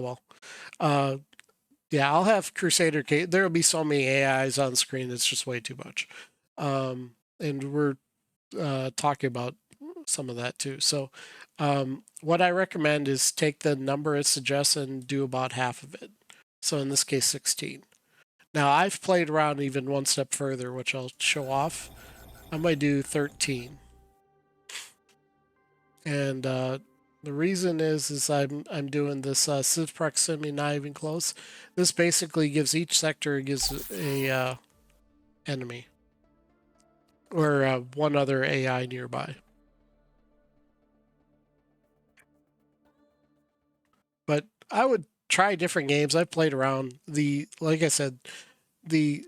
Oh well. Yeah, I'll have Crusader King. There will be so many AIs on screen. It's just way too much. And we're talking about some of that too. So what I recommend is take the number it suggests and do about half of it. So in this case, 16. Now I've played around even one step further, which I'll show off. I might do 13. And the reason is I'm doing this civ proximity not even close. This basically gives each sector gives a enemy or one other AI nearby. But I would try different games. I've played around like I said, the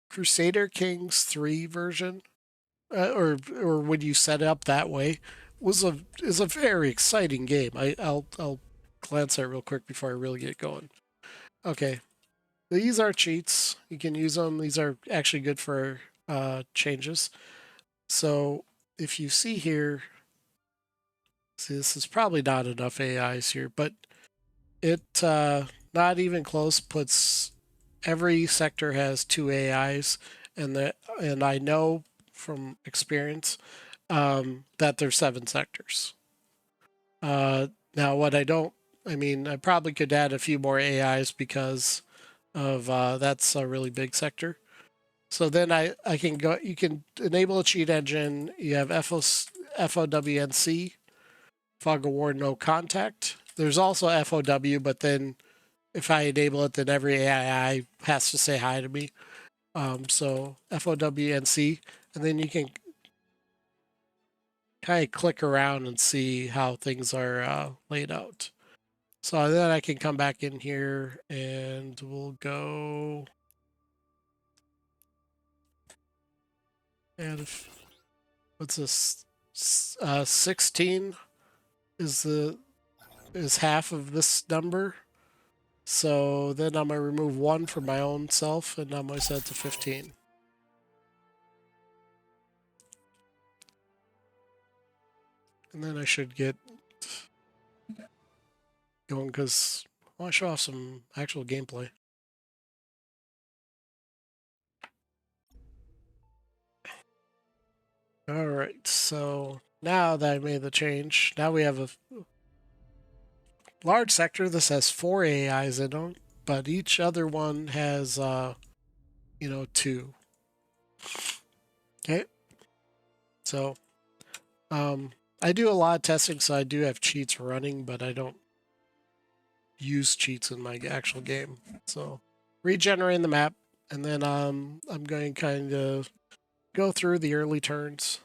Crusader Kings 3 version, or when you set it up that way, is a very exciting game. I'll glance at it real quick before I really get going. Okay, these are cheats. You can use them. These are actually good for changes. So if you see here, see this is probably not enough AIs here, but it not even close puts every sector has 2 AIs, and I know from experience that there's 7 sectors. Now, what I mean, I probably could add a few more AIs because of that's a really big sector. So then I can go. You can enable a cheat engine. You have FOWNC, fog of war, no contact. There's also FOW, but then if I enable it, then every AI has to say hi to me. So FOWNC, and then you can kind of click around and see how things are laid out. So then I can come back in here and we'll go. And what's this? 16 is half of this number. So then I'm gonna remove 1 from my own self, and I'm gonna set it to 15. And then I should get going because I want to show off some actual gameplay. All right, so now that I made the change, now we have a large sector. This has 4 AIs in them, but each other one has, 2. Okay, so I do a lot of testing, so I do have cheats running, but I don't use cheats in my actual game. So regenerating the map, and then I'm going to kind of go through the early turns.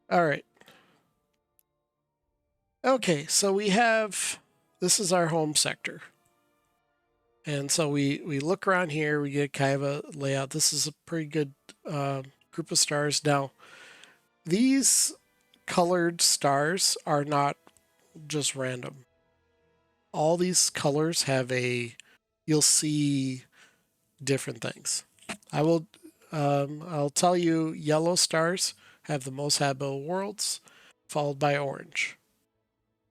All right. Okay, so we have, this is our home sector. And so we look around here, we get kind of a layout. This is a pretty good group of stars. Now, these colored stars are not just random. All these colors have you'll see different things. I'll tell you, yellow stars have the most habitable worlds, followed by orange.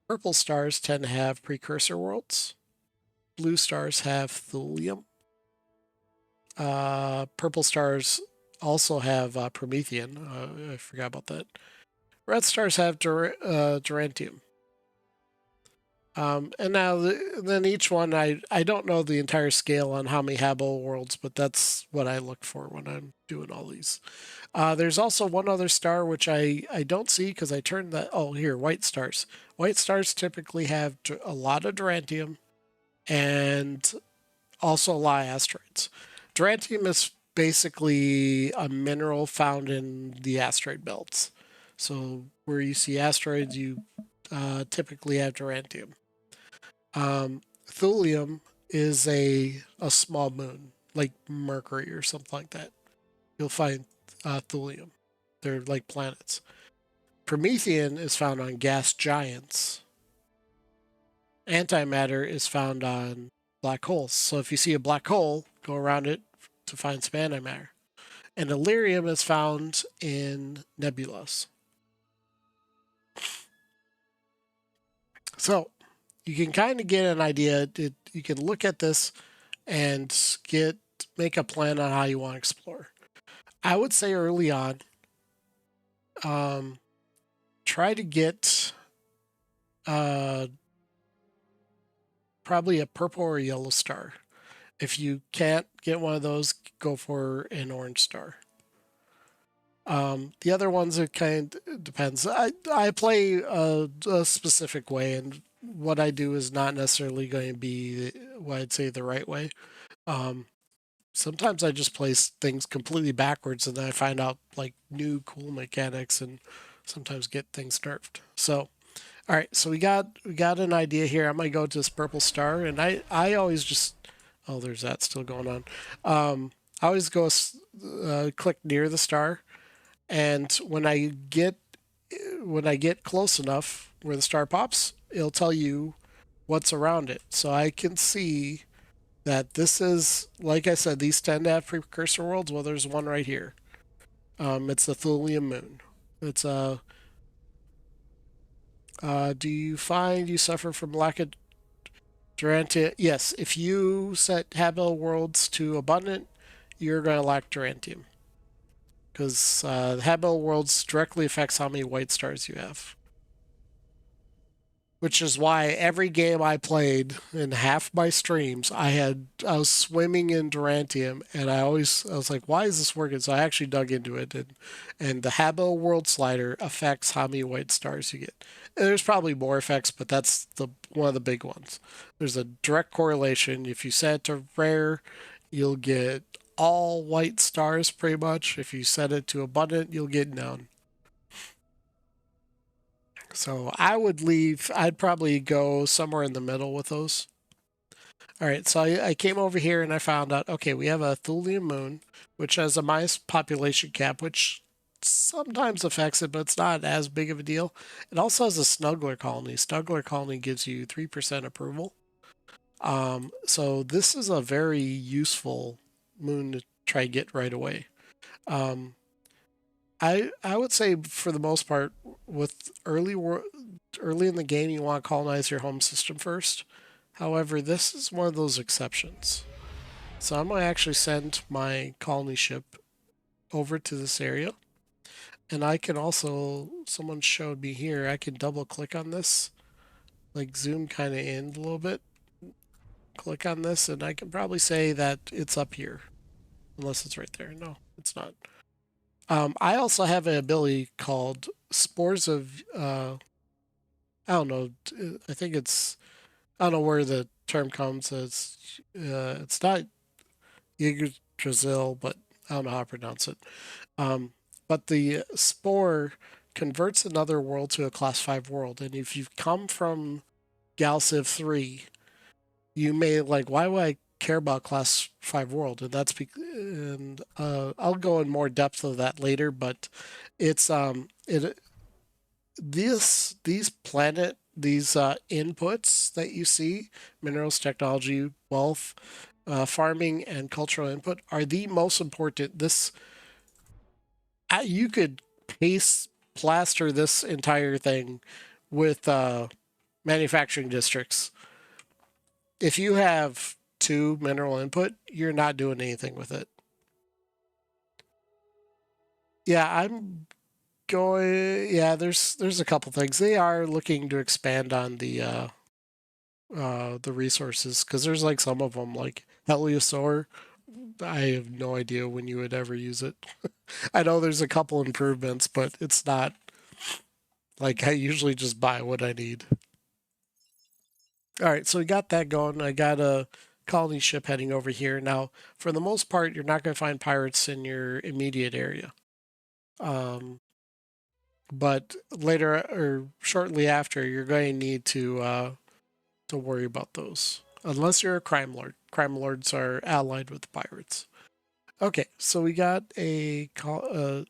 Purple stars tend to have precursor worlds. Blue stars have thulium. Purple stars also have Promethean. I forgot about that. Red stars have Durantium. And now then each one, I don't know the entire scale on how many habitable worlds, but that's what I look for when I'm doing all these. There's also one other star which I don't see because I turned that. Oh, here, white stars. White stars typically have a lot of Durantium and also a lot of asteroids. Durantium is basically a mineral found in the asteroid belts. So where you see asteroids, you typically have Durantium. Thulium is a small moon, like Mercury or something like that. You'll find thulium. They're like planets. Promethean is found on gas giants. Antimatter is found on black holes. So if you see a black hole, go around it to find some antimatter. And Illyrium is found in nebulas. So you can kind of get an idea. You can look at this and make a plan on how you want to explore. I would say early on, um, try to get uh, probably a purple or yellow star. If you can't get one of those, go for an orange star. The other ones, it kind of depends. I play a specific way, and what I do is not necessarily going to be what I'd say the right way. Um, Sometimes I just play things completely backwards, and then I find out like new cool mechanics, and sometimes get things nerfed. So, all right, so we got an idea here. I'm gonna go to this purple star, and I always just there's that still going on. I always go click near the star, and when I get close enough where the star pops, it'll tell you what's around it. So I can see that this is, like I said, these tend to have precursor worlds. Well, there's one right here. It's the Thulium moon. It's a. Do you find you suffer from lack of Durantium? Yes. If you set habitable worlds to abundant, you're going to lack Durantium because habitable worlds directly affects how many white stars you have. Which is why every game I played in half my streams, I was swimming in Durantium, and I was like, why is this working? So I actually dug into it, and the habitable world slider affects how many white stars you get. And there's probably more effects, but that's the one of the big ones. There's a direct correlation. If you set it to rare, you'll get all white stars pretty much. If you set it to abundant, you'll get none. So I'd probably go somewhere in the middle with those. All right, so I came over here and I found out, okay, we have a Thulium moon, which has a minus population cap, which sometimes affects it, but it's not as big of a deal. It also has a snuggler colony. Snuggler colony gives you 3% approval. So this is a very useful moon to try to get right away. Um, I would say for the most part, with early in the game, you want to colonize your home system first. However, this is one of those exceptions. So I'm going to actually send my colony ship over to this area. And I can also, someone showed me here, I can double click on this, like zoom kind of in a little bit. Click on this, and I can probably say that it's up here. Unless it's right there. No, it's not. I also have an ability called Spores of, I don't know, I think I don't know where the term comes. It's not Yggdrasil, but I don't know how to pronounce it. Um, but the spore converts another world to a class 5 world. And if you've come from GalCiv 3, you may like, why would I care about class 5 world? And I'll go in more depth of that later, but it's these inputs that you see, minerals, technology, wealth, farming, and cultural input, are the most important. You could paste plaster this entire thing with manufacturing districts. If you have 2 mineral input, you're not doing anything with it. Yeah, I'm going. Yeah, there's a couple things. They are looking to expand on the resources because there's like some of them like Heliosaur. I have no idea when you would ever use it. I know there's a couple improvements, but it's not like I usually just buy what I need. All right, so we got that going. I got a colony ship heading over here. Now, for the most part, you're not going to find pirates in your immediate area. But later or shortly after, you're going to need to worry about those, unless you're a crime lord. Crime lords are allied with the pirates. Okay, so we got or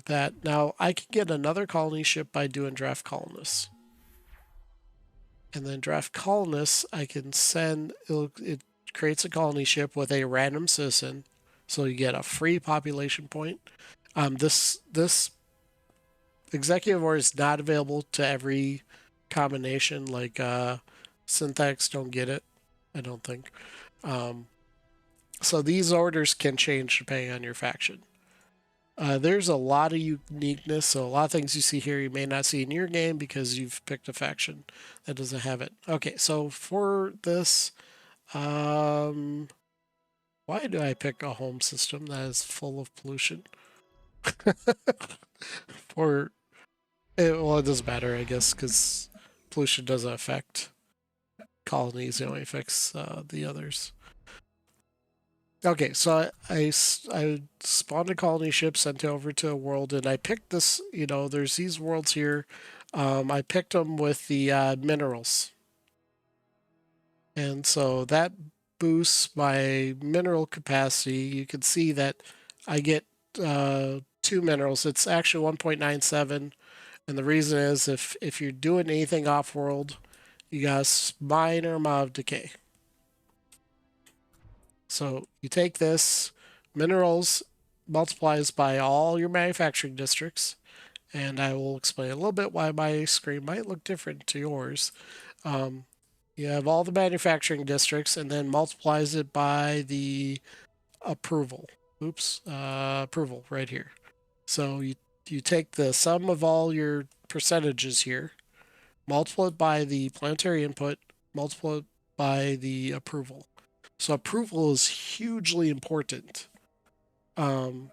that. Now I can get another colony ship by doing draft colonists, and then draft colonists I can send. It creates a colony ship with a random citizen, So you get a free population point. This executive order is not available to every combination. Like syntax don't get it, I don't think. Um, so these orders can change depending on your faction. There's a lot of uniqueness, so a lot of things you see here you may not see in your game because you've picked a faction that doesn't have it. Okay, so for this, why do I pick a home system that is full of pollution? Or well, it doesn't matter, I guess, because pollution doesn't affect colonies; it only affects the others. Okay, so I spawned a colony ship, sent it over to a world, and I picked this. You know, there's these worlds here. I picked them with the minerals, and so that boosts my mineral capacity. You can see that I get 2 minerals. It's actually 1.97, and the reason is if you're doing anything off world, you got a minor amount of decay. So you take this minerals multiplies by all your manufacturing districts, and I will explain a little bit why my screen might look different to yours. Um, you have all the manufacturing districts, and then multiplies it by the approval. Oops, approval right here. So you take the sum of all your percentages here, multiply it by the planetary input, multiply it by the approval. So approval is hugely important. Um,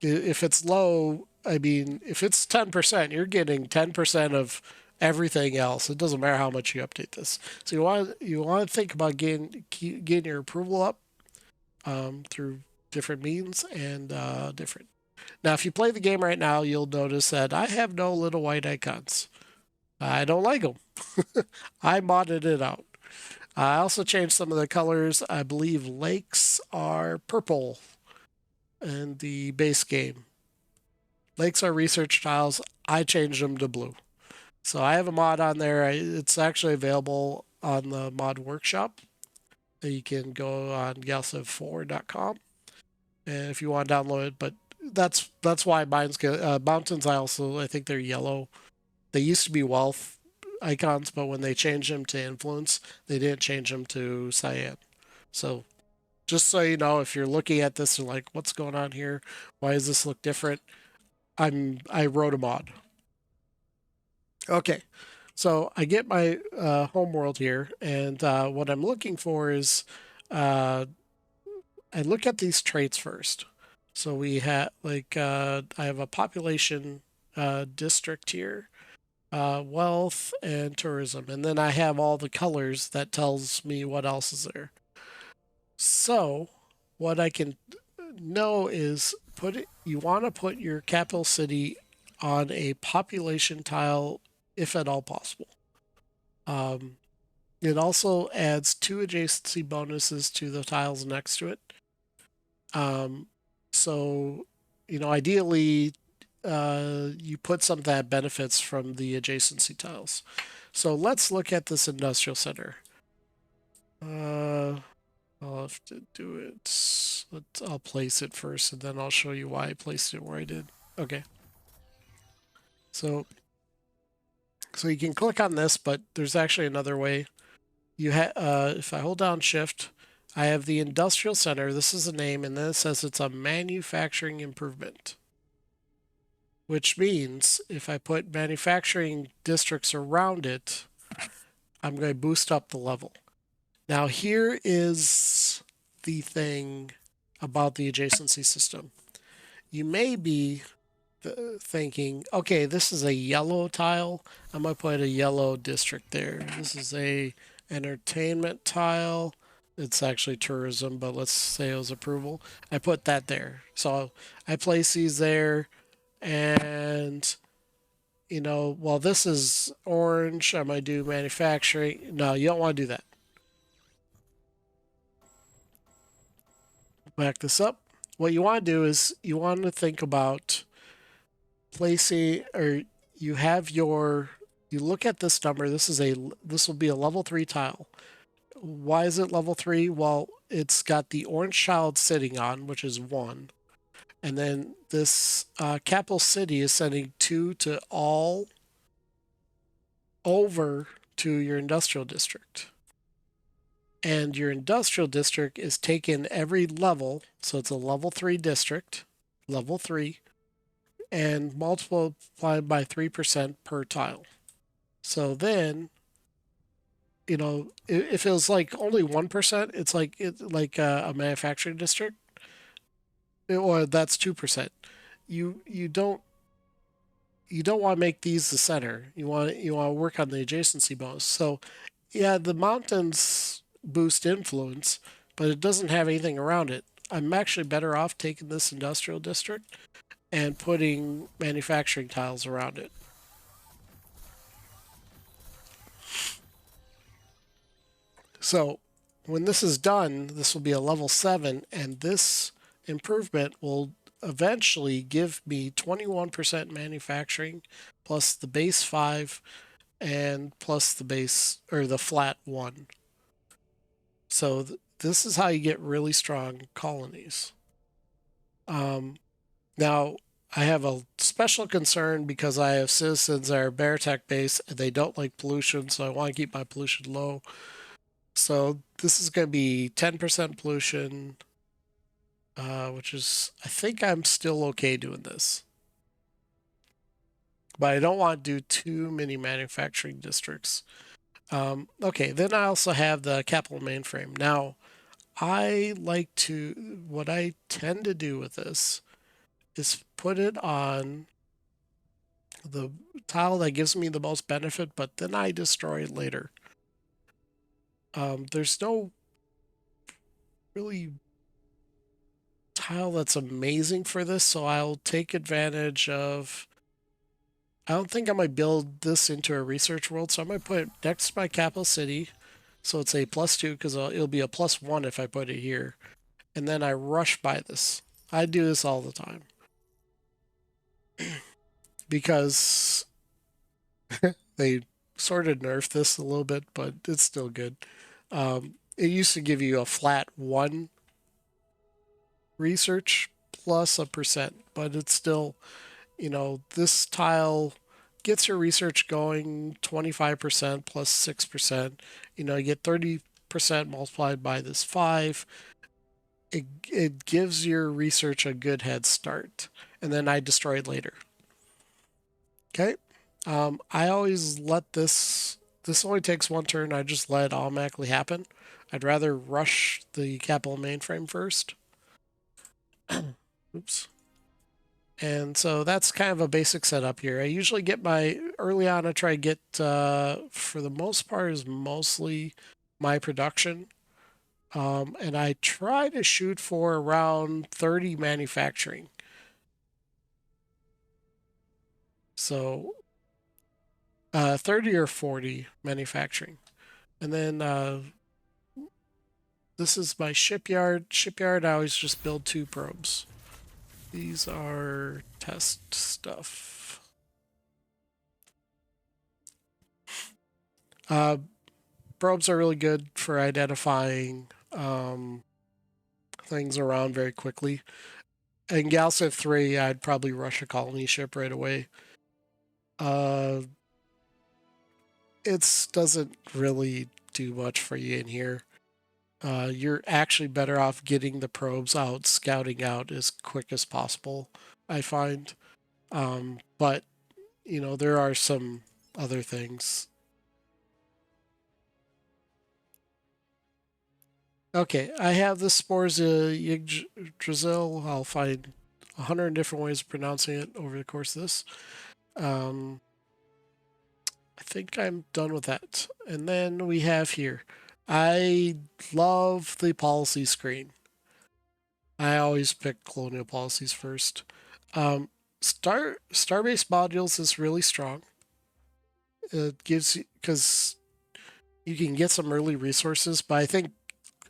if it's low, I mean, if it's 10%, you're getting 10% of everything else. It doesn't matter how much you update this. So you want to think about getting your approval up through different means and different. Now, if you play the game right now, you'll notice that I have no little white icons. I don't like them. I modded it out. I also changed some of the colors. I believe lakes are purple in the base game. Lakes are research tiles. I changed them to blue. So I have a mod on there. It's actually available on the mod workshop. You can go on GalCiv4.com and if you want to download it. But that's why mine's good. Mountains, I think they're yellow. They used to be wealth icons, but when they changed them to influence, they didn't change them to cyan. So just so you know, if you're looking at this and like, what's going on here? Why does this look different? I wrote a mod. Okay, so I get my home world here, and what I'm looking for is uh, I look at these traits first. So we have like I have a population district here, wealth and tourism, and then I have all the colors that tells me what else is there. So what I can know is you want to put your capital city on a population tile if at all possible. It also adds 2 adjacency bonuses to the tiles next to it. So, ideally, you put some that benefits from the adjacency tiles. So let's look at this industrial center. I'll have to do it. I'll place it first, and then I'll show you why I placed it where I did. Okay. So you can click on this, but there's actually another way. If I hold down Shift, I have the industrial center. This is the name, and then it says it's a manufacturing improvement, which means if I put manufacturing districts around it, I'm going to boost up the level. Now, here is the thing about the adjacency system. You may be thinking, okay, this is a yellow tile. I'm going to put a yellow district there. This is a entertainment tile. It's actually tourism, but let's say it was approval. I put that there. So I place these there, and while this is orange, I might do manufacturing. No, you don't want to do that. Back this up. What you want to do is you want to think about placing, or you look at this number. This will be a level 3 tile. Why is it level 3? Well, it's got the orange child sitting on, which is 1. And then this capital city is sending 2 to all over to your industrial district. And your industrial district is taken every level. So it's a level 3 district, level 3, and multiplied by 3% per tile. So then, if it was like only 1%, it's like a manufacturing district, or that's 2%. You don't want to make these the center. You want to work on the adjacency bonus. So yeah, the mountains boost influence, but it doesn't have anything around it. I'm actually better off taking this industrial district and putting manufacturing tiles around it. So when this is done, this will be a level 7, and this improvement will eventually give me 21% manufacturing plus the base 5 and plus the base or the flat 1. So this is how you get really strong colonies. Now, I have a special concern because I have citizens that are Baratech based and they don't like pollution, so I want to keep my pollution low. So this is going to be 10% pollution, which is, I think I'm still okay doing this. But I don't want to do too many manufacturing districts. Okay, then I also have the capital mainframe. Now, what I tend to do with this is put it on the tile that gives me the most benefit, but then I destroy it later. There's no really tile that's amazing for this, so I'll take advantage of. I don't think I might build this into a research world, so I might put it next to my capital city, so it's a +2 because it'll be a +1 if I put it here, and then I rush by this. I do this all the time because they sort of nerfed this a little bit, but it's still good. It used to give you a flat 1 research plus a percent, but it's still, this tile gets your research going 25% plus 6%. You get 30% multiplied by this 5. It gives your research a good head start. And then I destroy it later. Okay. I always let this only takes 1 turn. I just let it automatically happen. I'd rather rush the capital mainframe first. Oops. And so that's kind of a basic setup here. I usually get early on, I try to get, for the most part, is mostly my production. And I try to shoot for around 30 manufacturing. So 30 or 40 manufacturing. And then this is my shipyard. Shipyard, I always just build 2 probes. These are test stuff. Probes are really good for identifying things around very quickly. In GalCiv 3, I'd probably rush a colony ship right away. It doesn't really do much for you in here. You're actually better off getting the probes out, scouting out as quick as possible, I find. But, there are some other things. Okay, I have the spores Yggdrasil. I'll find 100 different ways of pronouncing it over the course of this. I think I'm done with that. And then we have here. I love the policy screen. I always pick colonial policies first. Starbase modules is really strong. It gives you, because you can get some early resources, but I think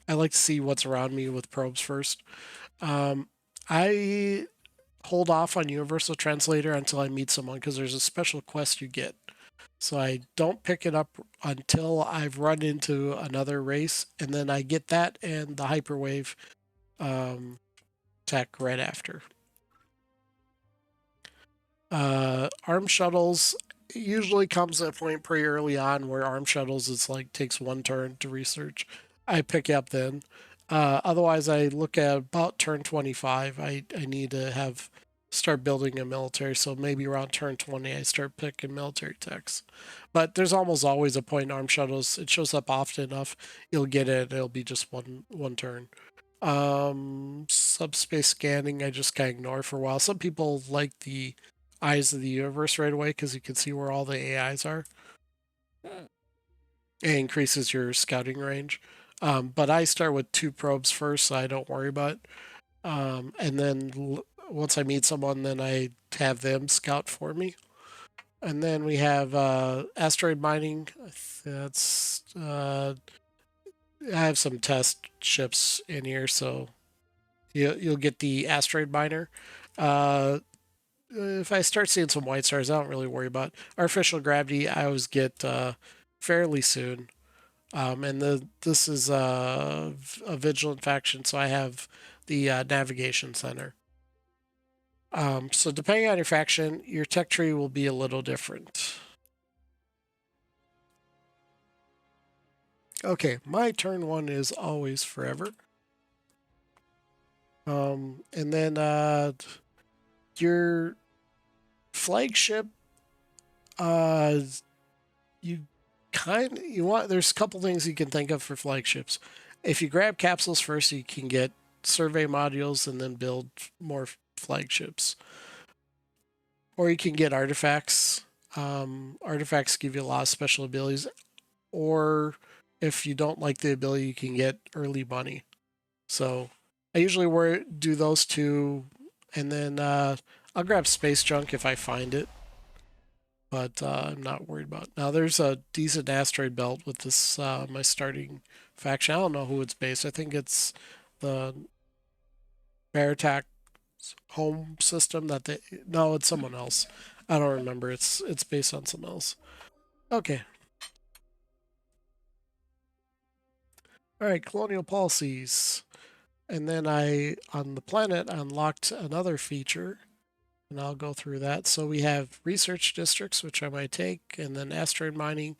I like to see what's around me with probes first. I hold off on Universal Translator until I meet someone because there's a special quest you get So I don't pick it up until I've run into another race, and then I get that and the hyperwave um, tech right after. Arm shuttles usually comes at a point pretty early on where arm shuttles it's like takes one turn to research. I pick up then. Otherwise, I look at about turn 25. I need to have start building a military, so maybe around turn 20 I start picking military techs. But there's almost always a point in arm shuttles. It shows up often enough, you'll get it. It'll be just one turn. Subspace scanning, I just kind of ignore for a while. Some people like the eyes of the universe right away because you can see where all the AIs are. It increases your scouting range. But I start with 2 probes first, so I don't worry about it. And then once I meet someone, then I have them scout for me. And then we have asteroid mining. That's I have some test ships in here, so you'll get the asteroid miner. Uh, if I start seeing some white stars, I don't really worry about artificial gravity. I always get fairly soon. And this is a vigilant faction, so I have the navigation center. So depending on your faction, your tech tree will be a little different. Okay, my turn 1 is always forever. And then your flagship, uh, you you want there's a couple things you can think of for flagships. If you grab capsules first, you can get survey modules and then build more flagships. Or you can get artifacts. Artifacts give you a lot of special abilities. Or if you don't like the ability, you can get early money. So I usually do those two, and then I'll grab space junk if I find it. But I'm not worried about it. Now there's a decent asteroid belt with this my starting faction. I don't know who it's based. I think it's the Veritak home system that they no, it's someone else. I don't remember. It's based on something else. Okay. All right, colonial policies. And then I on the planet unlocked another feature and I'll go through that. So we have research districts, which I might take, and then asteroid mining.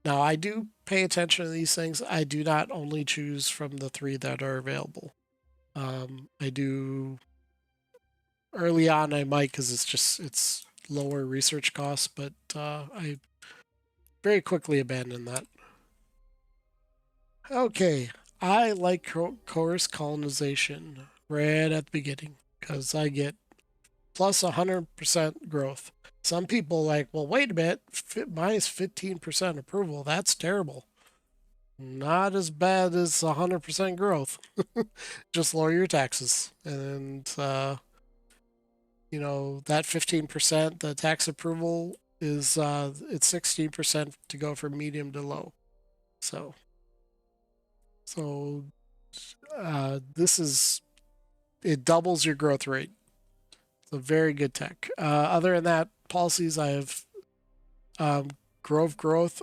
Now, I do pay attention to these things. I do not only choose from the 3 that are available. I do early on. I might because it's lower research costs, but I very quickly abandon that. Okay, I like course colonization right at the beginning because I get plus 100% growth. Some people like, well, wait a minute, minus 15% approval. That's terrible. Not as bad as 100% growth. Just lower your taxes. And, that 15%, the tax approval is, it's 16% to go from medium to low. So, so, it doubles your growth rate. So very good tech. Other than that, policies I have um, growth.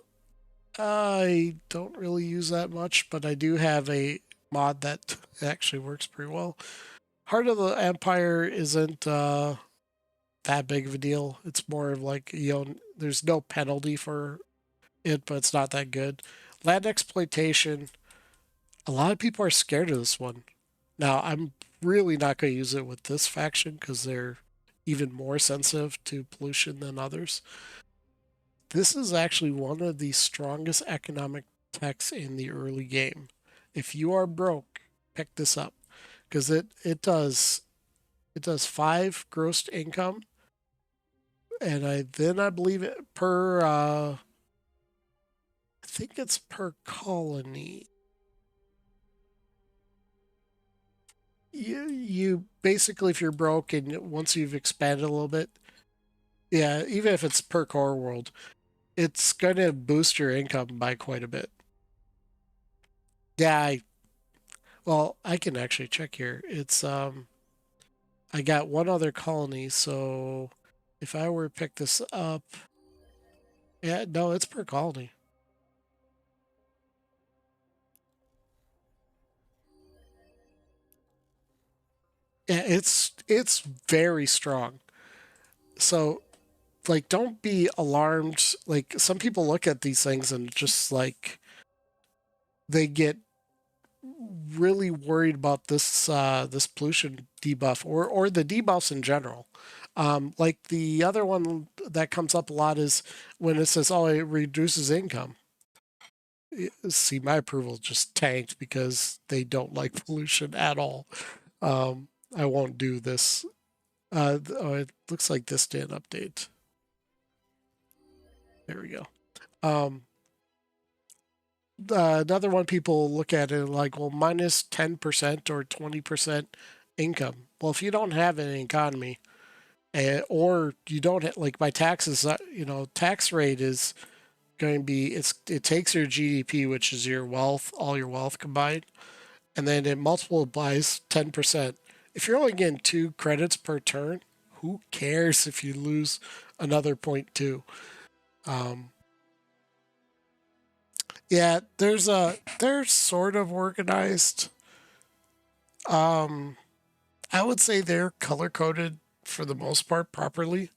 I don't really use that much, but I do have a mod that actually works pretty well. Heart of the Empire isn't that big of a deal. It's more of like, there's no penalty for it, but it's not that good. Land exploitation, a lot of people are scared of this one. Now, I'm really not going to use it with this faction because they're even more sensitive to pollution than others. This is actually one of the strongest economic techs in the early game. If you are broke, pick this up because it does 5 gross income, and I believe it per I think it's per colony. You basically, if you're broke and once you've expanded a little bit, yeah, even if it's per core world, it's going to boost your income by quite a bit. Yeah, well, I can actually check here. It's I got one other colony, so if I were to pick this up, Yeah, no, it's per colony. Yeah, it's very strong. So like don't be alarmed. Like some people look at these things and just like they get really worried about this pollution debuff or the debuffs in general. Like the other one that comes up a lot is when it says, "Oh, it reduces income." See, my approval just tanked because they don't like pollution at all. I won't do this. Oh, it looks like this did update. There we go. Um, another one people look at it like, well, minus 10% or 20% income. Well, if you don't have an economy, or you don't have, like my taxes, tax rate is going to be, it takes your GDP, which is your wealth, all your wealth combined, and then it multiplies 10%. If you're only getting 2 credits per turn, who cares if you lose another point 0.2? Um, yeah, they're sort of organized. Um, I would say they're color coded for the most part properly,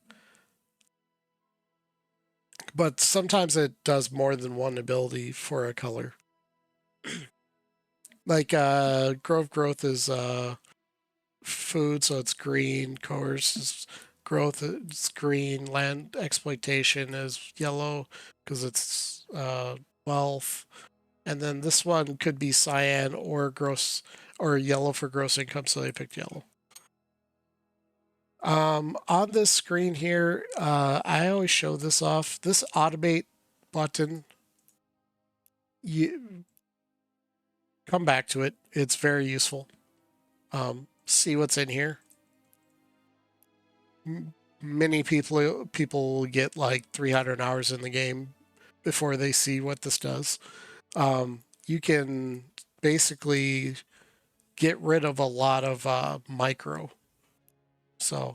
but sometimes it does more than one ability for a color. Like growth is food, so it's green. Course is growth, it's green. Land exploitation is yellow because it's wealth. And then this one could be cyan or gross or yellow for gross income, so they picked yellow. On this screen here, I always show this off. This automate button, you come back to it. It's very useful. See what's in here. Many people get like 300 hours in the game before they see what this does. You can basically get rid of a lot of micro. So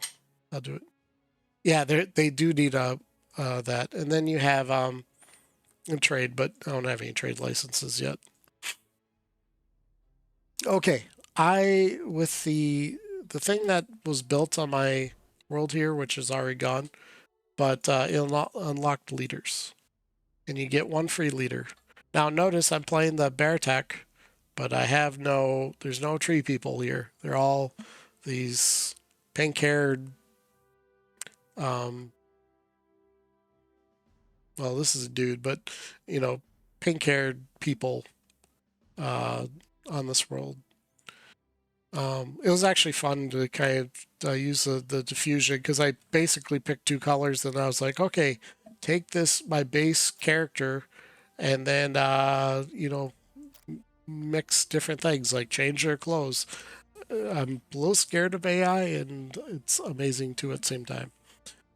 I'll do it. Yeah, they do need that, and then you have a trade, but I don't have any trade licenses yet. Okay, I with the thing that was built on my world here, which is already gone, but it unlocked leaders, and you get one free leader. Now notice I'm playing the bear tech, but I have no. There's no tree people here. They're all these pink-haired. Um, well, this is a dude, but you know, pink-haired people uh, on this world. It was actually fun to kind of use the diffusion because I basically picked 2 colors, and I was like, okay, take this my base character, and then mix different things like change their clothes. I'm a little scared of AI, and it's amazing too at the same time.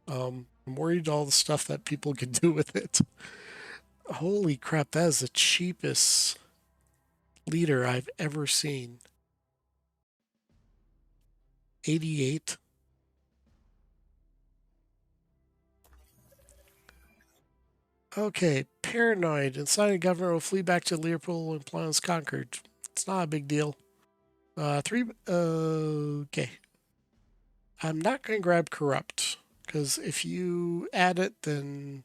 I'm worried all the stuff that people can do with it. Holy crap, that is the cheapest leader I've ever seen. 88. Okay, paranoid. Inside the government will flee back to Liverpool when plans conquered. It's not a big deal. Three. Okay. I'm not going to grab corrupt because if you add it, then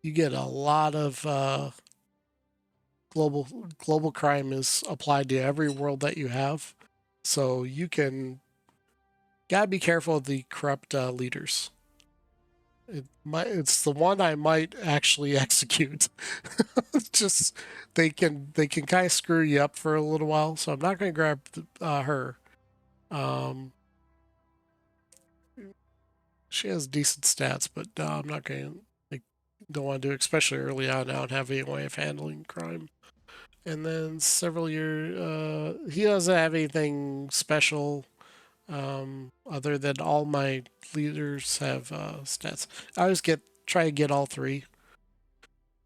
you get a lot of global crime is applied to every world that you have. So you can gotta be careful of the corrupt leaders. It's the one I might actually execute. Just they can kind of screw you up for a little while, so I'm not going to grab her. Um, she has decent stats, but I'm not going to like don't want to do it, especially early on now and have any way of handling crime. And then several years, he doesn't have anything special other than all my leaders have stats. I always try to get all three.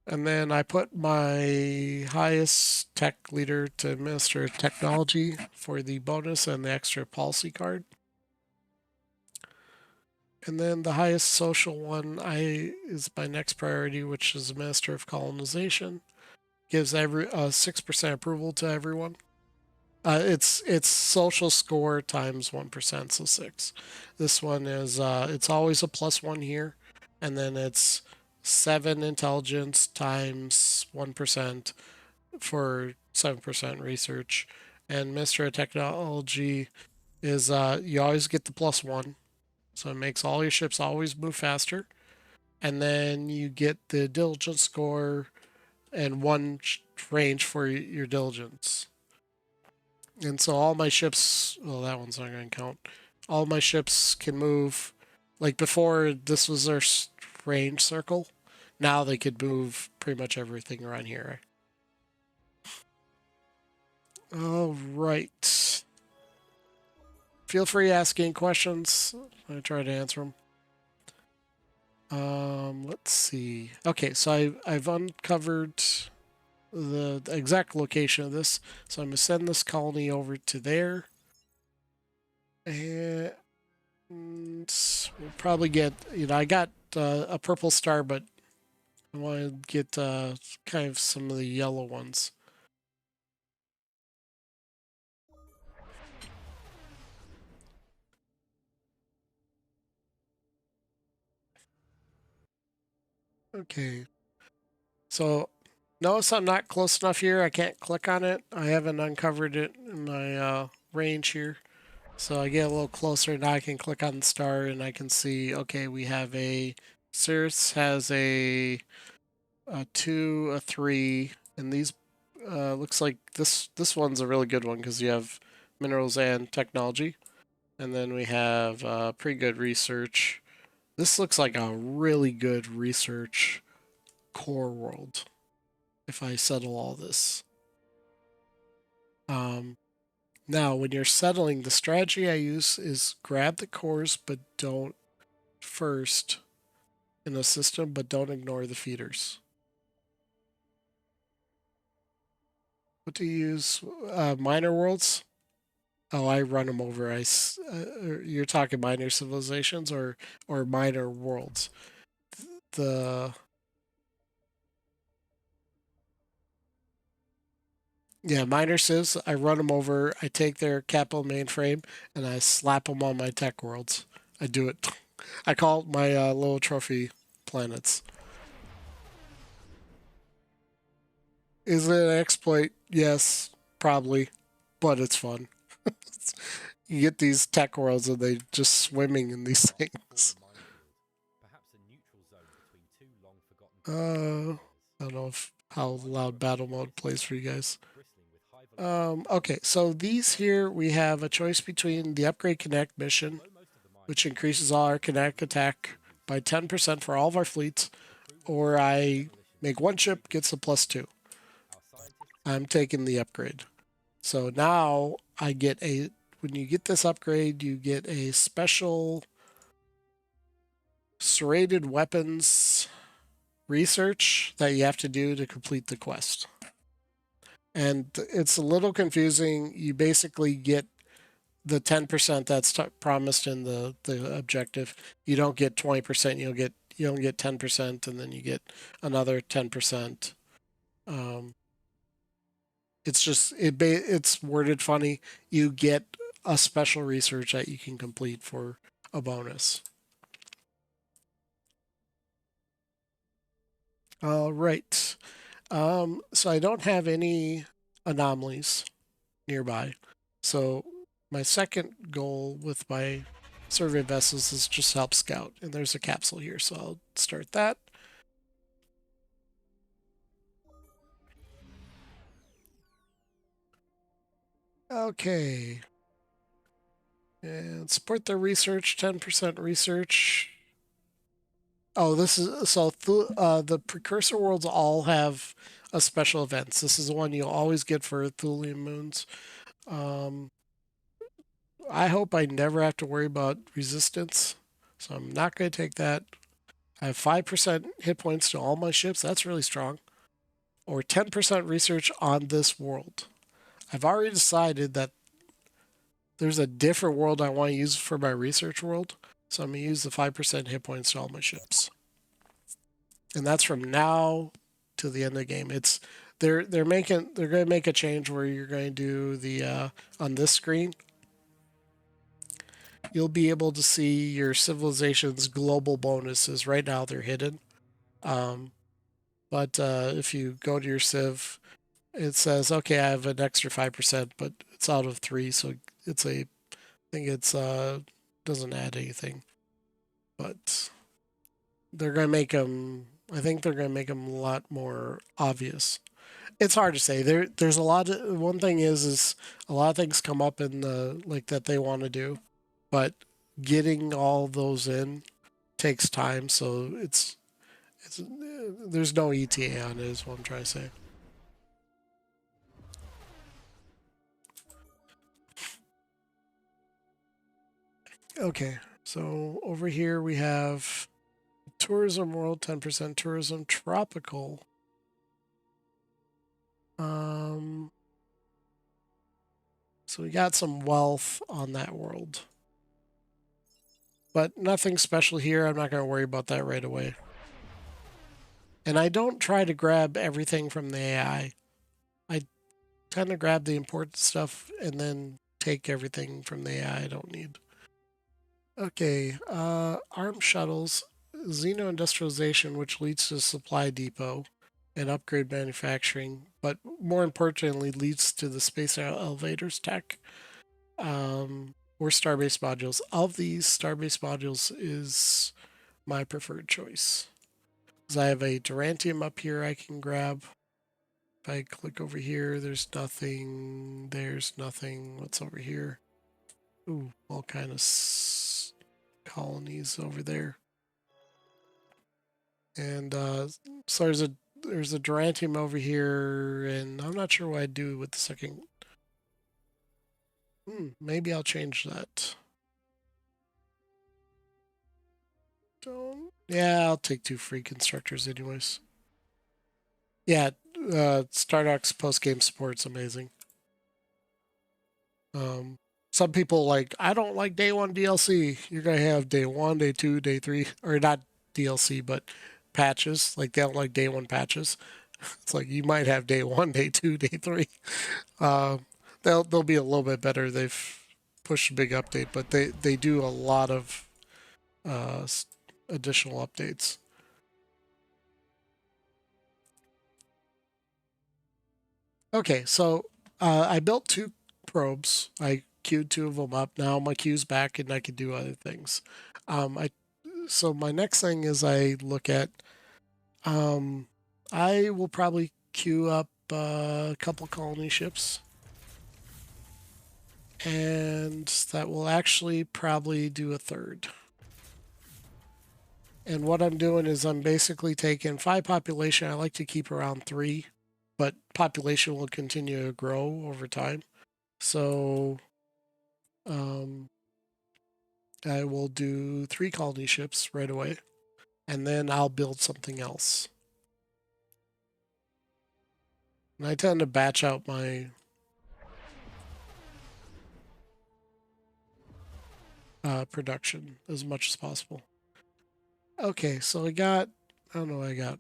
And then I put my highest tech leader to administer technology for the bonus and the extra policy card. And then the highest social one is my next priority, which is Minister of Colonization. Gives every 6% approval to everyone. It's social score times 1%, so 6. This one is it's always a +1 here, and then it's 7 intelligence times 1% for 7% research. And Minister of Technology is you always get the +1, so it makes all your ships always move faster. And then you get the diligence score and one range for your diligence. And so all my ships, well, that one's not going to count. All my ships can move. Like before, this was their range circle. Now they could move pretty much everything around here. All right. Feel free asking questions. I try to answer them. Let's see. Okay, so I've uncovered the exact location of this. So I'm gonna send this colony over to there, and we'll probably get. I got a purple star, but I want to get kind of some of the yellow ones. Okay. So notice I'm not close enough here. I can't click on it. I haven't uncovered it in my range here. So I get a little closer. Now I can click on the star and I can see, okay, we have Cirrus has a 2, a 3, and these looks like this one's a really good one because you have minerals and technology. And then we have pretty good research. This looks like a really good research core world if I settle all this. Now, when you're settling, the strategy I use is grab the cores, but don't first in the system, but don't ignore the feeders. What do you use? Minor worlds? Oh, I run them over. You're talking minor civilizations or minor worlds. The Yeah, minor civs. I run them over. I take their capital mainframe and I slap them on my tech worlds. I do it. I call it my little trophy planets. Is it an exploit? Yes, probably, but it's fun. You get these tech worlds and they just swimming in these things. I don't know how loud battle mode plays for you guys. Okay, so these here we have a choice between the Upgrade Connect mission, which increases all our Connect attack by 10% for all of our fleets, or I make one ship, gets a +2. I'm taking the upgrade. So now I get when you get this upgrade, you get a special serrated weapons research that you have to do to complete the quest. And it's a little confusing. You basically get the 10% that's promised in the objective. You don't get 20%. You don't get 10%, and then you get another 10%. It's worded funny. You get a special research that you can complete for a bonus. All right. So I don't have any anomalies nearby. So my second goal with my survey vessels is just help scout. And there's a capsule here, so I'll start that. Okay. And support their research, 10% research. Oh, this is so the precursor worlds all have a special events. This is the one you'll always get for Thulian moons. I hope I never have to worry about resistance, so I'm not going to take that. I have 5% hit points to all my ships. That's really strong. Or 10% research on this world. I've already decided that there's a different world I want to use for my research world. So I'm going to use the 5% hit points to all my ships. And that's from now to the end of the game. They're going to make a change where you're going to do the on this screen, you'll be able to see your civilization's global bonuses. Right now they're hidden. But if you go to your civ, it says, okay, I have an extra 5%, but it's out of 3, so I think it's doesn't add anything. But they're gonna make them. I think they're gonna make them a lot more obvious. It's hard to say. There's a lot of, one thing is a lot of things come up in the like that they want to do, but getting all those in takes time. So it's there's no ETA on it. Is what I'm trying to say. Okay, so over here we have tourism world, 10% tourism, tropical. So we got some wealth on that world. But nothing special here. I'm not going to worry about that right away. And I don't try to grab everything from the AI. I kind of grab the important stuff and then take everything from the AI I don't need. Okay, arm shuttles, xeno-industrialization, which leads to supply depot and upgrade manufacturing, but more importantly leads to the space elevators tech. Or starbase modules. Of these, starbase modules is my preferred choice. Because I have a Durantium up here I can grab. If I click over here, there's nothing. There's nothing. What's over here? Ooh, all kind of colonies over there. And so there's a Durantium over here, and I'm not sure what I'd do with the second. Maybe I'll change that. Don't. Yeah, I'll take 2 free constructors anyways. Yeah, Stardock's post-game support's amazing. Some people like, I don't like day 1 DLC. You're going to have day 1, day 2, day 3, or not DLC, but patches. Like, they don't like day 1 patches. It's like, you might have day 1, day 2, day 3. They'll be a little bit better. They've pushed a big update, but they do a lot of additional updates. Okay, so I built 2 probes. I queued 2 of them up. Now my queue's back, and I can do other things. So my next thing is I look at. I will probably queue up a couple colony ships, and that will actually probably do a third. And what I'm doing is I'm basically taking 5 population. I like to keep around 3, but population will continue to grow over time. So I will do 3 colony ships right away, and then I'll build something else. And I tend to batch out my production as much as possible. Okay, so I got, I don't know what I got.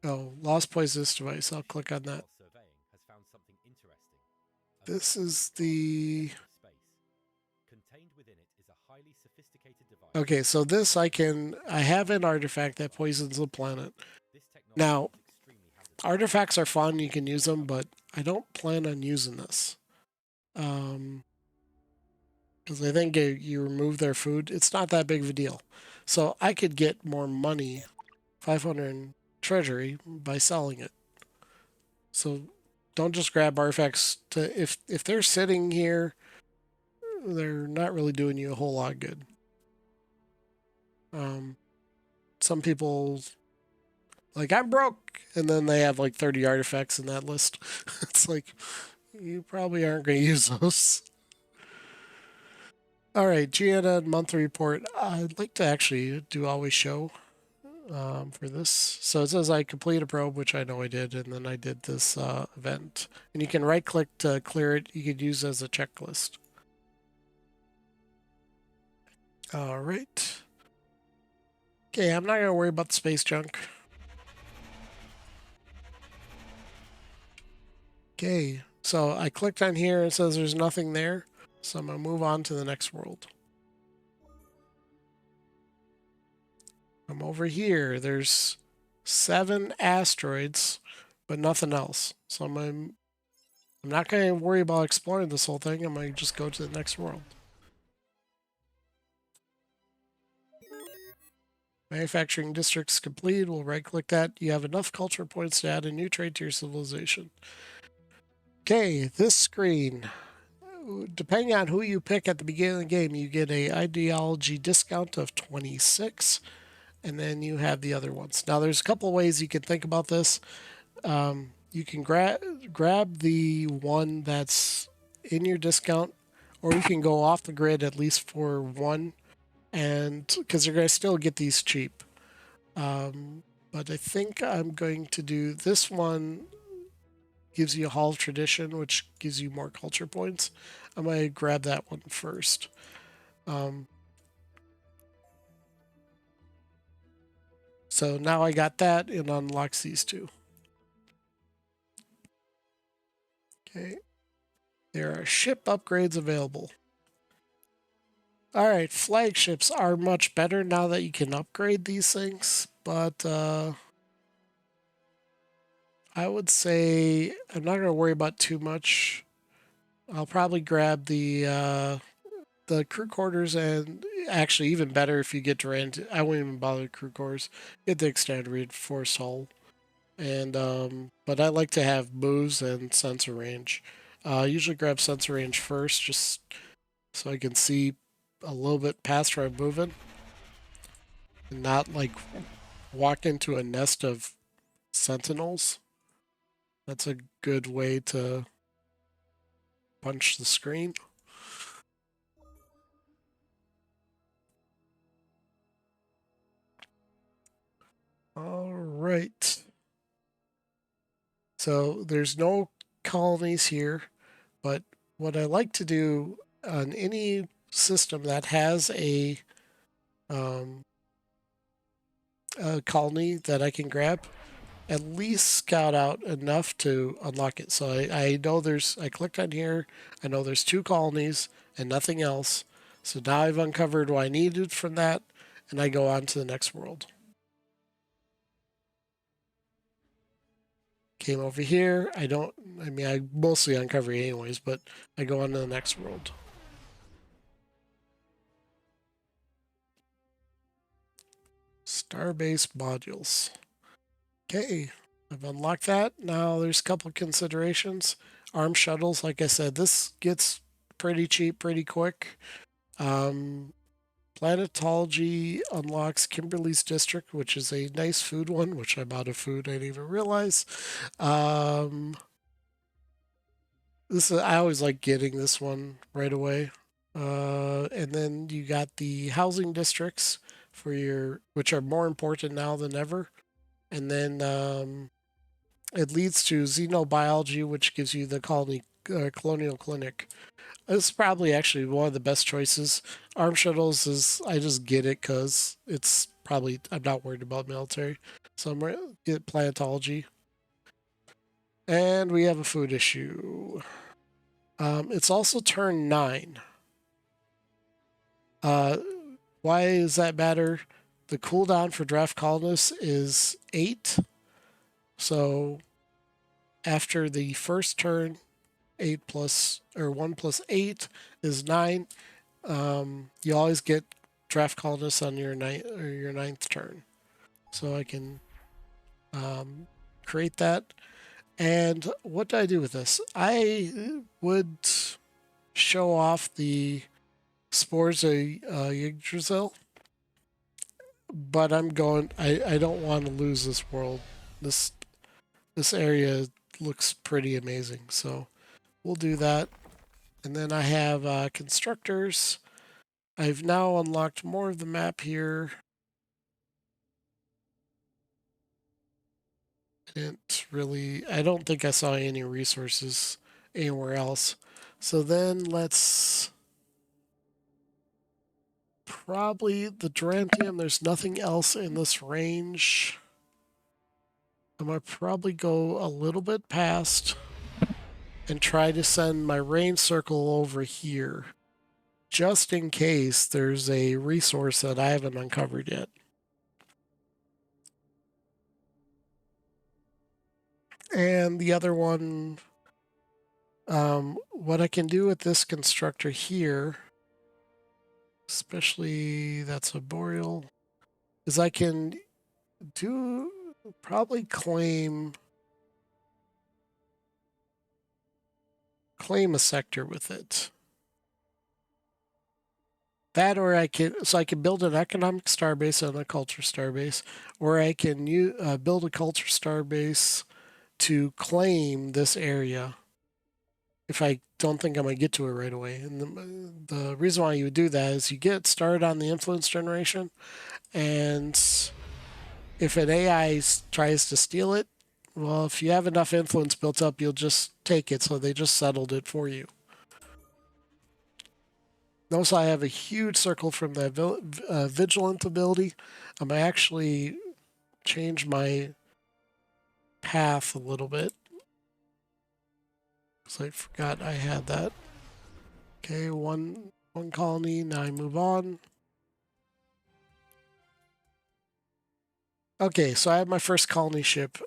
Oh, lost poisonous device. I'll click on that. This is the... Okay, so this I have an artifact that poisons the planet. Now, artifacts are fun, you can use them, but I don't plan on using this. Because I think you remove their food, it's not that big of a deal. So I could get more money, 500 treasury, by selling it. So don't just grab artifacts to, if they're sitting here, they're not really doing you a whole lot of good. Some people like, I'm broke, and then they have like 30 artifacts in that list. It's like, you probably aren't going to use those. All right, GNN monthly report. I'd like to actually do always show for this. So it says I complete a probe, which I know I did, and then I did this event. And you can right click to clear it. You could use it as a checklist. All right. Okay, I'm not going to worry about the space junk. Okay, so I clicked on here and it says there's nothing there. So I'm going to move on to the next world. I'm over here. There's 7 asteroids, but nothing else. So I'm not going to worry about exploring this whole thing. I'm going to just go to the next world. Manufacturing districts completed. We'll right-click that. You have enough culture points to add a new trade to your civilization. Okay, this screen. Depending on who you pick at the beginning of the game, you get a ideology discount of 26, and then you have the other ones. Now, there's a couple of ways you can think about this. You can grab the one that's in your discount, or you can go off the grid at least for one, and because you're going to still get these cheap. But I think I'm going to do this one. Gives you a Hall of Tradition, which gives you more culture points. I'm going to grab that one first. So now I got that and unlocks these two. Okay. There are ship upgrades available. All right, flagships are much better now that you can upgrade these things, but I would say I'm not going to worry about too much. I'll probably grab the crew quarters, and actually even better if you get to rent. I won't even bother crew quarters. Get the extended reinforced hull, and but I like to have moves and sensor range. Usually grab sensor range first, just so I can see a little bit past where I'm moving, and not like walk into a nest of sentinels. That's a good way to punch the screen. All right. So there's no colonies here, but what I like to do on any system that has um, a colony that I can grab, at least scout out enough to unlock it. So I know I clicked on here, I know there's 2 colonies and nothing else. So now I've uncovered what I needed from that, and I go on to the next world. Came over here. I mean, I mostly uncover it anyways, but I go on to the next world. Starbase modules. Okay, I've unlocked that. Now there's a couple considerations. Arm shuttles, like I said, this gets pretty cheap pretty quick. Um, Planetology unlocks Kimberly's District, which is a nice food one, which I'm out of food, I didn't even realize. I always like getting this one right away. And then you got the housing districts which are more important now than ever. And then it leads to xenobiology, which gives you the colonial clinic. This is probably actually one of the best choices. Arm shuttles I just get it because I'm not worried about military. So I'm going to get planetology. And we have a food issue. It's also turn 9. Uh, why does that matter? The cooldown for draft colonists is 8. So after the first turn, 1 plus 8 is 9. You always get draft colonists on your ninth turn. So I can create that. And what do I do with this? I would show off the spores of Yggdrasil, but I don't want to lose this world. This this area looks pretty amazing, so we'll do that. And then I have constructors. I've now unlocked more of the map here. I don't think I saw any resources anywhere else. So then let's probably the Durantium. There's nothing else in this range. I'm going to probably go a little bit past and try to send my range circle over here, just in case there's a resource that I haven't uncovered yet. And the other one, what I can do with this constructor here, especially that's a boreal, is I can probably claim a sector with it. That, or I can build an economic starbase and a culture starbase, or I can build a culture starbase to claim this area if I don't think I'm going to get to it right away. And the reason why you would do that is you get started on the influence generation, and if an AI tries to steal it, well, if you have enough influence built up, you'll just take it, so they just settled it for you. Notice I have a huge circle from that vigilant ability. I'm going to actually change my path a little bit, because I forgot I had that. Okay, one colony. Now I move on. Okay, so I have my first colony ship.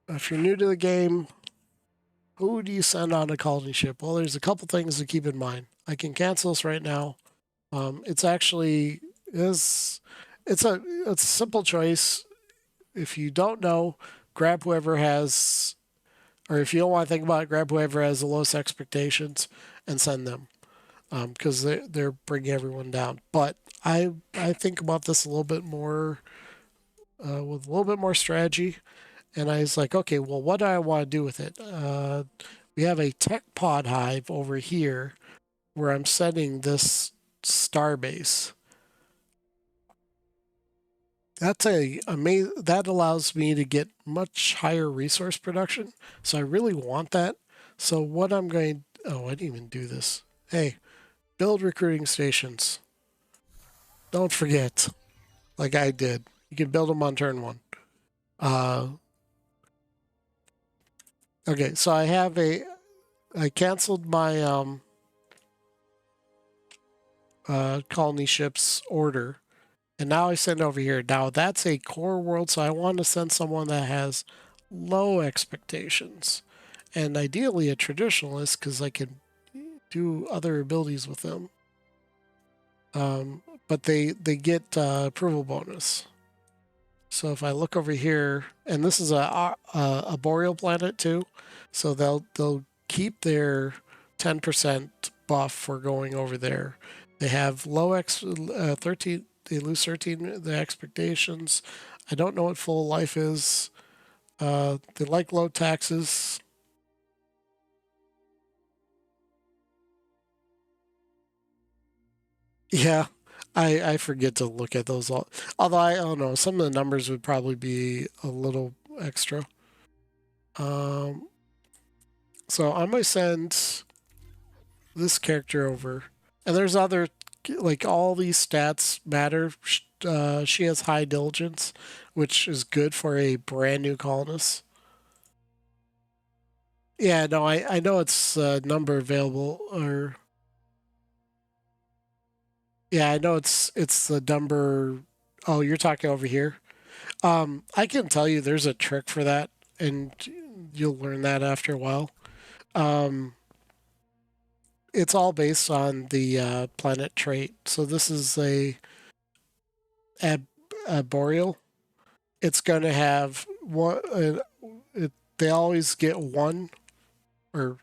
If you're new to the game, who do you send on a colony ship? Well, there's a couple things to keep in mind. I can cancel this right now. It's actually it's a simple choice. If you don't know, grab whoever has, or if you don't want to think about it, grab whoever has the lowest expectations and send them, because they're bringing everyone down. But I think about this a little bit more with a little bit more strategy, and I was like, okay, well, what do I want to do with it? We have a tech pod hive over here where I'm setting this starbase. That allows me to get much higher resource production. So I really want that. So what I'm going, oh, I didn't even do this. Hey, build recruiting stations. Don't forget, like I did. You can build them on turn one. Okay, so I canceled my colony ships order, and now I send over here. Now that's a core world, so I want to send someone that has low expectations, and ideally a traditionalist, because I can do other abilities with them. But they get approval bonus. So if I look over here, and this is a boreal planet too, so they'll keep their 10% buff for going over there. They have low 13. They lose 13 the expectations. I don't know what full life is. They like low taxes. Yeah, I forget to look at those all. Although I don't know, some of the numbers would probably be a little extra. Um, so I'm gonna send this character over, and there's other, like, all these stats matter. She has high diligence, which is good for a brand new colonist. Yeah, no, I know it's number available, or yeah, I know it's the number. Oh, you're talking over here. I can tell you there's a trick for that, and you'll learn that after a while. Um, it's all based on the planet trait. So this is a boreal. It's going to have one. They always get one, or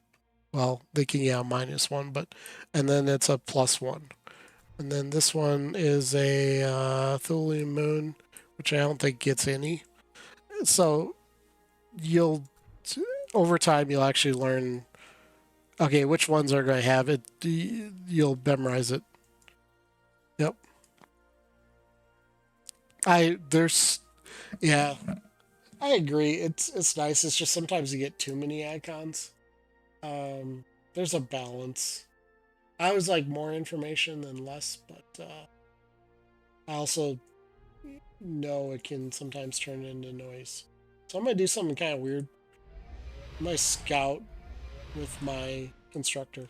well, they can -1, but and then it's a +1. And then this one is a Thulian moon, which I don't think gets any. So you'll over time you'll actually learn. Okay, which ones are going to have it? You'll memorize it. Yep. There's yeah. I agree. It's nice. It's just sometimes you get too many icons. Um, there's a balance. I was like more information than less, but I also know it can sometimes turn into noise. So I'm gonna do something kind of weird. I'm gonna scout with my constructor.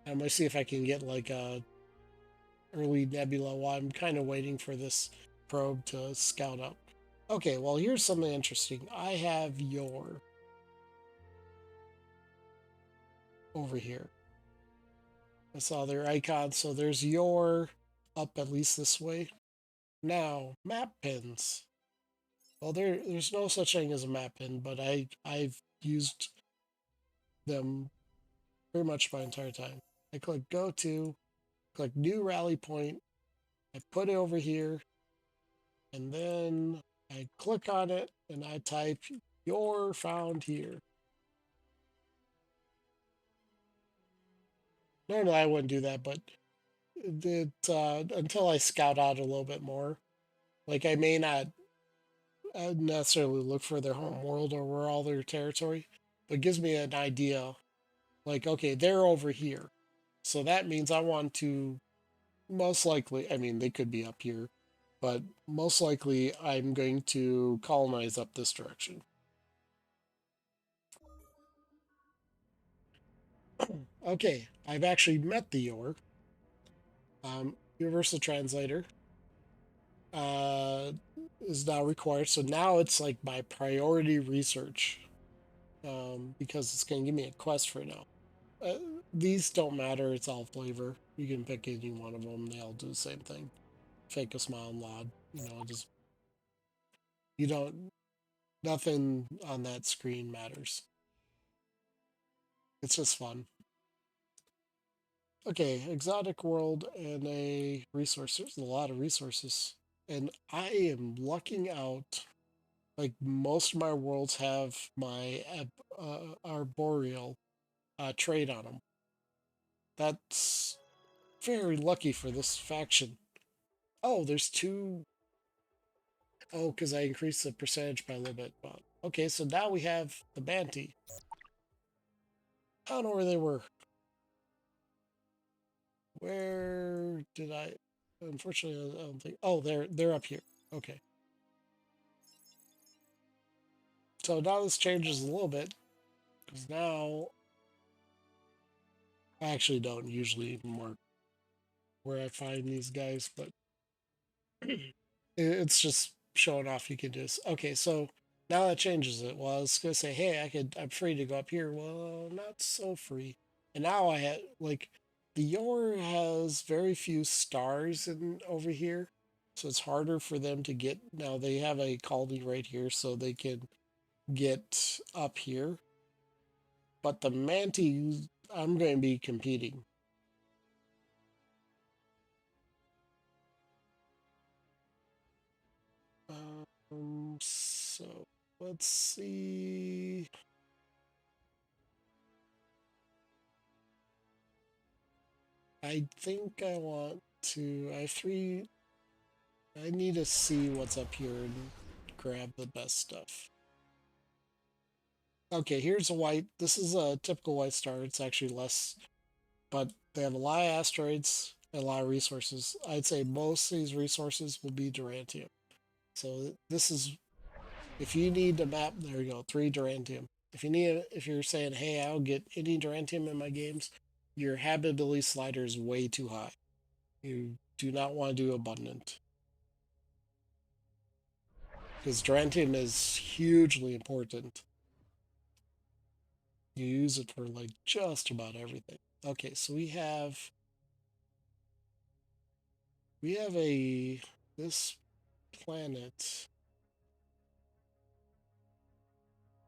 I'm gonna see if I can get like a early nebula while I'm kind of waiting for this probe to scout up. Okay, well here's something interesting. I have your over here. I saw their icon, so there's your up at least this way. Now, map pins. Well, there's no such thing as a map pin, but I've used them pretty much my entire time. I click go to, click new rally point, I put it over here, and then I click on it and I type you're found here. Normally I wouldn't do that, but until I scout out a little bit more. Like I may not necessarily look for their home world or where all their territory, but it gives me an idea. Like, okay, they're over here. So that means I want to most likely, I mean, they could be up here, but most likely I'm going to colonize up this direction. Okay, I've actually met the Yor, Universal Translator uh, is now required. So now it's like my priority research because it's going to give me a quest for now. Uh, these don't matter. It's all flavor. You can pick any one of them. They all do the same thing. Fake a smile and nod. Just you don't. Nothing on that screen matters. It's just fun. Okay, exotic world and a resource. There's a lot of resources, and I am lucking out. Like most of my worlds have my arboreal trait on them. That's very lucky for this faction. Oh, there's two. Oh, because I increased the percentage by a little bit. But okay, so now we have the Banty. I don't know where they were. Where did I? Unfortunately, I don't think. Oh, they're up here. Okay. So now this changes a little bit because now I actually don't usually mark where I find these guys, but it's just showing off you can do this. Okay, so now that changes it. Well, I was gonna say, hey, I'm free to go up here. Well, not so free. And now I had like the Yor has very few stars in over here, so it's harder for them to get. Now they have a colony right here, so they can get up here. But the Mantis, I'm going to be competing. So let's see. I think I want to. I have three. I need to see what's up here and grab the best stuff. Okay, here's a white. This is a typical white star. It's actually less, but they have a lot of asteroids and a lot of resources. I'd say most of these resources will be Durantium. So this is if you need a map. There you go, 3 Durantium. If you're saying, hey, I'll get any Durantium in my games, your habitability slider is way too high. You do not want to do abundant because Durantium is hugely important. You use it for like just about everything. Okay, so we have a this planet.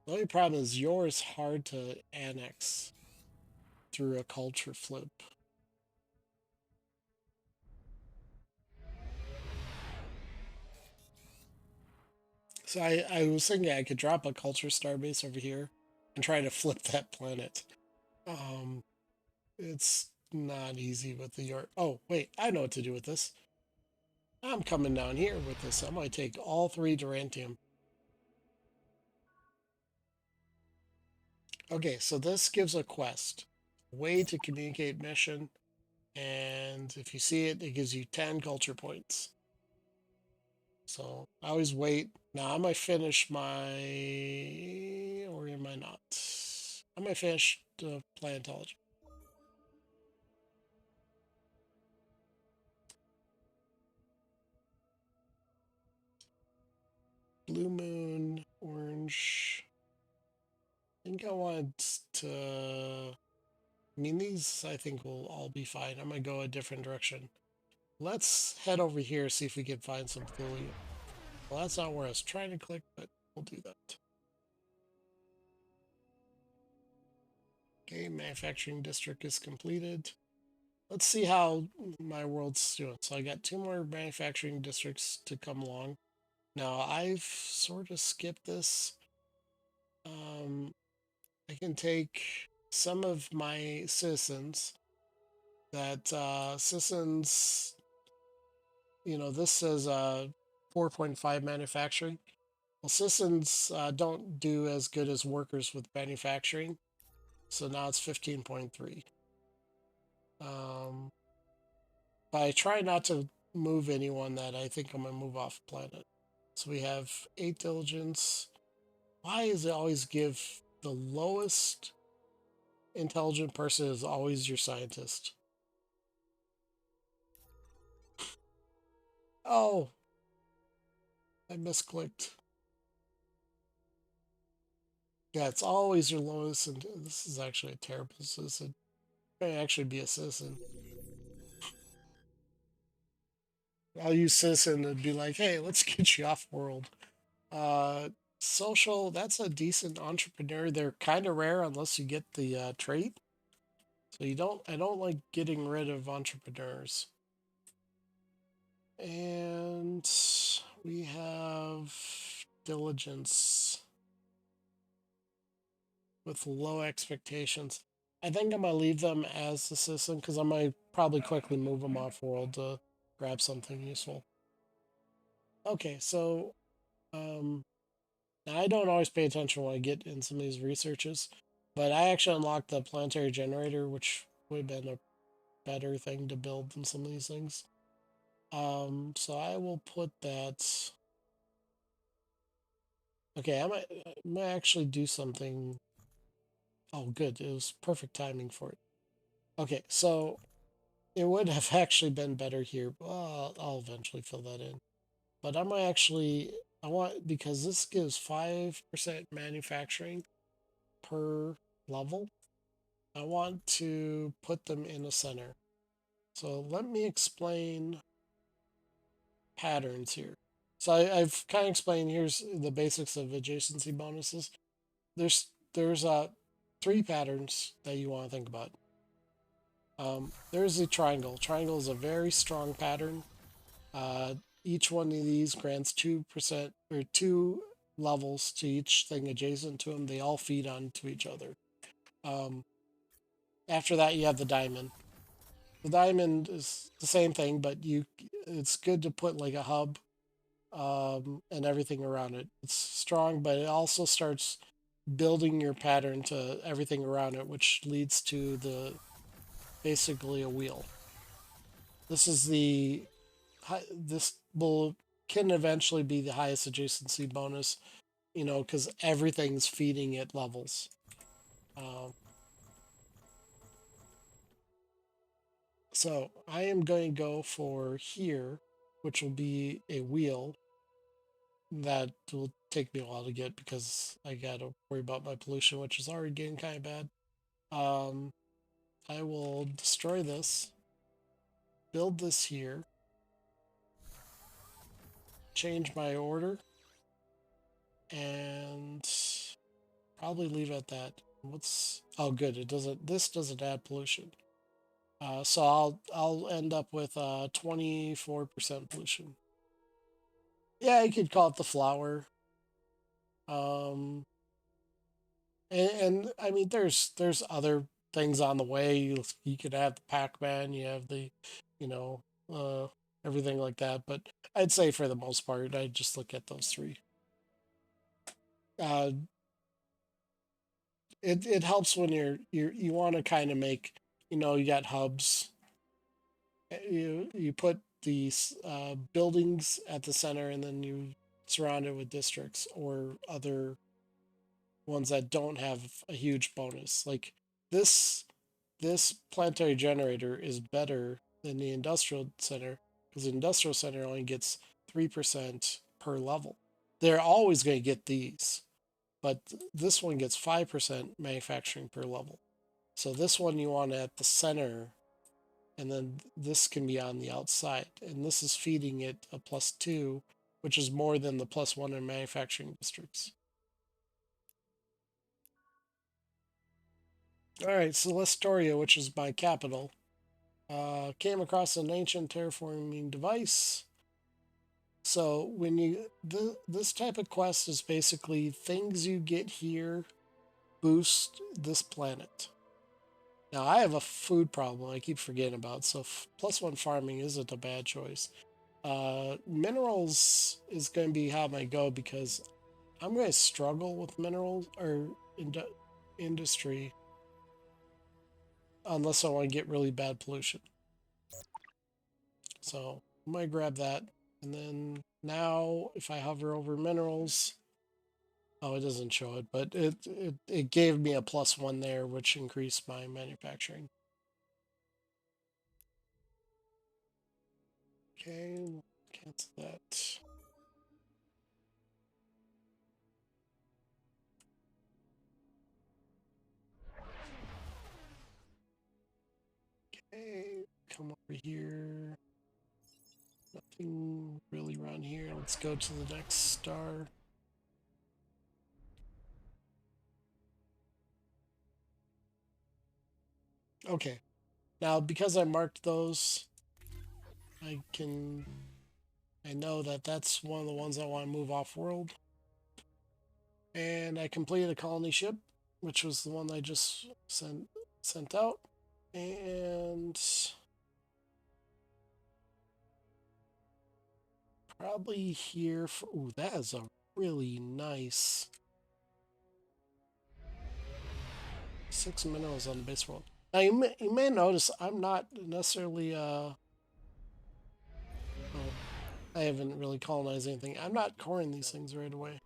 The only problem is yours hard to annex through a culture flip. So I was thinking I could drop a culture starbase over here and try to flip that planet. Um, it's not easy with the York. Oh, wait, I know what to do with this. I'm coming down here with this. I'm going to take all 3 Durantium. Okay, so this gives a quest. Way to communicate mission. And if you see it, it gives you 10 culture points. So I always wait. Now I might finish my, or am I not? I might finish the planetology. Blue moon, orange. I think I want to. I mean, these I think will all be fine. I'm gonna go a different direction. Let's head over here, see if we can find some thulium. Well, that's not where I was trying to click, but we'll do that. Okay, manufacturing district is completed. Let's see how my world's doing. So I got 2 more manufacturing districts to come along. Now I've sort of skipped this. I can take some of my citizens that citizens, this says 4.5 manufacturing. Well, citizens don't do as good as workers with manufacturing. So now it's 15.3. Um, but I try not to move anyone that I think I'm going to move off planet. So we have 8 diligence. Why does it always give the lowest intelligent person is always your scientist? Oh, I misclicked. Yeah, it's always your lowest, and this is actually a terrible citizen. May actually be a citizen. I'll use citizen and be like, hey, let's get you off world. Uh, social, that's a decent entrepreneur. They're kind of rare unless you get the trait. So I don't like getting rid of entrepreneurs. And we have diligence with low expectations. I think I'm gonna leave them as the citizen because I might probably quickly move them off world to grab something useful. Okay, so um, now I don't always pay attention when I get in some of these researches, but I actually unlocked the planetary generator, which would have been a better thing to build than some of these things. So I will put that. Okay, I might actually do something. Oh, good. It was perfect timing for it. Okay, so it would have actually been better here. Well, I'll eventually fill that in. But I might actually, I want, because this gives 5% manufacturing per level, I want to put them in a center. So let me explain patterns here. So I've kind of explained here's the basics of adjacency bonuses. There's 3 patterns that you want to think about. There's the triangle. Triangle is a very strong pattern. Uh, each one of these grants 2% or 2 levels to each thing adjacent to them. They all feed onto each other. Um, After that, you have the diamond. The diamond is the same thing, but it's good to put like a hub and everything around it. It's strong, but it also starts building your pattern to everything around it, which leads to the basically a wheel. This is this will can eventually be the highest adjacency bonus, because everything's feeding it levels. Um, so I am going to go for here, which will be a wheel that will take me a while to get because I got to worry about my pollution, which is already getting kind of bad. Um, I will destroy this, build this here, change my order, and probably leave it at that. What's oh good, it doesn't this doesn't add pollution. So I'll end up with 24% pollution. Yeah, you could call it the flower. Um, and I mean, there's other things on the way. You could have the Pac-Man, you have the, you know, uh, everything like that. But I'd say for the most part, I just look at those 3. Uh, it helps when you want to kind of make, you got hubs. You put these buildings at the center, and then you surround it with districts or other ones that don't have a huge bonus. Like this this planetary generator is better than the industrial center because the industrial center only gets 3% per level. They're always going to get these, but this one gets 5% manufacturing per level. So this one you want at the center, and then this can be on the outside. And this is feeding it a +2, which is more than the +1 in manufacturing districts. All right, Celestorium, which is my capital, came across an ancient terraforming device. So when this type of quest is basically things you get here boost this planet. Now I have a food problem I keep forgetting about, so +1 farming isn't a bad choice. Minerals is going to be how I go because I'm going to struggle with minerals or industry unless I want to get really bad pollution. So I might grab that. And then now if I hover over minerals, oh, it doesn't show it, but it gave me a +1 there, which increased my manufacturing. Okay, cancel that. Okay, come over here. Nothing really around here. Let's go to the next star. Okay. Now, because I marked those, I know that that's one of the ones I want to move off world. And I completed a colony ship, which was the one I just sent out. And probably here for, ooh, that is a really nice 6 minerals on the base world. Now you may notice I'm not necessarily oh, I haven't really colonized anything. I'm not coring these things right away.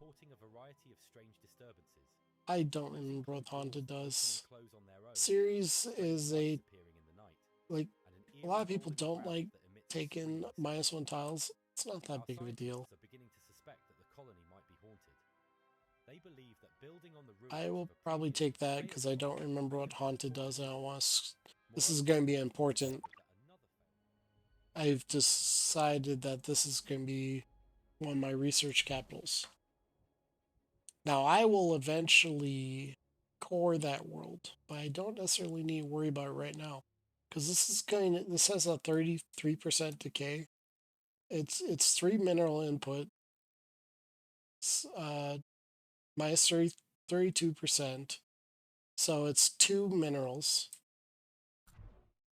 I don't remember what Haunted does. Series is like a lot of people don't like taking -1 tiles. It's not that big of a deal. I will probably take that because I don't remember what Haunted does. And I want this is going to be important. I've decided that this is going to be one of my research capitals. Now, I will eventually core that world, but I don't necessarily need to worry about it right now because this has a 33% decay. It's 3 mineral input, uh, minus 32%. So it's 2 minerals.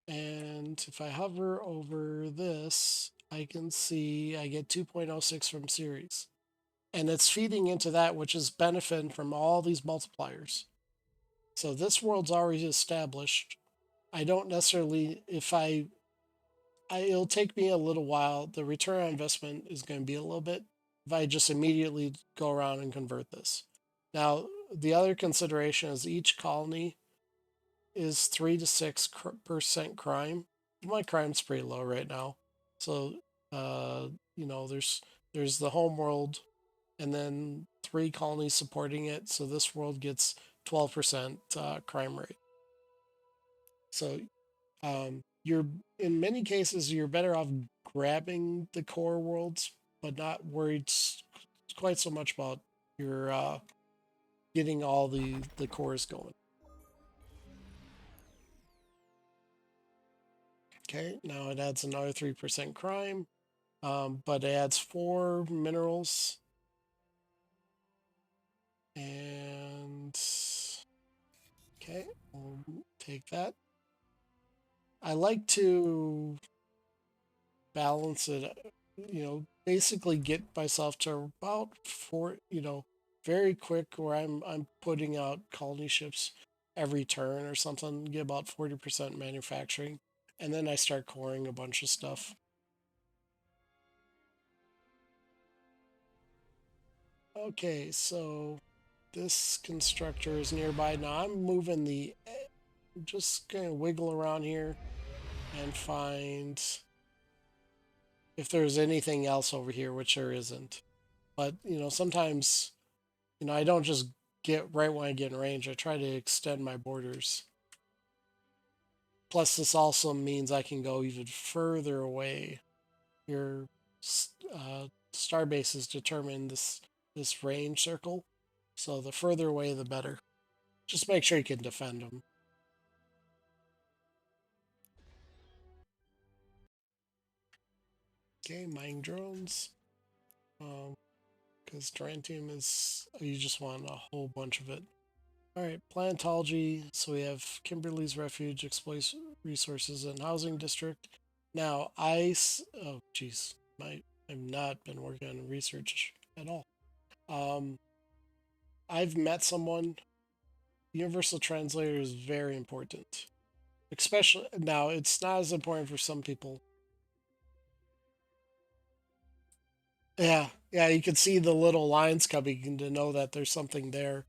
And if I hover over this, I can see I get 2.06 from series. And it's feeding into that, which is benefiting from all these multipliers. So this world's already established. I don't necessarily, it'll take me a little while. The return on investment is going to be a little bit if I just immediately go around and convert this. Now, the other consideration is each colony is 3 to 6% crime. My crime's pretty low right now. So, there's the home world and then 3 colonies supporting it. So this world gets 12% crime rate. So you're in many cases you're better off grabbing the core worlds, but not worried quite so much about your getting all the cores going. Okay, now it adds another 3% crime, but it adds 4 minerals. And okay, we'll take that. I like to balance it, basically get myself to about 4, very quick where I'm putting out colony ships every turn or something, get about 40% manufacturing. And then I start coring a bunch of stuff. Okay, so this constructor is nearby. Now I'm moving I'm just going to wiggle around here and find if there's anything else over here, which there isn't. But, sometimes, I don't just get right when I get in range. I try to extend my borders. Plus, this also means I can go even further away. Your star bases determine this range circle. So the further away, the better. Just make sure you can defend them. Okay, mining drones. Because Tarantium is, you just want a whole bunch of it. All right, planetology. So we have Kimberly's Refuge, exploits resources and housing district. Now, oh, geez, I've not been working on research at all. I've met someone. Universal translator is very important, especially now. It's not as important for some people. Yeah, you can see the little lines coming to know that there's something there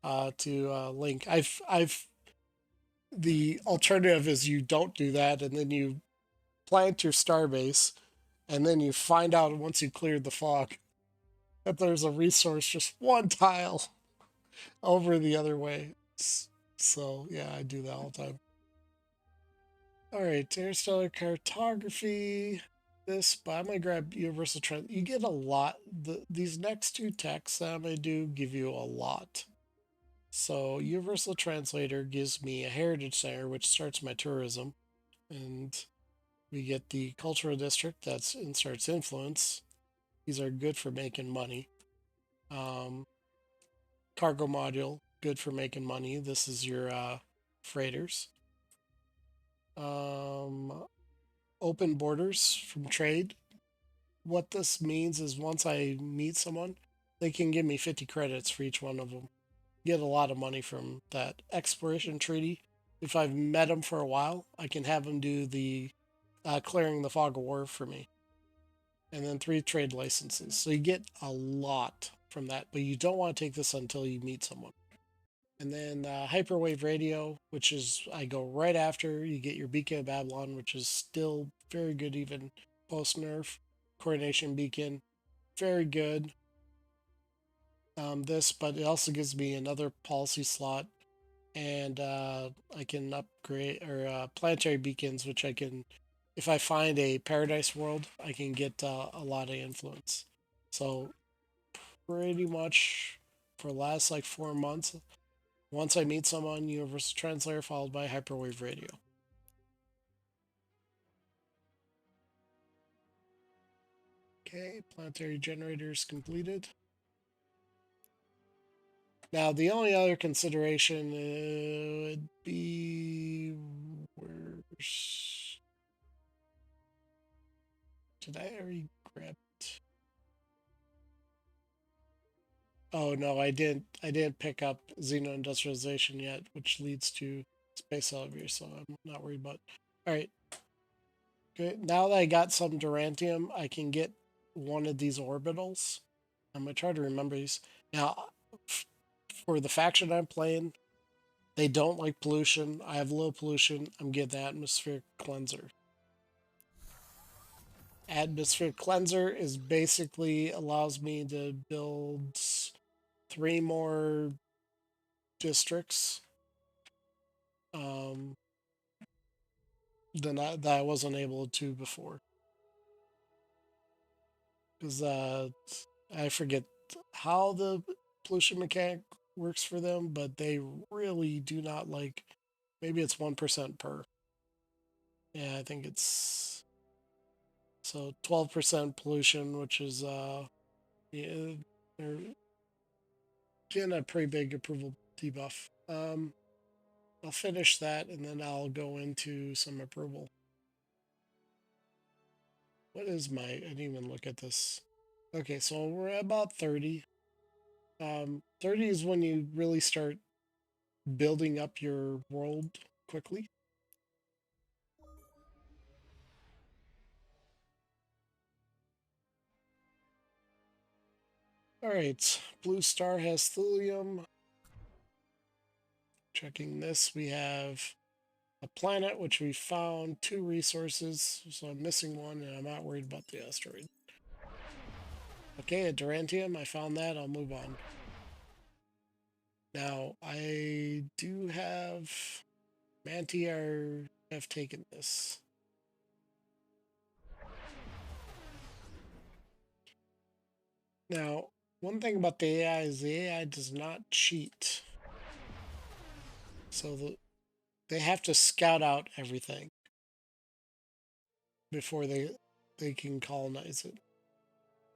to link. I've the alternative is you don't do that, and then you plant your starbase, and then you find out once you cleared the fog that there's a resource just one tile over the other way. So yeah, I do that all the time. All right, interstellar cartography. This, but I'm gonna grab universal trend. You get a lot. These next two texts that I'm gonna do give you a lot. So universal translator gives me a heritage center, which starts my tourism, and we get the cultural district that's inserts influence. These are good for making money. Um, Cargo module, good for making money. This is your freighters. Um, Open borders from trade. What this means is once I meet someone, they can give me 50 credits for each one of them. Get a lot of money from that exploration treaty. If I've met them for a while, I can have them do the clearing the fog of war for me. And then 3 trade licenses. So you get a lot from that, but you don't want to take this until you meet someone. And then hyperwave radio, which is I go right after you get your beacon of Babylon, which is still very good even post nerf. Coronation beacon, very good. But it also gives me another policy slot, and I can upgrade or planetary beacons, which I can, if I find a paradise world, I can get a lot of influence. So pretty much for the last like 4 months, once I meet someone, Universal Translator followed by Hyperwave Radio. Okay, planetary generators completed. Now, the only other consideration would be where's did I already grab it? Oh no, I didn't. I didn't pick up Xeno industrialization yet, which leads to space elevator, so I'm not worried about. All right, good. Now that I got some Durantium, I can get one of these orbitals. I'm gonna try to remember these. Now, for the faction I'm playing, they don't like pollution. I have low pollution. I'm getting the atmospheric cleanser. Atmospheric cleanser is basically allows me to build 3 more districts um, that I wasn't able to before. Because I forget how the pollution mechanic works for them, but they really do not like. Maybe it's 1% per. Yeah, I think it's so 12% pollution, which is yeah, they're getting a pretty big approval debuff. I'll finish that and then I'll go into some approval. What is my? I didn't even look at this. Okay, so we're at about 30. 30 is when you really start building up your world quickly. All right, blue star has thulium. Checking this, we have a planet, which we found 2 resources, so I'm missing one, and I'm not worried about the asteroid. Okay, a Durantium, I found that, I'll move on. Now, I do have... Manti have taken this. Now, one thing about the AI is the AI does not cheat. So they have to scout out everything before they can colonize it.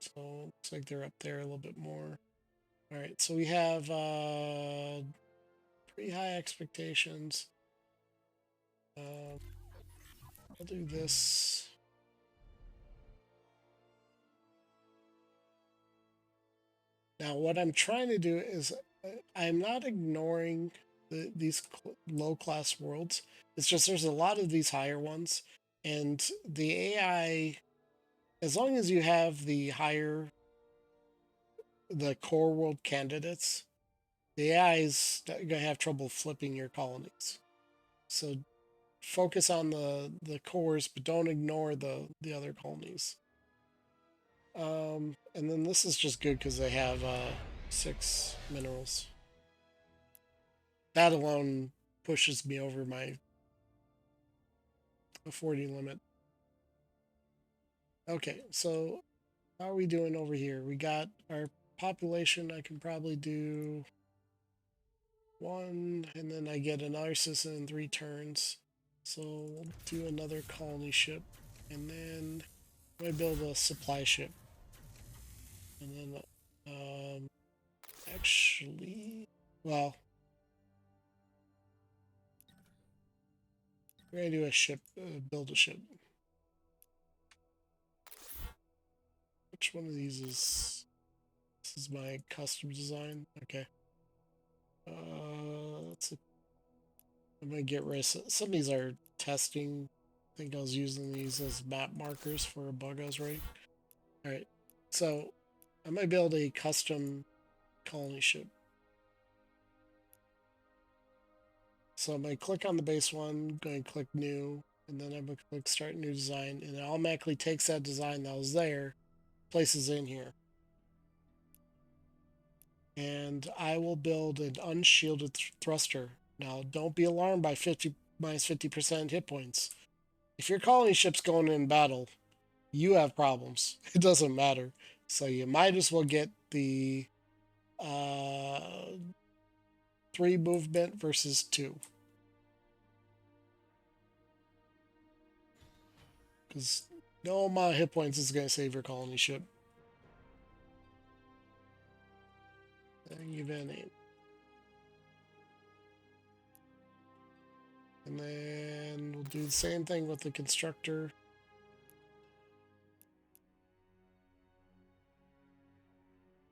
So looks like they're up there a little bit more. All right, so we have pretty high expectations. I'll do this. Now, what I'm trying to do is I'm not ignoring these low class worlds. It's just there's a lot of these higher ones, and the AI, as long as you have the core world candidates, the AI is gonna have trouble flipping your colonies. So focus on the cores, but don't ignore the other colonies. And then this is just good because they have 6 minerals. That alone pushes me over my affording limit. Okay, so how are we doing over here? We got our population. I can probably do 1, and then I get another system in 3 turns. So we'll do another colony ship, and then I'm gonna build a supply ship, and then actually, well, we're gonna do a ship, build a ship. Which one of these is? This is my custom design. Okay. Let's. I'm gonna get rid of some of these are testing. I think I was using these as map markers for a bug I was writing. All right. So I'm gonna build a custom colony ship. So I'm gonna click on the base one, going to click new, and then I'm gonna click start new design, and it automatically takes that design that was there, places in here. And I will build an unshielded thruster. Now, don't be alarmed by 50 minus 50% hit points. If your colony ship's going in battle, you have problems. It doesn't matter. So you might as well get the uh, 3 movement versus 2. Because no amount of hit points is going to save your colony ship. And give it a name. And then we'll do the same thing with the constructor.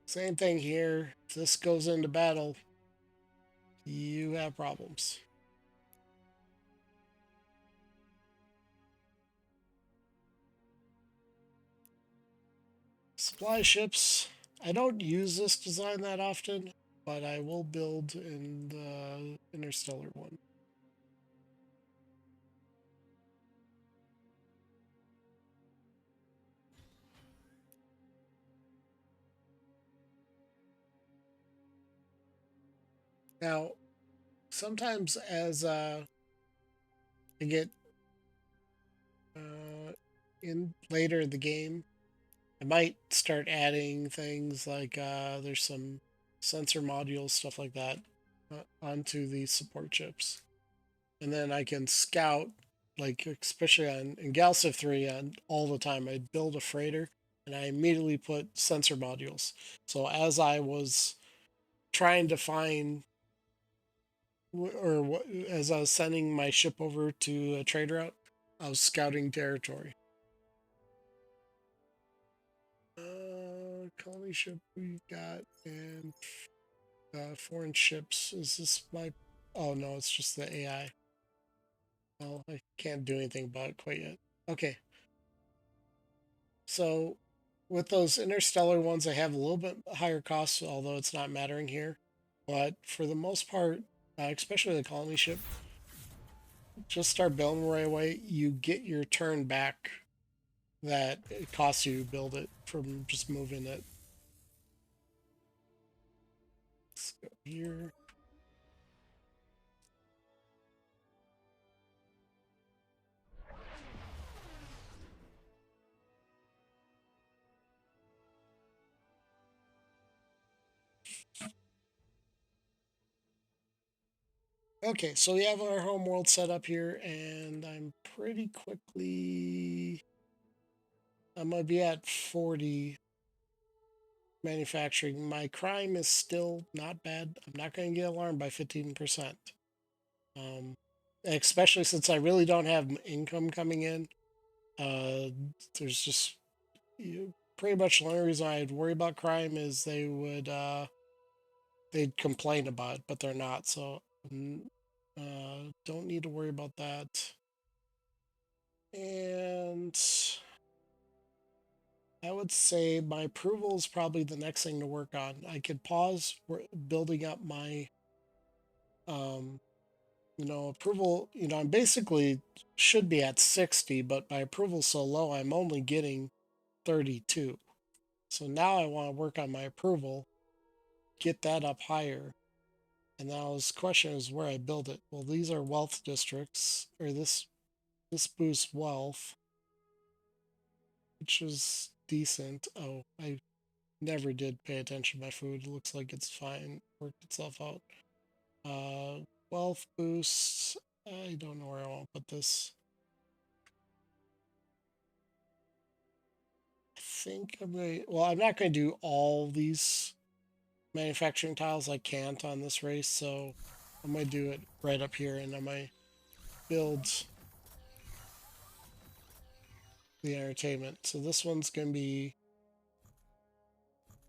Same thing here. If this goes into battle, you have problems. Supply ships. I don't use this design that often, but I will build in the interstellar one. Now, sometimes as I get in later in the game, I might start adding things like there's some sensor modules, stuff like that, onto these support chips, and then I can scout, like especially in GalCiv 3, all the time I build a freighter, and I immediately put sensor modules. So as I was trying to find, as I was sending my ship over to a trade route, I was scouting territory. Colony ship we got, and foreign ships. Is this my... Oh no, it's just the AI. Well, I can't do anything about it quite yet. Okay. So with those interstellar ones, they have a little bit higher costs, although it's not mattering here. But for the most part, especially the colony ship, just start building right away. You get your turn back that it costs you to build it from just moving it. Let's go here. Okay, so we have our home world set up here, and I'm pretty quickly. I'm gonna be at 40 manufacturing. My crime is still not bad. I'm not gonna get alarmed by 15%. Um, Especially since I really don't have income coming in. Uh, there's just pretty much the only reason I'd worry about crime is they'd complain about it, but they're not. So don't need to worry about that. And I would say my approval is probably the next thing to work on. I could pause building up my um, approval. I'm basically should be at 60, but my approval's so low, I'm only getting 32. So now I want to work on my approval, get that up higher. And now the question is where I build it. Well, these are wealth districts, or this boosts wealth, which is decent. Oh, I never did pay attention to my food. It looks like it's fine, worked itself out. Uh, Wealth boosts. I don't know where I want to put this. I think I'm going. Well, I'm not going to do all these manufacturing tiles. I can't on this race, so I'm going to do it right up here, and I'm going to build the entertainment. So this one's going to be,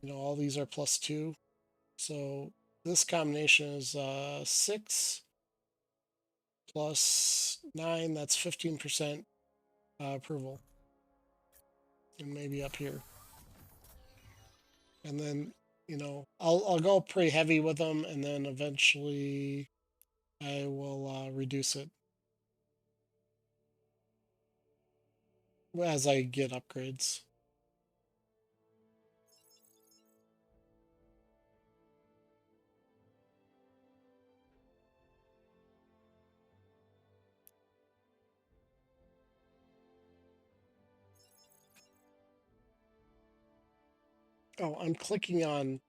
all these are +2. So this combination is 6 plus 9. That's 15% approval, and maybe up here. And then I'll go pretty heavy with them, and then eventually I will reduce it as I get upgrades. Oh, I'm clicking on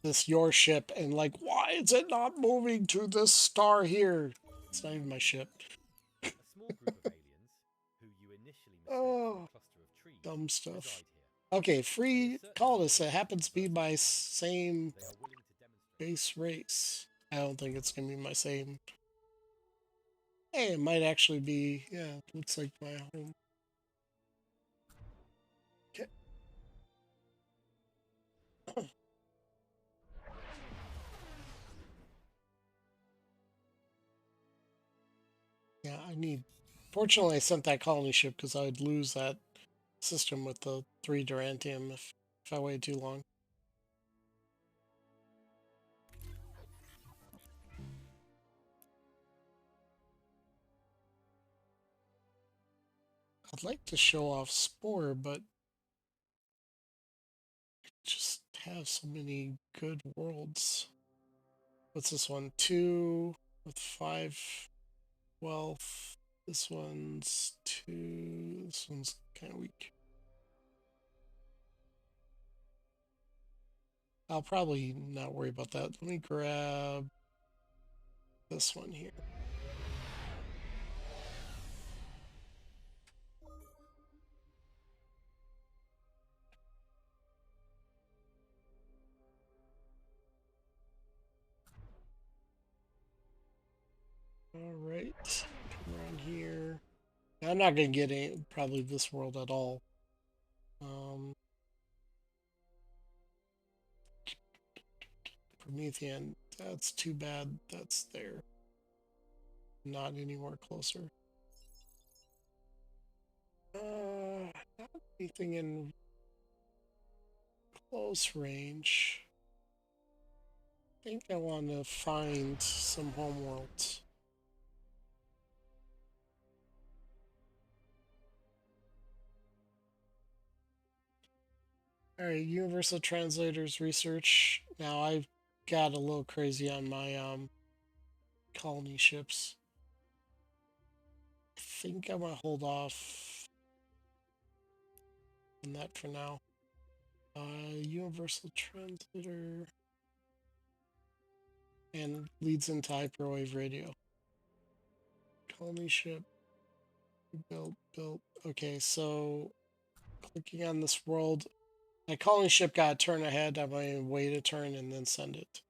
this your ship, and like, why is it not moving to this star here? It's not even my ship. A small group of aliens, who you initially mistake for Oh, a cluster of trees, dumb stuff. reside here. Okay, They free assert colonists. It dominance over happens the to be First my Colony, same they are willing to demonstrate. base race. I don't think it's gonna be my same. Hey, it might actually be. Yeah, looks like my home. Okay. Yeah, I need. Fortunately, I sent that colony ship because I'd lose that system with the 3 Durantium if I waited too long. I'd like to show off Spore, but just have so many good worlds. What's this one? 2 with 5 wealth. This one's 2. This one's kind of weak. I'll probably not worry about that. Let me grab this one here. All right, come around here. Now, I'm not gonna get any, probably this world at all. Um, Promethean, that's too bad. That's there. Not anywhere closer. Not anything in. Close range. I think I want to find some homeworlds. All right, Universal Translators research. Now I've got a little crazy on my colony ships. I think I'm gonna hold off on that for now. Universal Translator and leads into hyperwave radio. Colony ship built. Okay, so clicking on this world, my colony ship got a turn ahead. I'm going to wait a turn and then send it.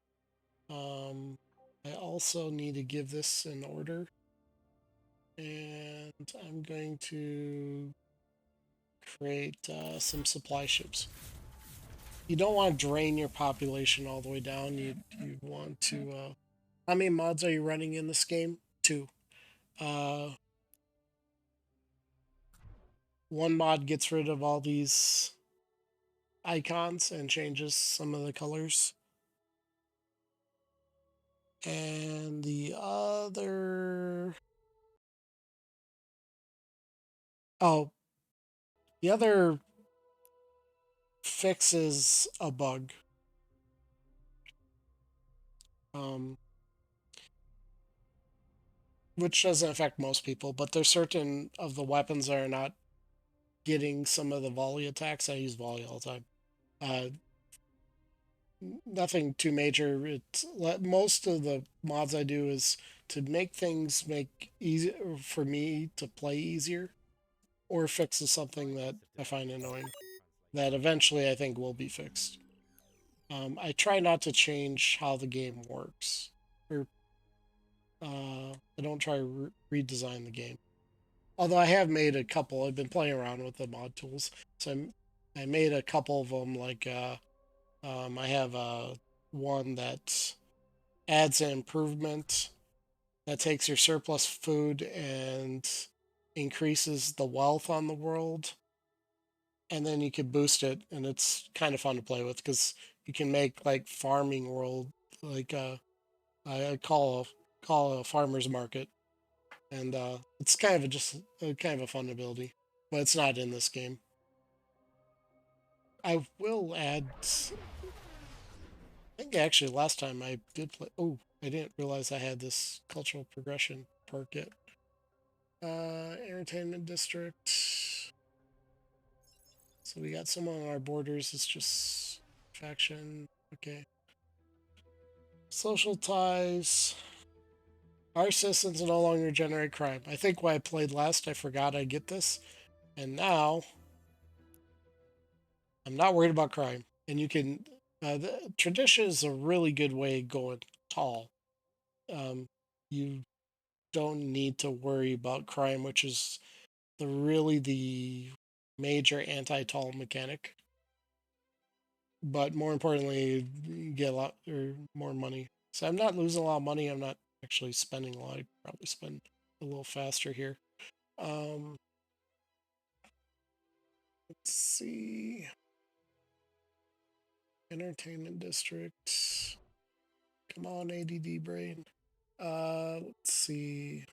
I also need to give this an order, and I'm going to create some supply ships. You don't want to drain your population all the way down. You want to. How many mods are you running in this game? 2. Uh, one mod gets rid of all these icons and changes some of the colors. And the other... Oh, the other fixes a bug. Which doesn't affect most people, but there's certain of the weapons that are not getting some of the volley attacks. I use volley all the time. Uh, Nothing too major. It's most of the mods I do is to make things make easy for me to play easier, or fixes something that I find annoying. That eventually I think will be fixed. I try not to change how the game works, or I don't try to redesign the game. Although I have made a couple. I've been playing around with the mod tools, so I made a couple of them. Like I have one that adds an improvement that takes your surplus food and increases the wealth on the world, and then you can boost it, and it's kind of fun to play with because you can make like farming world, like I call a farmer's market, and it's kind of kind of a fun ability, but it's not in this game. I will add. I think actually last time I did play. Oh, I didn't realize I had this cultural progression perk yet. Entertainment district. So we got someone on our borders. It's just faction. Okay. Social ties. Our citizens no longer generate crime. I think when I played last, I forgot I get this, and now I'm not worried about crime. And you can. The tradition is a really good way going tall. You don't need to worry about crime, which is the major anti-tall mechanic. But more importantly, you get a lot or more money. So I'm not losing a lot of money. I'm not actually spending a lot. I probably spend a little faster here. Um, let's see. Entertainment district. Come on, ADD brain. Let's see.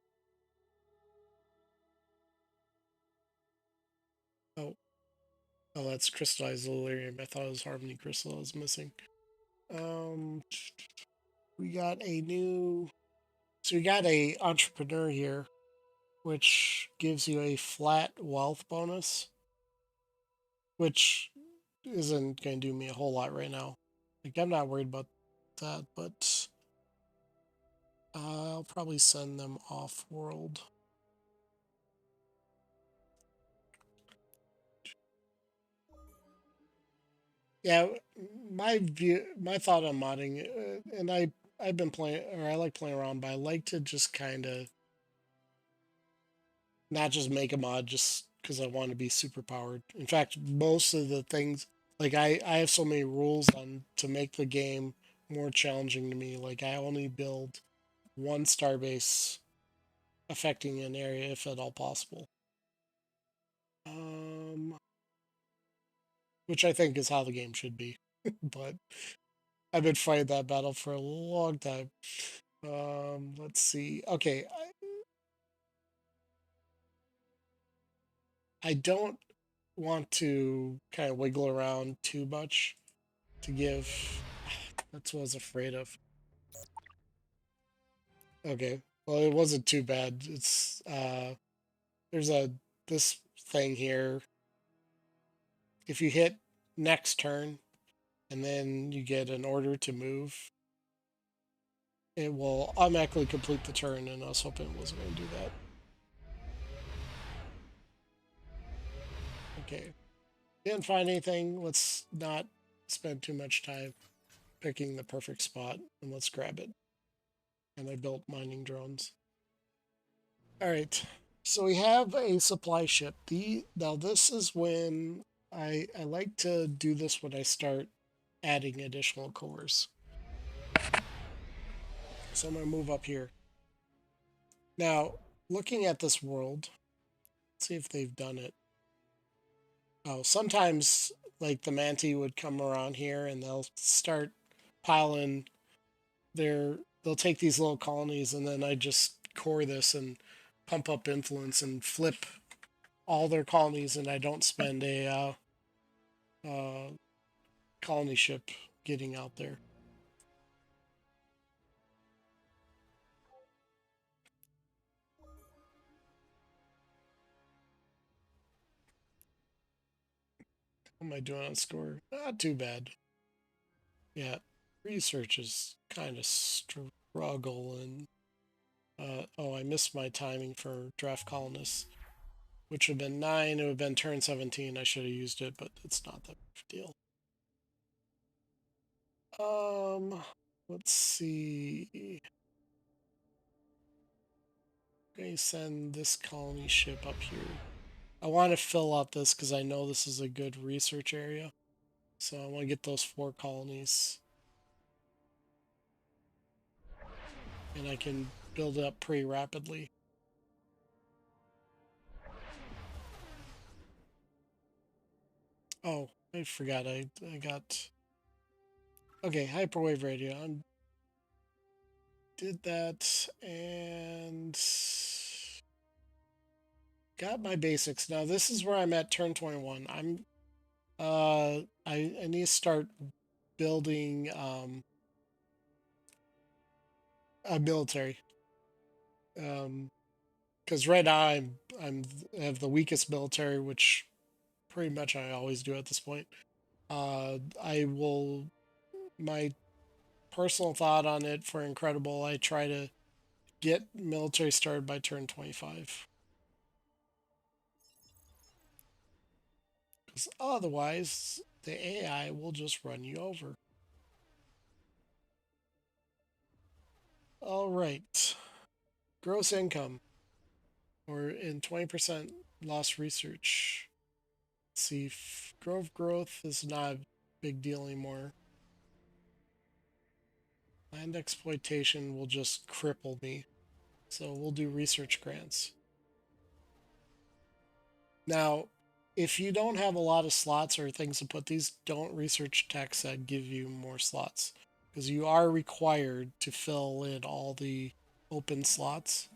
Oh, oh, that's crystallized delirium. I thought it was harmony crystal I was missing. Um, we got a new. So we got a entrepreneur here, which gives you a flat wealth bonus, which isn't going to do me a whole lot right now. Like I'm not worried about that, but I'll probably send them off world. Yeah, my thought on modding, and I've been playing, or I like playing around, but I like to just kind of not just make a mod just because I want to be super powered. In fact, most of the things, like I have so many rules on to make the game more challenging to me. Like I only build one starbase affecting an area if at all possible. Um, which I think is how the game should be. But I've been fighting that battle for a long time. Let's see. Okay, I don't want to kind of wiggle around too much to give. That's what I was afraid of. Okay, well, it wasn't too bad. It's there's a this thing here. If you hit next turn and then you get an order to move, it will automatically complete the turn. And I was hoping it wasn't going to do that. Okay, didn't find anything. Let's not spend too much time picking the perfect spot and let's grab it. And I built mining drones. All right. So we have a supply ship. Now this is when I like to do this when I start adding additional cores. So I'm gonna move up here. Now, looking at this world, let's see if they've done it. Oh, sometimes like the Manti would come around here and they'll start piling they'll take these little colonies and then I just core this and pump up influence and flip all their colonies and I don't spend a uh, colony ship getting out there. How am I doing on score? Not too bad. Yeah, research is kind of struggle and oh, I missed my timing for draft colonists, which would have been 9. It would have been turn 17. I should have used it, but it's not that big deal. Let's see. Okay, send this colony ship up here. I want to fill out this because I know this is a good research area. So I want to get those 4 colonies. And I can build it up pretty rapidly. Oh, I forgot. I got... Okay, hyperwave radio. I did that and got my basics. Now this is where I'm at turn 21. I need to start building a military. Because right now I have the weakest military, which pretty much I always do at this point. I will my personal thought on it for incredible. I try to get military started by turn 25. Because otherwise, the AI will just run you over. All right. Gross income, or in 20% lost research. Let's see, growth is not a big deal anymore. Land exploitation will just cripple me. So we'll do research grants. Now, if you don't have a lot of slots or things to put these, don't research texts that give you more slots because you are required to fill in all the open slots.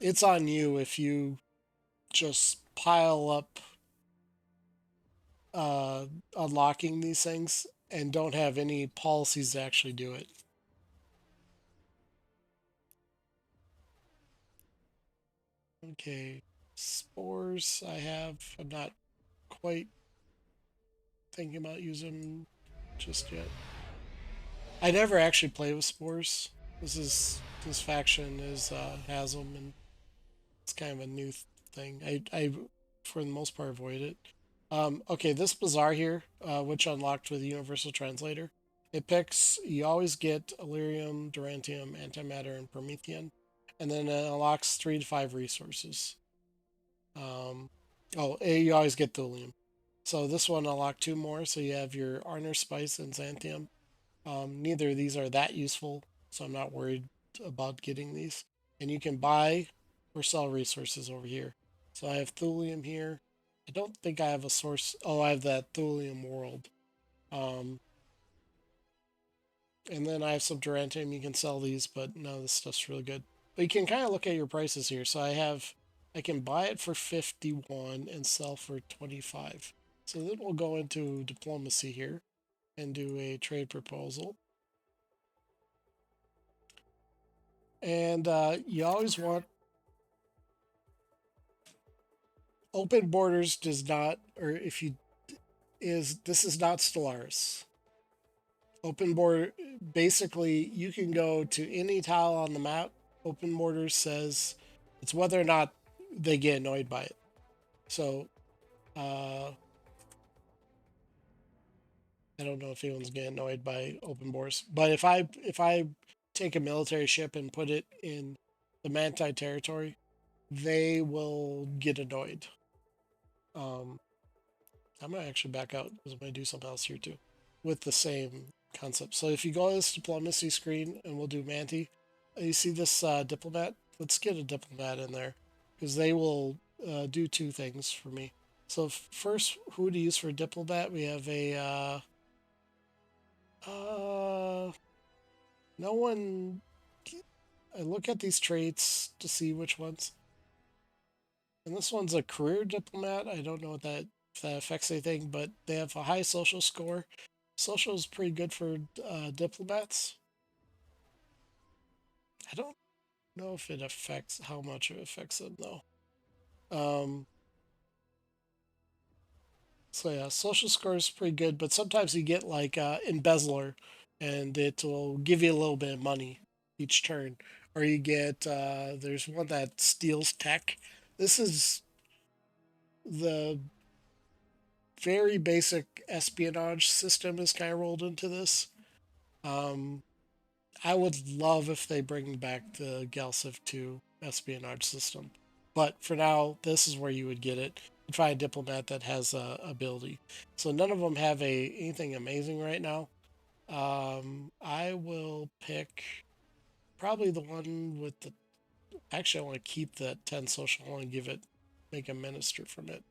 It's on you if you just pile up uh, unlocking these things and don't have any policies to actually do it. Okay, spores I'm not quite thinking about using them just yet. I never actually play with spores. This faction has them, and it's kind of a new thing. I for the most part avoid it. Okay, this bazaar here, which unlocked with the Universal Translator, it picks. You always get Illyrium, Durantium, Antimatter, and Promethean, and then it unlocks 3 to 5 resources. You always get Thulium. So this one unlocked 2 more. So you have your Arner Spice and Xanthium. Neither of these are that useful, so I'm not worried about getting these. And you can buy or sell resources over here. So I have thulium here. I don't think I have a source. Oh, I have that thulium world. Um, and then I have some Durantium. You can sell these, but no, this stuff's really good. But you can kind of look at your prices here. So I can buy it for 51 and sell for 25. So then we'll go into diplomacy here and do a trade proposal. And you always want open borders does not, or if you this is not Stellaris. Open border, basically, you can go to any tile on the map. Open borders says it's whether or not they get annoyed by it. So, I don't know if anyone's getting annoyed by open borders, but if I take a military ship and put it in the Manti territory, they will get annoyed. Um, I'm gonna actually back out because I'm gonna do something else here too, with the same concept. So if you go to this diplomacy screen and we'll do Manti, you see this diplomat. Let's get a diplomat in there because they will do two things for me. So first, who to use for diplomat? We have a no one. I look at these traits to see which ones. And this one's a career diplomat. I don't know what if that affects anything, but they have a high social score. Social is pretty good for diplomats. I don't know if it affects how much it affects them though. Um, so yeah, social score is pretty good, but sometimes you get like embezzler, and it will give you a little bit of money each turn, or you get there's one that steals tech. This is the very basic espionage system is kind of rolled into this. Um, I would love if they bring back the GalCiv 2 espionage system. But for now, this is where you would get it. You find a diplomat that has a ability. So none of them have anything amazing right now. I will pick probably the one with the. Actually, I want to keep that 10 social. I want to make a minister from it.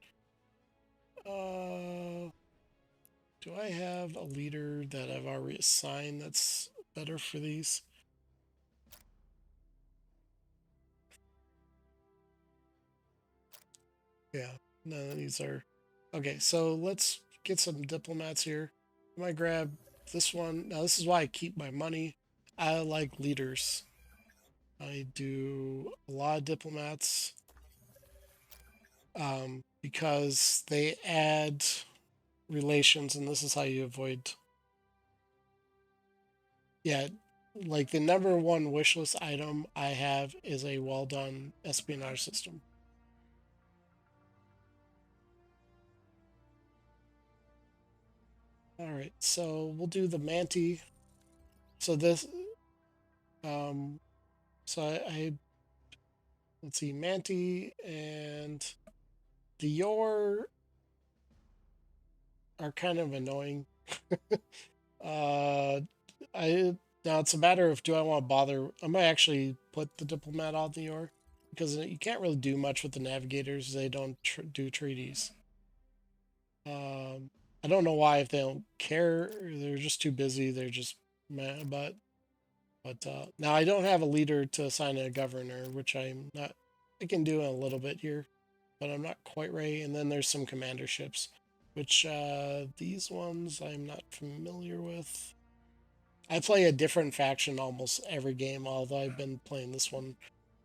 Do I have a leader that I've already assigned that's better for these? Yeah, none of these are. Okay, so let's get some diplomats here. I might grab this one. Now, this is why I keep my money. I like leaders. I do a lot of diplomats because they add relations, and this is how you avoid. Yeah, like the number one wish list item I have is a well done espionage system. All right, so we'll do the Manti. So this, um, so I let's see, Manti and Dior are kind of annoying. uh, I Now it's a matter of do I want to bother? I might actually put the diplomat on Dior because you can't really do much with the navigators. They don't do treaties. Um, I don't know why if they don't care. Or they're just too busy. They're just mad. But now I don't have a leader to assign a governor, which I'm not. I can do in a little bit here, but I'm not quite ready. And then there's some commanderships, which these ones I'm not familiar with. I play a different faction almost every game, although I've been playing this one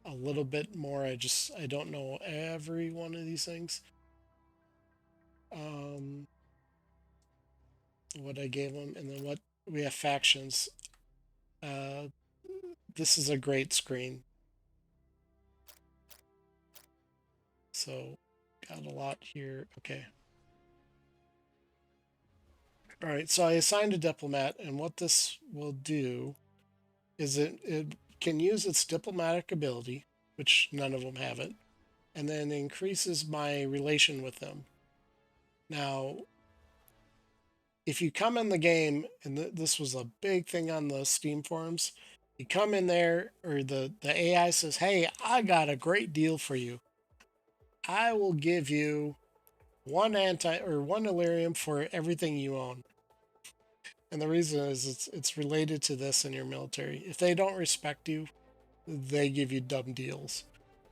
a little bit more. I don't know every one of these things. Um, what I gave them, and then what we have factions. Uh, this is a great screen. So got a lot here. Okay. All right. So I assigned a diplomat, and what this will do is it can use its diplomatic ability, which none of them have it, and then increases my relation with them. Now, if you come in the game, and this was a big thing on the Steam forums, you come in there, or the AI says, "Hey, I got a great deal for you. I will give you one Illyrium for everything you own. And the reason is it's related to this in your military. If they don't respect you, they give you dumb deals.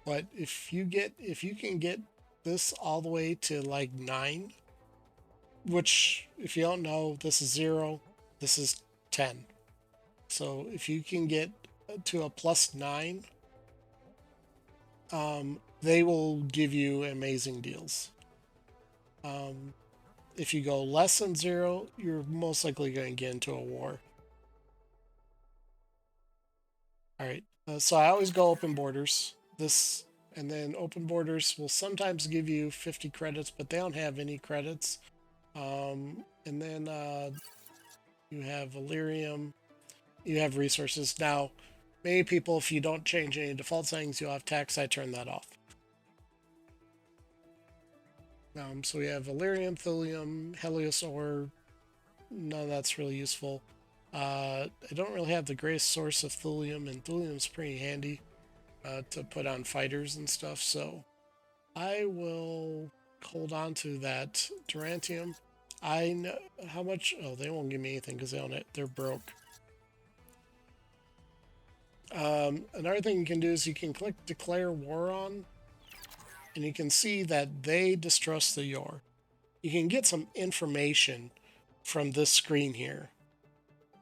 But if you can get this all the way to like 9, which if you don't know, this is 0, this is 10. So if you can get to a +9, they will give you amazing deals. If you go less than 0, you're most likely going to get into a war. All right. So I always go open borders. This and then open borders will sometimes give you 50 credits, but they don't have any credits. And then you have Illyrium. You have resources. Now, many people, if you don't change any default settings, you'll have tax. I turn that off. So we have Illyrium, Thulium, Helios ore. None of that's really useful. I don't really have the greatest source of Thulium, and Thulium's pretty handy to put on fighters and stuff. So I will hold on to that Durantium. I know how much. Oh, they won't give me anything because they own it. They're broke. Another thing you can do is you can click Declare War on, and you can see that they distrust the Yor. You can get some information from this screen here.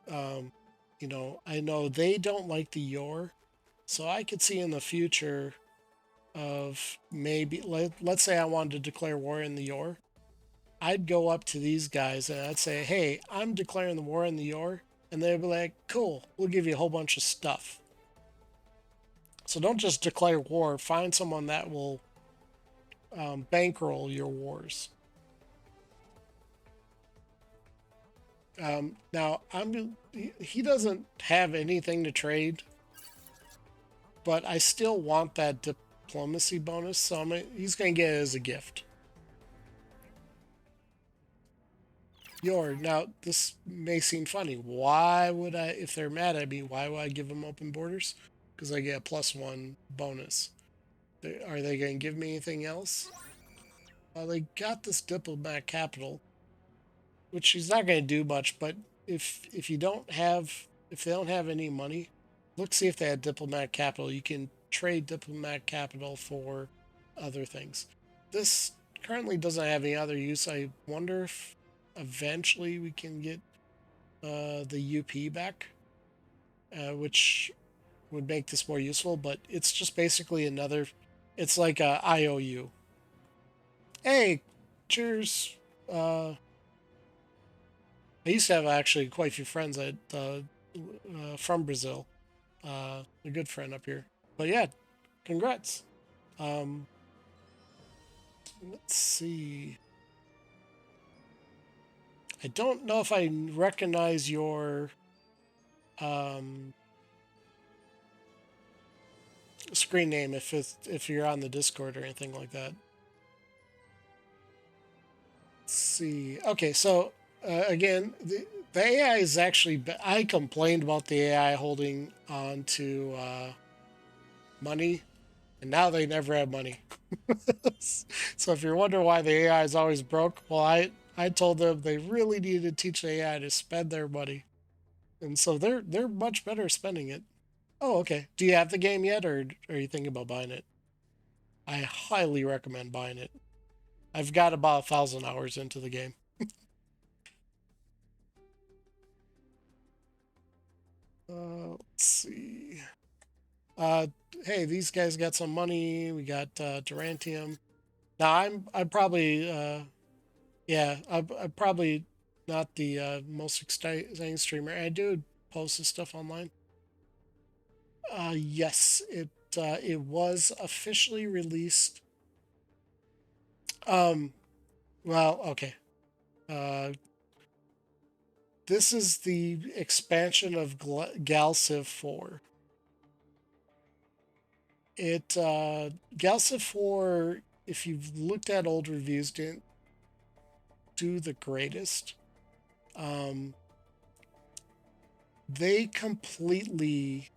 I know they don't like the Yor, so I could see in the future of maybe, let's say I wanted to declare war in the Yor. I'd go up to these guys and I'd say, hey, I'm declaring the war in the Yor. And they'd be like, cool, we'll give you a whole bunch of stuff. So don't just declare war. Find someone that will bankroll your wars. Now, he doesn't have anything to trade, but I still want that diplomacy bonus, so he's going to get it as a gift. Now, this may seem funny. Why would I, if they're mad at me, why would I give them open borders? Because I get a +1 bonus. Are they going to give me anything else? Well, they got this diplomat capital, which she's not going to do much. But if they don't have any money, look, see if they had diplomat capital. You can trade diplomat capital for other things. This currently doesn't have any other use. I wonder if eventually we can get the UP back, which would make this more useful. But it's just basically another. It's like a IOU. Hey, cheers. I used to have actually quite a few friends from Brazil. A good friend up here. But yeah, congrats. Let's see. I don't know if I recognize your screen name if you're on the Discord or anything like that. Let's see. Okay, so again, the AI is actually. I complained about the AI holding on to money, and now they never have money. So if you're wondering why the AI is always broke, well, I told them they really needed to teach the AI to spend their money, and so they're much better spending it. Oh, okay. Do you have the game yet, or are you thinking about buying it? I highly recommend buying it. I've got about 1,000 hours into the game. Let's see. Uh, hey, these guys got some money. We got Durantium. Now I'm probably yeah, I'm probably not the most exciting streamer. I do post this stuff online. Yes, it was officially released. Um, well, okay. Uh, this is the expansion of GalCiv 4. GalCiv 4, if you've looked at old reviews, didn't do the greatest. They completely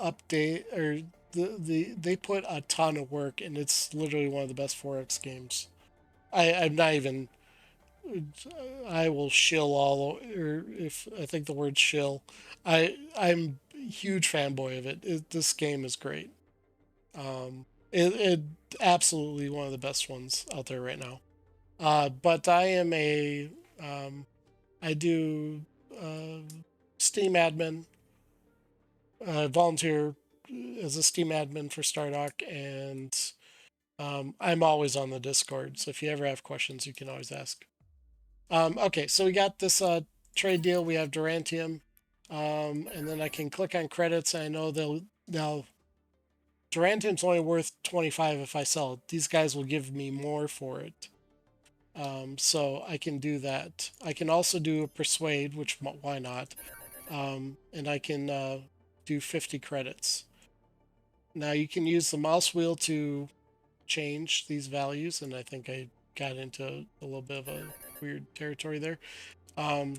update they put a ton of work, and it's literally one of the best 4X games. I'm not even. I will shill all, or if I think the word shill, I'm a huge fanboy of it. This game is great. It absolutely one of the best ones out there right now. But I am um, I do uh, Steam admin, volunteer as a Steam admin for Stardock, and I'm always on the Discord. So if you ever have questions, you can always ask. Okay, so we got this trade deal. We have Durantium, and then I can click on credits. And I know they'll now Durantium's only worth 25 if I sell it. These guys will give me more for it. So I can do that. I can also do a persuade, which why not? And I can do 50 credits. Now you can use the mouse wheel to change these values, and I think I got into a little bit of a weird territory there. Um,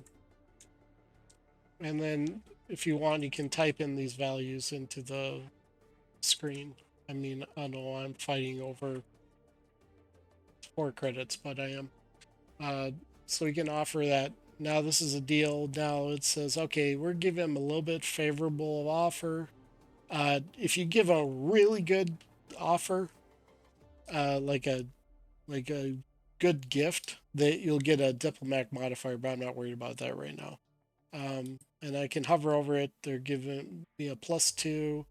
and then if you want, you can type in these values into the screen. I mean, I know I'm fighting over 4 credits, but I am. Uh, so we can offer that. Now this is a deal. Now it says, okay, we're giving them a little bit favorable offer. If you give a really good offer, uh, like a like a good gift, that you'll get a diplomatic modifier, but I'm not worried about that right now. And I can hover over it. They're giving me a +2,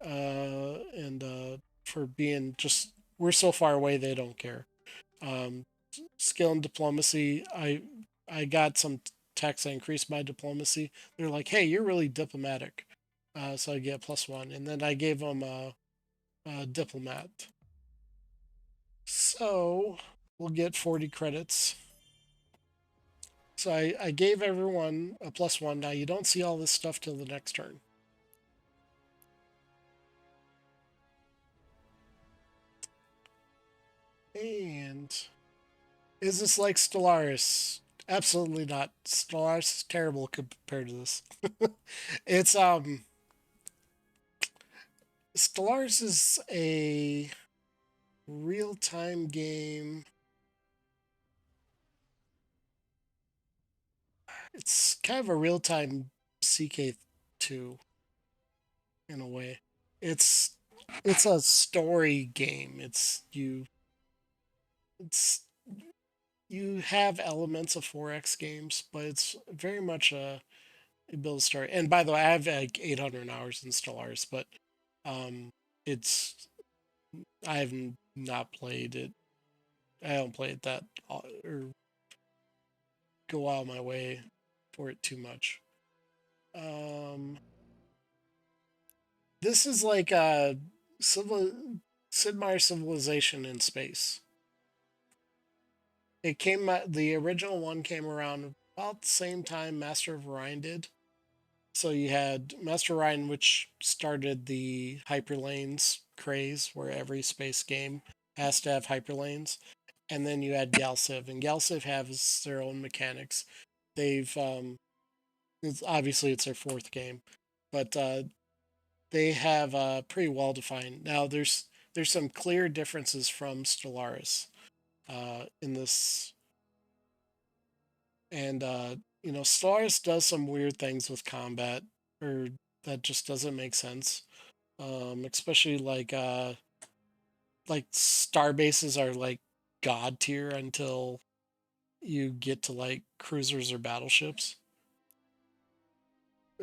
and for being just we're so far away they don't care. Um, Skill and diplomacy. I got some text. I increased my diplomacy. They're like, hey, you're really diplomatic, so I get +1, and then I gave them a diplomat. So we'll get 40 credits. So I gave everyone a +1. Now you don't see all this stuff till the next turn. And is this like Stellaris? Absolutely not. Stellaris is terrible compared to this. It's Stellaris is a real-time game. It's kind of a real-time CK2 in a way. It's it's a story game. It's you have elements of 4X games, but it's very much a build story. And by the way, I have like 800 hours in Stellaris, but um, it's I have not played it. I don't play it that or go out of my way for it too much. Um, this is like a civil Sid Meier's Civilization in space. It came the original one came around about the same time Master of Orion did. So you had Master Orion, which started the hyperlanes craze, where every space game has to have hyperlanes, and then you had GalCiv, and GalCiv has their own mechanics. They've obviously it's their fourth game, but they have pretty well defined. Now there's some clear differences from Stellaris in this, and Stellaris does some weird things with combat, or that just doesn't make sense. Especially like star bases are like god tier until you get to like cruisers or battleships.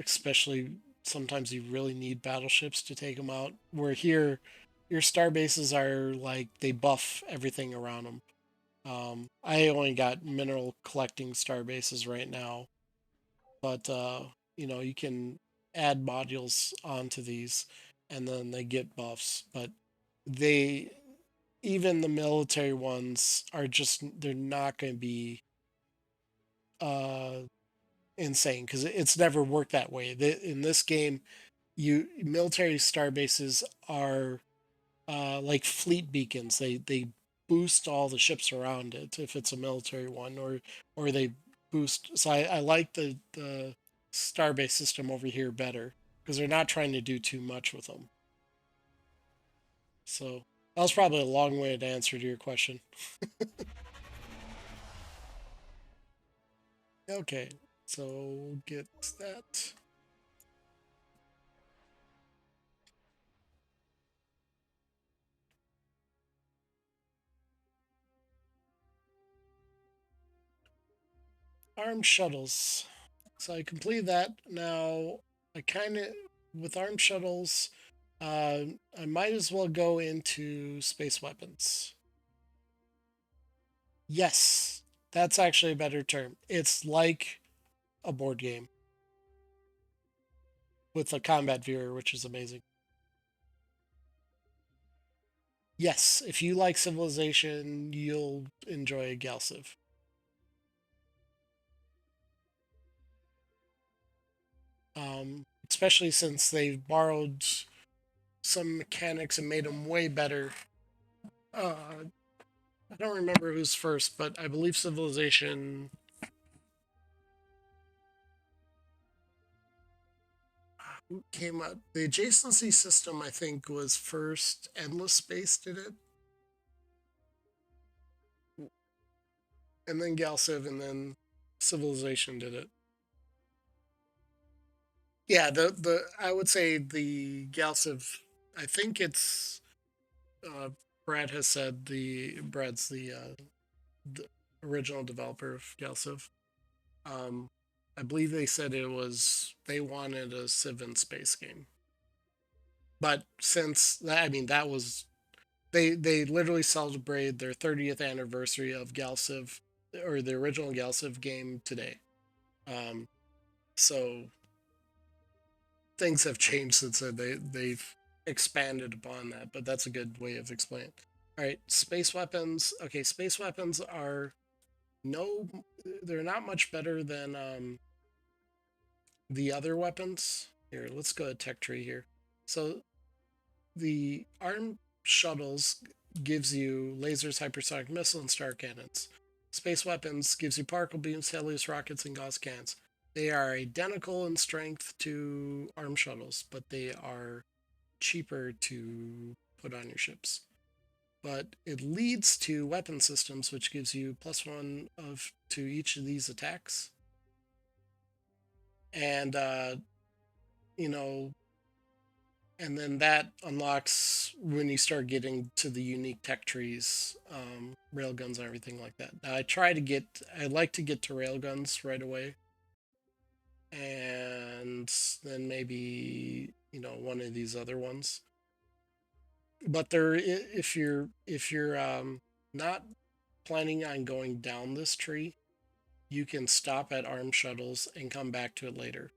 Especially sometimes you really need battleships to take them out. Where here, your star bases are like they buff everything around them. I only got mineral collecting star bases right now, but you can add modules onto these, and then they get buffs. But they even the military ones are just they're not going to be uh insane because it's never worked that way. In this game, you military star bases are like fleet beacons. They boost all the ships around it if it's a military one, or they boost. So I like the starbase system over here better because they're not trying to do too much with them. So that was probably a long way to answer to your question. Okay, so we'll get that. Armed shuttles. So I completed that. Now I kind of with armed shuttles, I might as well go into space weapons. Yes, that's actually a better term. It's like a board game with a combat viewer, which is amazing. Yes, if you like Civilization, you'll enjoy GalCiv. Especially since they've borrowed some mechanics and made them way better. I don't remember who's first, but I believe Civilization. Who came up? The adjacency system, I think, was first. Endless Space did it, and then GalCiv, and then Civilization did it. Yeah, the I would say the GalCiv. I think it's uh, Brad has said Brad's the original developer of GalCiv. Um, I believe they said it was they wanted a Civ in space game, but since that, I mean, that was they literally celebrated their 30th anniversary of GalCiv or the original GalCiv game today. Um, so things have changed since then. They've expanded upon that, but that's a good way of explaining. All right, space weapons. Okay, space weapons are no, they're not much better than the other weapons. Here, let's go to tech tree here. So the armed shuttles gives you lasers, hypersonic missile, and star cannons. Space weapons gives you particle beams, Helios rockets, and Gauss cannons. They are identical in strength to armed shuttles, but they are cheaper to put on your ships. But it leads to weapon systems, which gives you +1 of to each of these attacks. And you know, and then that unlocks when you start getting to the unique tech trees, railguns and everything like that. Now, I like to get to railguns right away, and then maybe one of these other ones. But if you're not planning on going down this tree, you can stop at armed shuttles and come back to it later.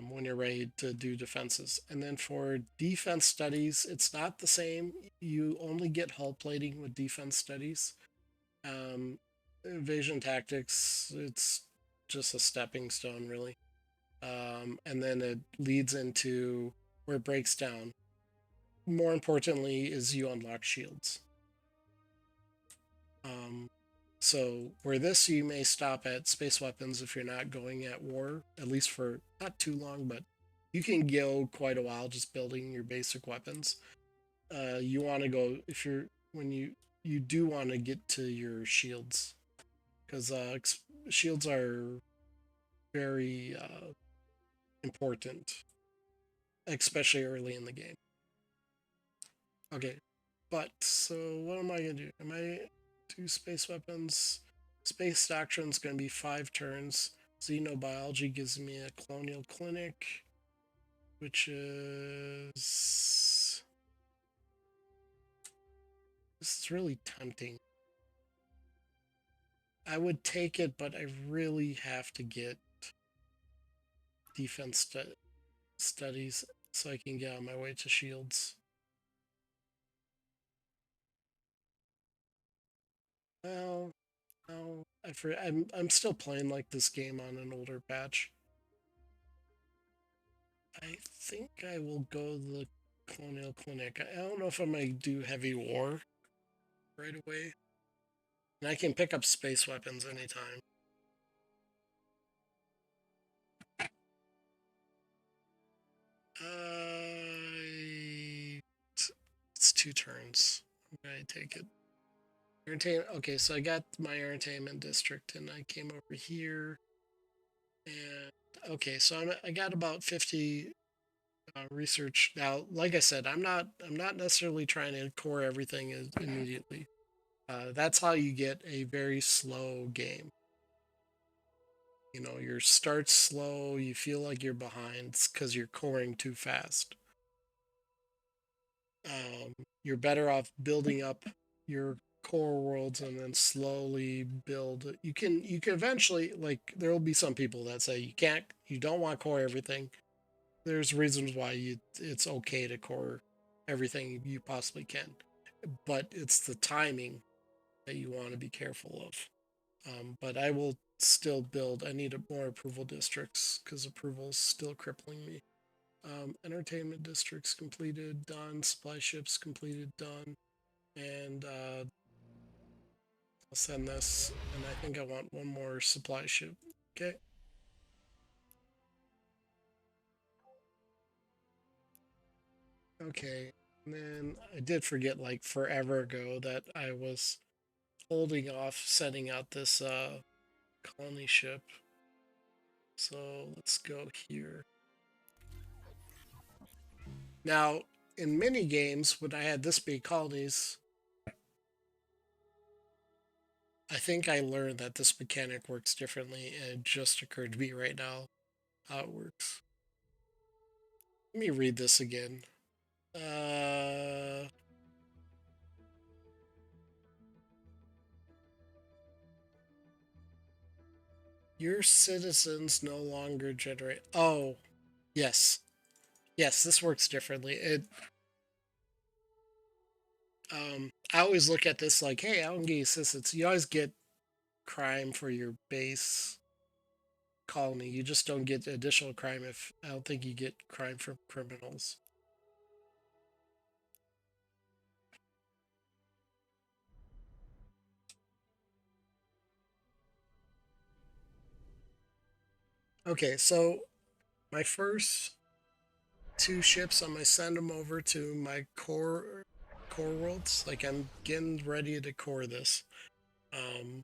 When you're ready to do defenses. And then for defense studies, it's not the same. You only get hull plating with defense studies. Invasion tactics, it's just a stepping stone, really. And then it leads into where it breaks down. More importantly, is you unlock shields. Um, so where this you may stop at space weapons if you're not going at war, at least for not too long, but you can go quite a while just building your basic weapons. You want to go if you're when you do want to get to your shields because shields are very important, especially early in the game. Okay, but so what am I gonna do? Am I do space weapons? Space doctrine's gonna be 5 turns. Xenobiology gives me a colonial clinic, which is this is really tempting. I would take it, but I really have to get defense studies so I can get on my way to shields. Well, no, I'm still playing like this game on an older patch. I think I will go the Colonial Clinic. I don't know if I'm gonna do heavy war right away. And I can pick up space weapons anytime. Uh, it's 2 turns. I'm gonna take it. Entertainment. Okay, so I got my entertainment district, and I came over here, and okay, so I got about 50 research now. Like I said, I'm not necessarily trying to core everything immediately. That's how you get a very slow game. You know, your start's slow. You feel like you're behind because you're coring too fast. You're better off building up your core worlds and then slowly build. You can eventually, like, there will be some people that say you don't want to core everything. There's reasons why it's okay to core everything you possibly can, but it's the timing that you want to be careful of. But I will still build. I need more approval districts because approval's still crippling me. Entertainment districts completed, done. Supply ships completed, done. And I'll send this. And I think I want one more supply ship. Okay. Okay. And then I did forget, like, forever ago that I was holding off sending out this colony ship. So let's go here. Now, in mini games, when I had this big colonies, I think I learned that this mechanic works differently, and it just occurred to me right now how it works. Let me read this again. Uh, your citizens no longer generate. Oh, yes, yes, this works differently. I always look at this like, hey, I don't get assistance. You always get crime for your base colony. You just don't get additional crime if I don't think you get crime from criminals. Okay, so my first two ships, I'm gonna send them over to my core worlds. Like, I'm getting ready to core this. Um,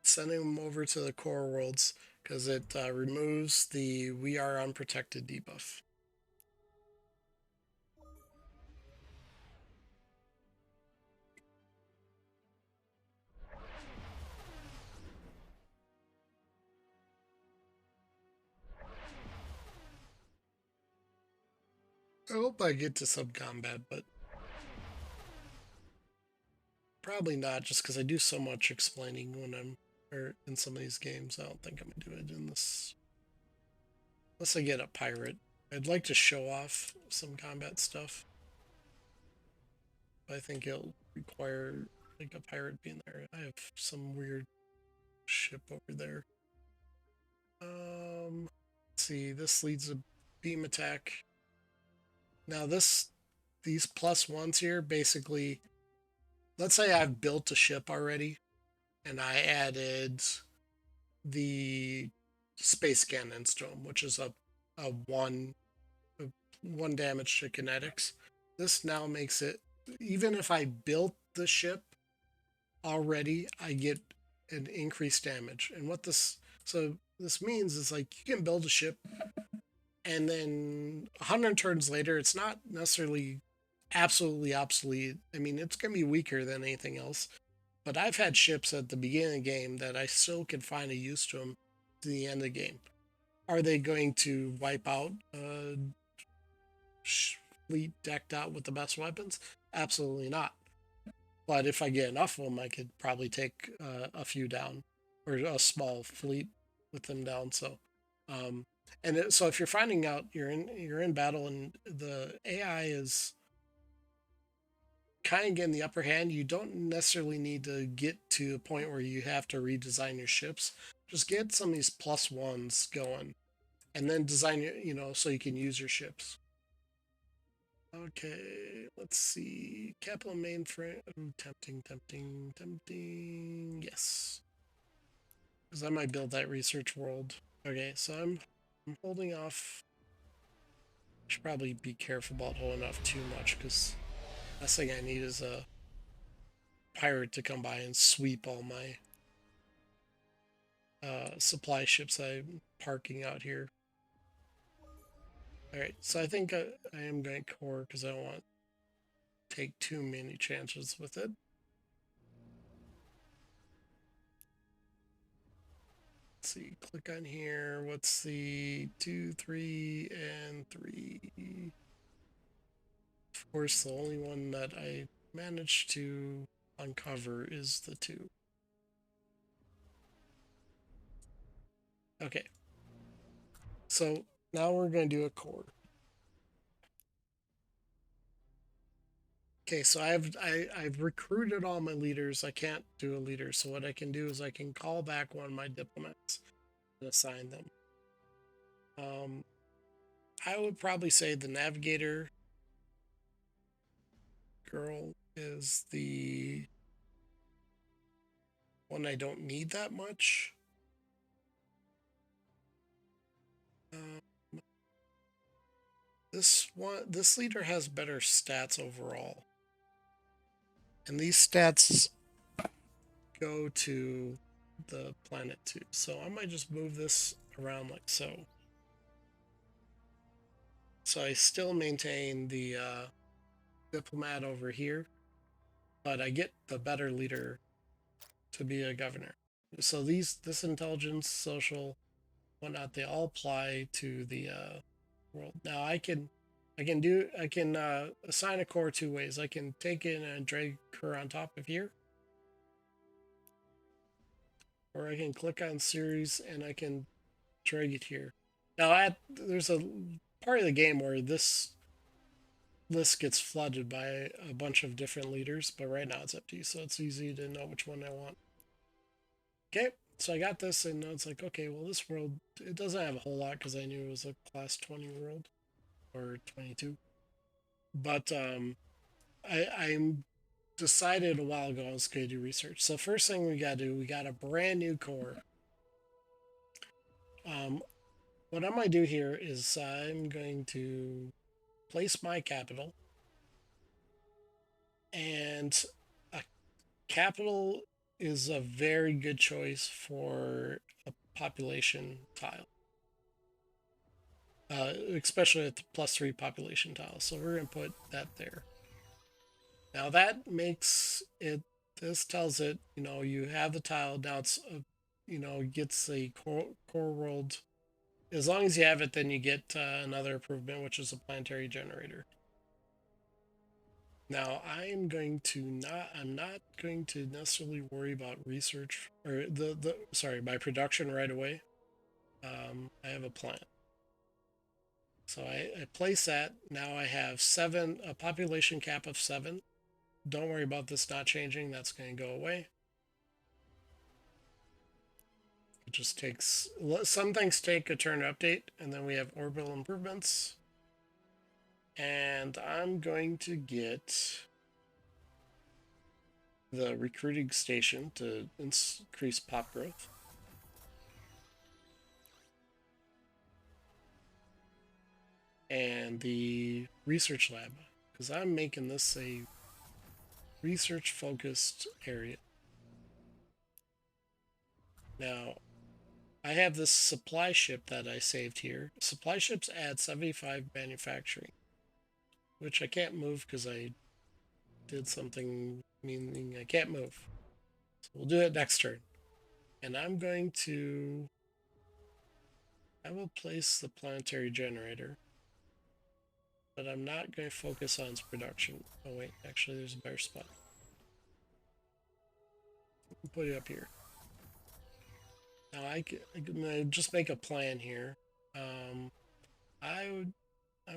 Sending them over to the core worlds because it removes the "we are unprotected" debuff. I hope I get to some combat, but probably not, just because I do so much explaining when I'm or in some of these games. I don't think I'm gonna do it in this unless I get a pirate. I'd like to show off some combat stuff, but I think it'll require like a pirate being there. I have some weird ship over there. Let's see. This leads a beam attack. Now these plus ones here basically. Let's say I've built a ship already, and I added the space cannon storm, which is a a one damage to kinetics. This now makes it, even if I built the ship already, I get an increased damage. And what this means is, like, you can build a ship and then 100 turns later it's not necessarily absolutely obsolete. I mean, it's going to be weaker than anything else. But I've had ships at the beginning of the game that I still can find a use to them to the end of the game. Are they going to wipe out fleet decked out with the best weapons? Absolutely not. But if I get enough of them, I could probably take a few down, or a small fleet with them down. So, so if you're finding out you're in battle and the AI is kind of getting the upper hand, you don't necessarily need to get to a point where you have to redesign your ships. Just get some of these plus ones going, and then design so you can use your ships. Okay, let's see. Capital mainframe. Ooh, tempting, tempting, tempting. Yes. Because I might build that research world. Okay, so I'm holding off. Should probably be careful about holding off too much because last thing I need is a pirate to come by and sweep all my supply ships I'm parking out here. All right, so I think I am going core because I don't want to take too many chances with it. Let's see, click on here. What's the 2, 3, and 3? Of course, the only one that I managed to uncover is the 2. Okay, so now we're going to do a core. Okay, so I've recruited all my leaders. I can't do a leader, so what I can do is I can call back one of my diplomats and assign them. I would probably say the navigator girl is the one I don't need that much. This leader has better stats overall, and these stats go to the planet too. So I might just move this around like so. So I still maintain the diplomat over here, but I get the better leader to be a governor. So this intelligence, social, whatnot, they all apply to the world. Now I can assign a core 2 ways. I can take it and drag her on top of here, or I can click on series and I can drag it here. Now there's a part of the game where this list gets flooded by a bunch of different leaders, but right now it's up to you, so it's easy to know which one I want. Okay, so I got this, and now it's like, okay, well, this world, it doesn't have a whole lot because I knew it was a class 20 world, or 22. But I'm decided a while ago I was going to do research. So first thing we got to do, we got a brand new core. What I'm going to do here is I'm going to place my capital, and a capital is a very good choice for a population tile, especially at the +3 population tile. So we're going to put that there. Now that makes it, this tells it, you have the tile. Now it's, gets the core world. As long as you have it, then you get another improvement, which is a planetary generator. Now I'm not going to necessarily worry about research or my production right away. I have a plan. So I place that. Now I have a population cap of 7. Don't worry about this not changing. That's going to go away. It just takes, some things take a turn to update, and then we have orbital improvements. And I'm going to get the recruiting station to increase pop growth. And the research lab, because I'm making this a research focused area. Now, I have this supply ship that I saved here. Supply ships add 75 manufacturing, which I can't move because I did something meaning I can't move. So we'll do it next turn. And I will place the planetary generator, but I'm not going to focus on its production. Oh wait, actually there's a better spot. I'll put it up here. Now I'm just make a plan here. I'm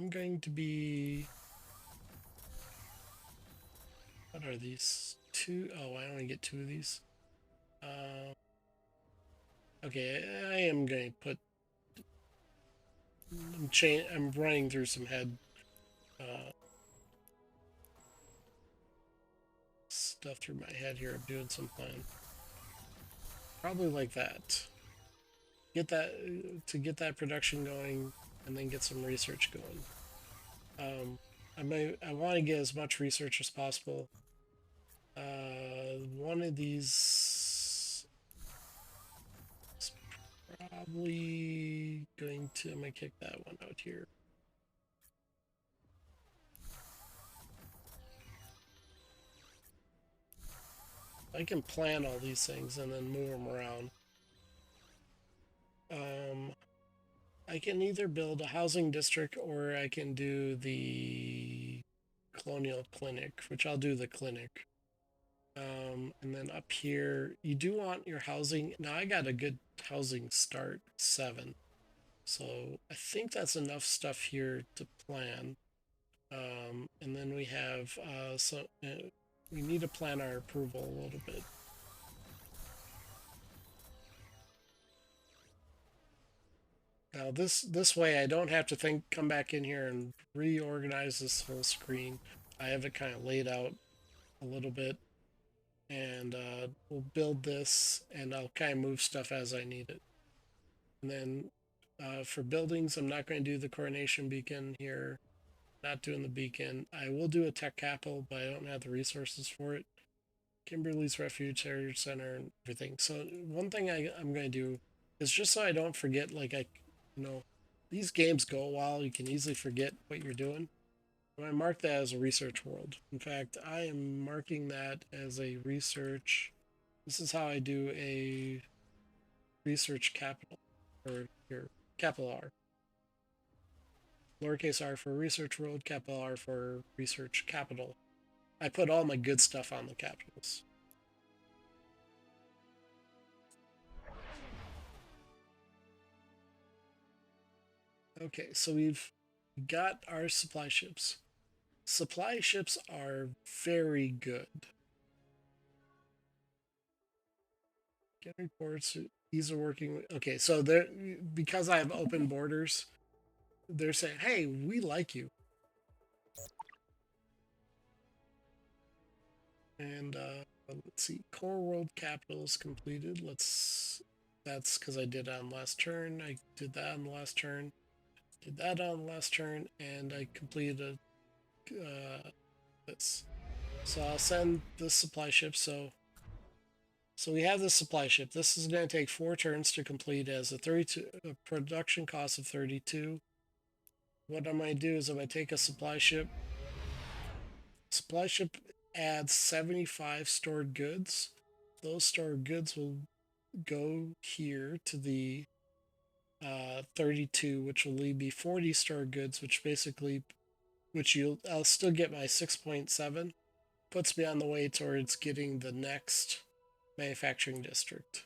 going to be, what are these? 2? Oh, I only get 2 of these. Okay, I am going to put, I'm running through some head stuff through my head here. I'm doing some plan. Probably like that. Get that production going, and then get some research going. I want to get as much research as possible. one of these is probably going to. I'm gonna kick that one out here. I can plan all these things and then move them around. I can either build a housing district or I can do the colonial clinic, which I'll do the clinic. And then up here, you do want your housing. Now I got a good housing start, 7. So I think that's enough stuff here to plan. And then we have we need to plan our approval a little bit. Now this way I don't have to come back in here and reorganize this whole screen. I have it kind of laid out a little bit, and we'll build this, and I'll kind of move stuff as I need it. And then for buildings, I'm not going to do the coronation beacon here. Not doing the beacon. I will do a tech capital, but I don't have the resources for it. Kimberly's Refuge Heritage Center and everything. So one thing I'm going to do is just so I don't forget, like these games go a while. You can easily forget what you're doing. I mark that as a research world. In fact, I am marking that as a research. This is how I do a research capital, or here, capital R. Lowercase r for research world, capital R for research capital. I put all my good stuff on the capitals. Okay, so we've got our supply ships. Supply ships are very good. Get reports. These are working. Okay, so they're because I have open borders, they're saying, "Hey, we like you." And let's see, core world capital is completed. That's because I did it on last turn. I did that on the last turn. Did that on the last turn, and I completed this. So I'll send the supply ship. So we have the supply ship. This is going to take 4 turns to complete as a production cost of 32. What I'm going to do is I'm going to take a supply ship. Supply ship adds 75 stored goods. Those stored goods will go here to the 32, which will leave me 40 stored goods, I'll still get my 6.7. Puts me on the way towards getting the next manufacturing district.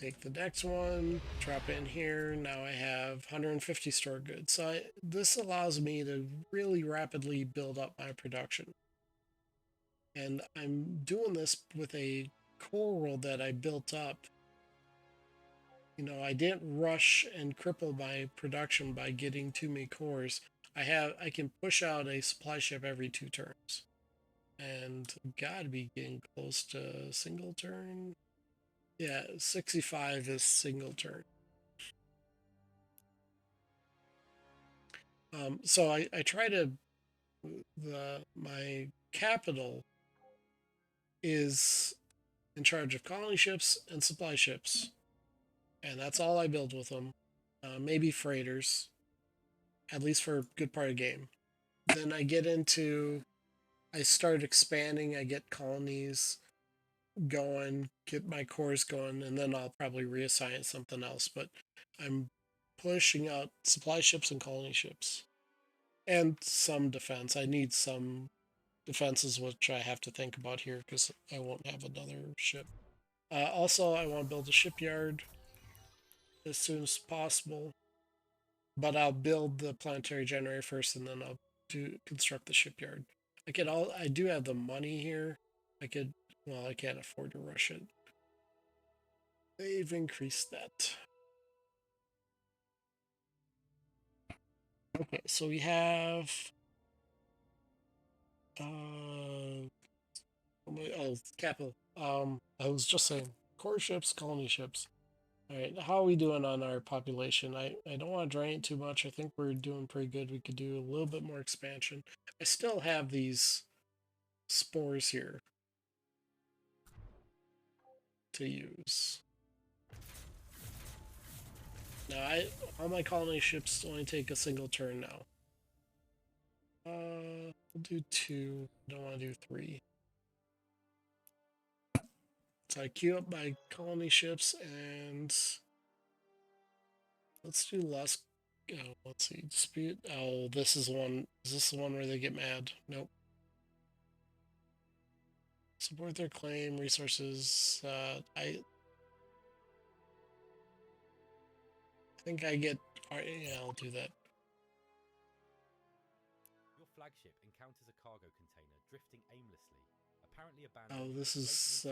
Take the next one, drop in here. Now I have 150 stored goods. So this allows me to really rapidly build up my production. And I'm doing this with a core world that I built up. I didn't rush and cripple my production by getting too many cores. I can push out a supply ship every 2 turns. And gotta be getting close to single turn. Yeah, 65 is single turn. So I try to my capital is in charge of colony ships and supply ships, and that's all I build with them. Maybe freighters, at least for a good part of the game. Then I start expanding. I get colonies going, get my cores going, and then I'll probably reassign something else. But I'm pushing out supply ships and colony ships, and some defense. I need some defenses, which I have to think about here because I won't have another ship. Also, I want to build a shipyard as soon as possible, but I'll build the planetary generator first, and then I'll construct the shipyard. I do have the money here. I can't afford to rush it. They've increased that. Okay, so we have capital. I was just saying core ships, colony ships. All right, how are we doing on our population? I don't want to drain it too much. I think we're doing pretty good. We could do a little bit more expansion. I still have these spores here to use. Now, all my colony ships only take a single turn now. We'll do 2. Don't want to do 3. So I queue up my colony ships and let's do less. Oh, let's see. Dispute. Oh, this is one. Is this the one where they get mad? Nope. Support their claim resources. I think I get. Yeah, I'll do that. Your flagship encounters a cargo container drifting aimlessly, apparently Oh, abandoned. this is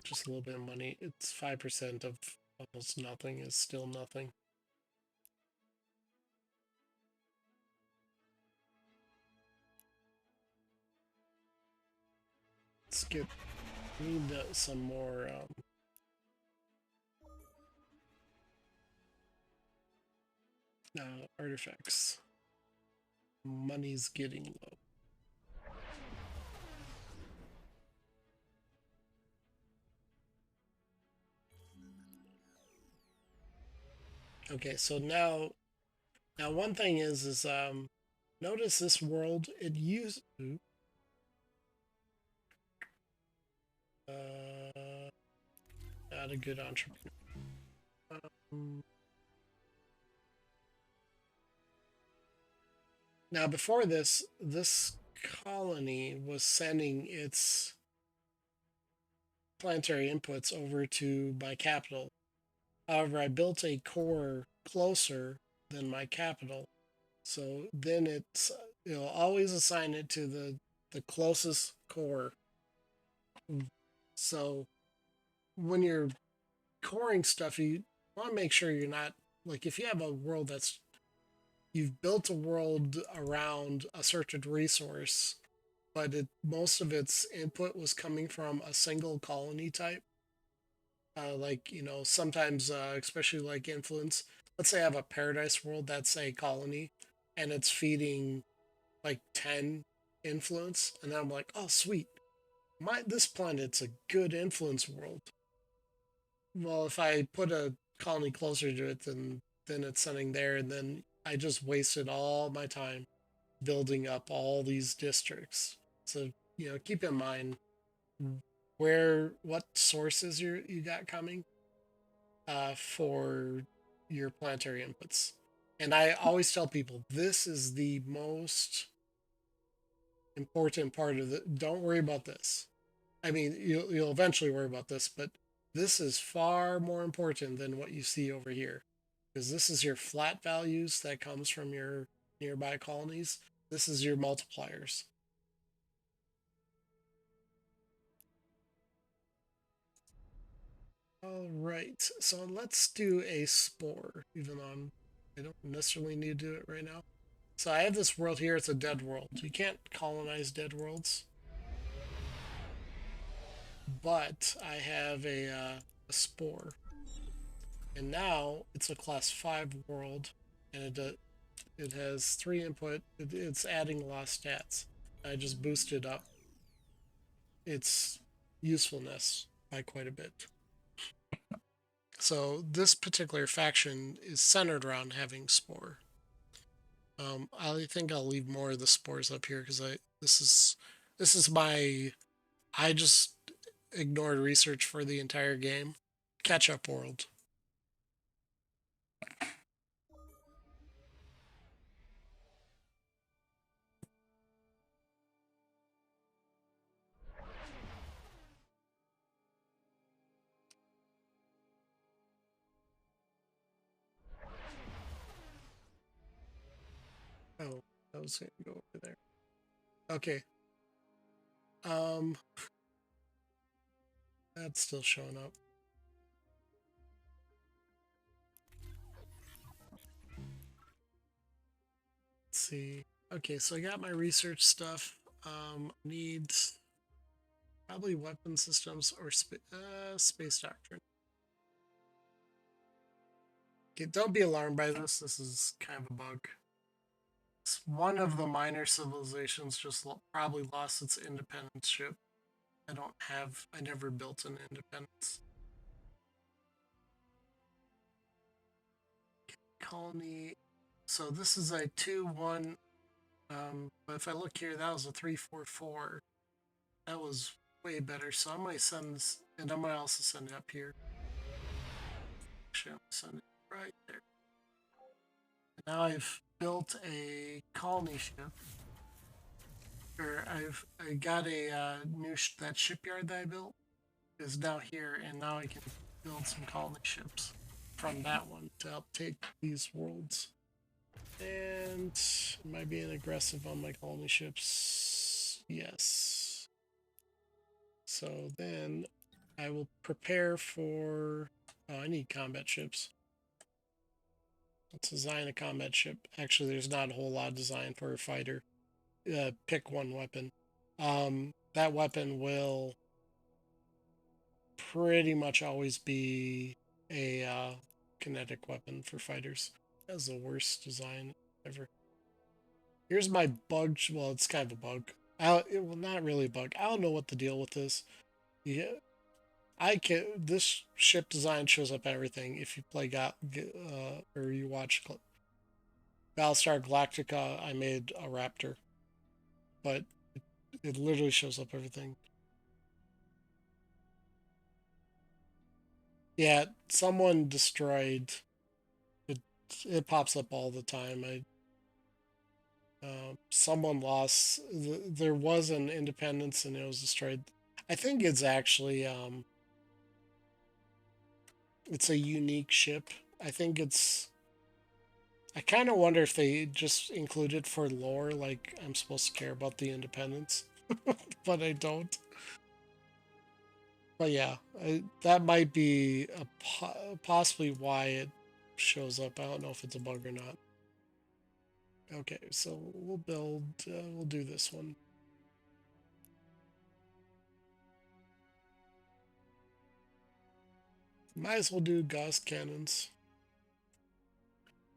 just a little bit of money. It's 5% of almost nothing. Is still nothing. Let's get. Need some more. Artifacts. Money's getting low. Okay, so now one thing is notice this world it used not a good entrepreneur. Now before this colony was sending its planetary inputs over to my capital. However, I built a core closer than my capital, so then it'll always assign it to the closest core. So when you're coring stuff, you want to make sure you're not like if you have a world that's you've built a world around a certain resource, but most of its input was coming from a single colony type. Like sometimes, especially like influence. Let's say I have a paradise world that's a colony, and it's feeding like 10 influence, and then I'm like, oh sweet, this planet's a good influence world. Well, if I put a colony closer to it, then it's sending there, and then I just wasted all my time building up all these districts. So keep in mind what sources you got coming for your planetary inputs. And I always tell people this is the most important part of it. Don't worry about this. I mean, you'll eventually worry about this, but this is far more important than what you see over here, because this is your flat values that comes from your nearby colonies. This is your multipliers. All right, so let's do a spore, even though I don't necessarily need to do it right now. So I have this world here. It's a dead world. You can't colonize dead worlds. But I have a spore. And now it's a class 5 world. And it has 3 input. It's adding a lot of stats. I just boosted up its usefulness by quite a bit. So this particular faction is centered around having spore. I think I'll leave more of the spores up here because this is my I just ignored research for the entire game. Catch up world. Oh, I was gonna go over there. Okay. That's still showing up. Let's see. Okay, so I got my research stuff. Needs probably weapon systems or space doctrine. Okay, don't be alarmed by this. This is kind of a bug. one of the minor civilizations just probably lost its independence ship. I never built an independence colony. So this is a 2-1. But if I look here, that was a 3-4-4. That was way better. So I might send this, and I might also send it up here. Actually, I'm send it right there. And now I've built a colony ship. Or I got a that shipyard that I built is now here, and now I can build some colony ships from that one to help take these worlds. And am I being aggressive on my colony ships? Yes. So then I will prepare for. Oh, I need combat ships. Let's design a combat ship. Actually, there's not a whole lot of design for a fighter. Pick one weapon. That weapon will pretty much always be a kinetic weapon for fighters. That's the worst design ever. Here's my bug. Well, it's kind of a bug. Not really a bug. I don't know what the deal with this. Yeah, I can. This ship design shows up everything. If you play or you watch Battlestar Galactica, I made a raptor, but it literally shows up everything. Yeah, someone destroyed. It it pops up all the time. Someone lost. There was an independence and it was destroyed. I think it's actually it's a unique ship. I think it's. I kind of wonder if they just included for lore, like I'm supposed to care about the independence, but I don't. But yeah, that might be possibly why it shows up. I don't know if it's a bug or not. Okay, so we'll do this one. Might as well do Gauss cannons.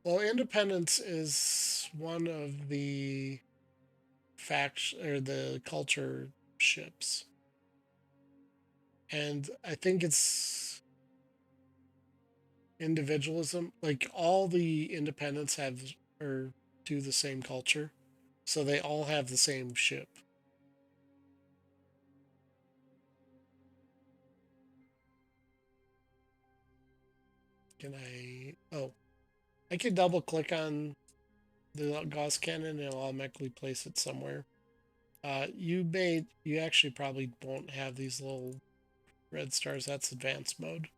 Well, independence is one of the faction or the culture ships. And I think it's individualism. Like all the independents have or do the same culture. So they all have the same ship. Can I I can double click on the Gauss cannon and it'll automatically place it somewhere. You actually probably won't have these little red stars. That's advanced mode.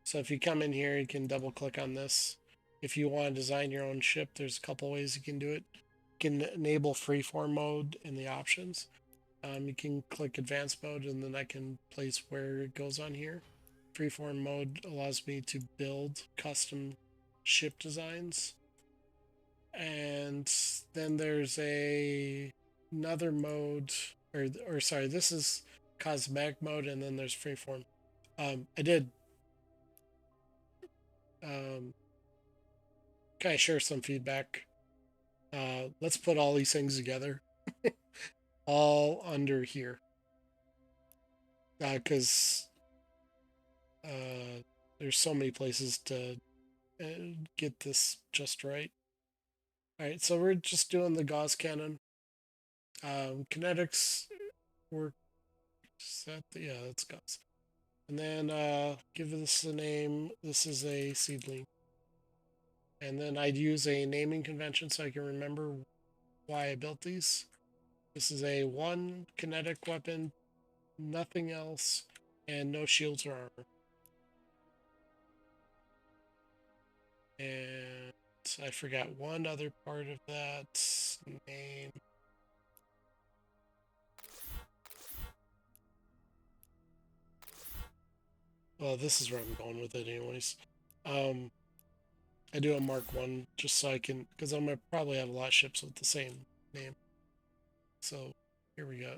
So if you come in here, you can double click on this. If you want to design your own ship, there's a couple ways you can do it. You can enable freeform mode in the options. You can click advanced mode and then I can place where it goes on here. Freeform mode allows me to build custom ship designs. And then there's another mode, or sorry, this is cosmetic mode, and then there's freeform. I did kind of share some feedback. Let's put all these things together, all under here, because there's so many places to get this just right. All right, so we're just doing the Gauss cannon. Kinetics work set. Yeah, that's Gauss. And then give this a name. This is a seedling. And then I'd use a naming convention so I can remember why I built these. This is a 1 kinetic weapon, nothing else, and no shields or armor. And I forgot one other part of that name. Well, this is where I'm going with it anyways. I do a Mark 1 just so I can, because I'm going to probably have a lot of ships with the same name. So here we go.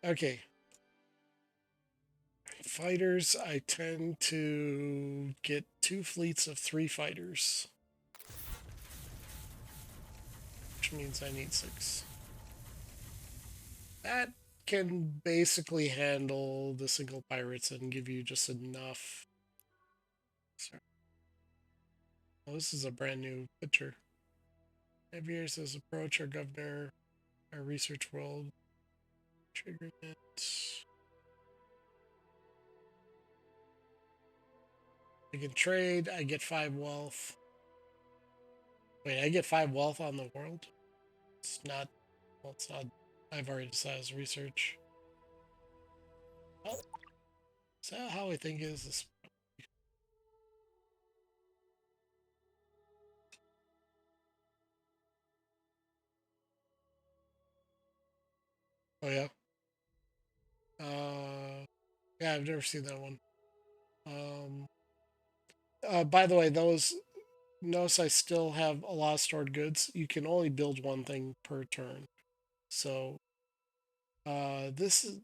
Okay. Fighters, I tend to get 2 fleets of 3 fighters. which means I need 6. That can basically handle the single pirates and give you just enough. Sorry. Oh, this is a brand new picture. Every year says approach our governor, our research world. Trigger it. I can trade. I get 5 wealth. Wait, I get 5 wealth on the world? It's not. Well, it's not. I've already decided it's research. Oh, is that how I think it is? This. Oh, yeah. Yeah, I've never seen that one. By the way, those notice I still have a lot of stored goods. You can only build one thing per turn. So, this is.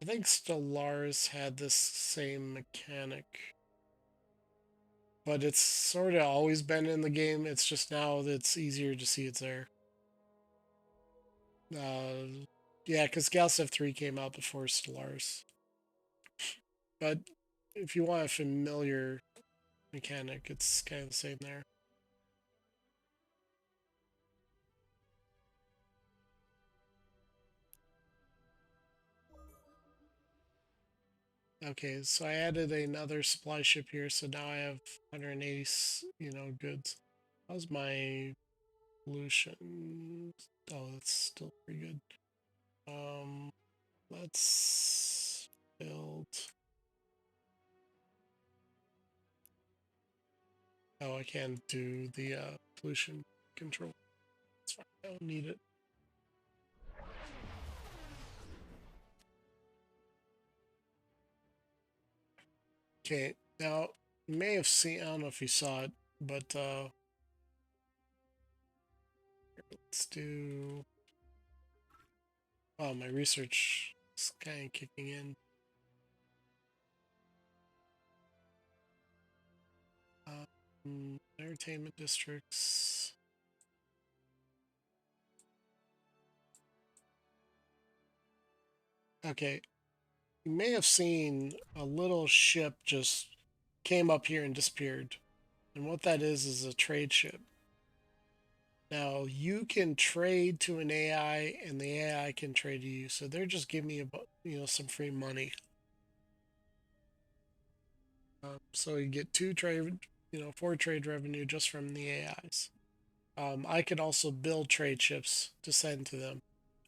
I think Stellaris had this same mechanic, but it's sort of always been in the game. It's just now that it's easier to see it's there. Yeah, because GalCiv 3 came out before Stellaris. But if you want a familiar mechanic, it's kind of the same there. Okay, so I added another supply ship here, so now I have 180, goods. How's my pollution? Oh, that's still pretty good. Let's build. Oh, I can't do the pollution control. It's fine. I don't need it. Okay, now you may have seen. I don't know if you saw it, but let's do. Oh, my research is kind of kicking in. Entertainment districts. Okay, you may have seen a little ship just came up here and disappeared. And what that is a trade ship. Now you can trade to an AI, and the AI can trade to you. So they're just giving me some free money. So you get 4 trade revenue just from the AIs. I could also build trade ships to send to them.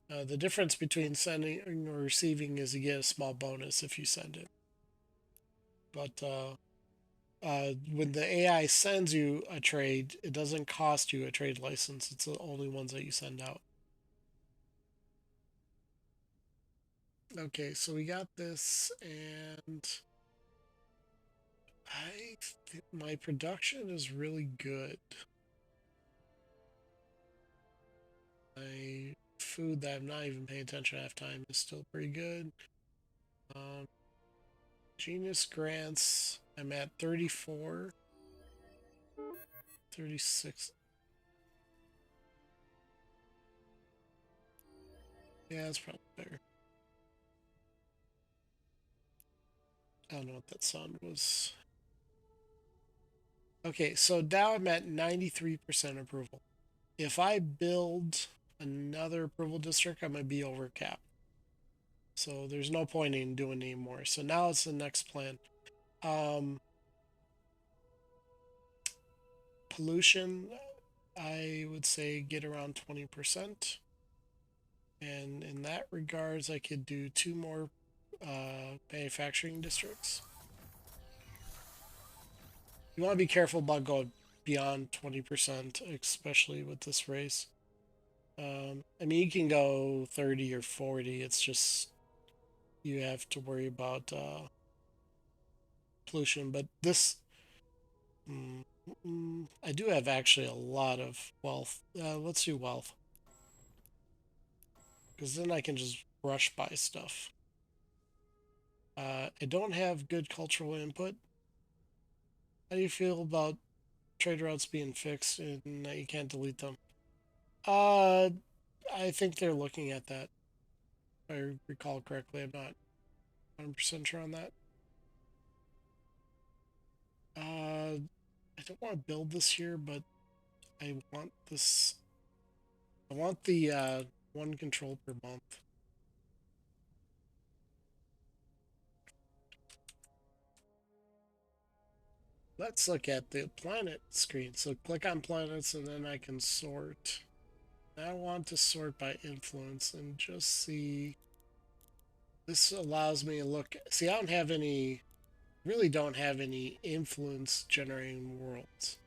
The difference between sending or receiving is you get a small bonus if you send it. But when the AI sends you a trade, it doesn't cost you a trade license. It's the only ones that you send out. Okay, so we got this, and I think my production is really good. My food that I'm not even paying attention half time is still pretty good. Um, Genius grants, I'm at 34, 36. Yeah, that's probably better. I don't know what that sound was. Okay, so now I'm at 93% approval. If I build another approval district, I'm going to be over cap. So there's no point in doing anymore. So now it's the next plan. Pollution, I would say get around 20%. And in that regards, I could do 2 more manufacturing districts. You want to be careful about going beyond 20%, especially with this race. I mean, you can go 30 or 40. It's just you have to worry about pollution. But this, I do have actually a lot of wealth. Let's do wealth. Because then I can just rush by stuff. I don't have good cultural input. How do you feel about trade routes being fixed and you can't delete them. I think they're looking at that. If I recall correctly, I'm not 100% sure on that. I don't want to build this here, but I want this. I want the one control per month. Let's look at the planet screen. So click on planets and then I can sort. I want to sort by influence and just see. This allows me to look. See, I don't have any, really don't have any influence generating worlds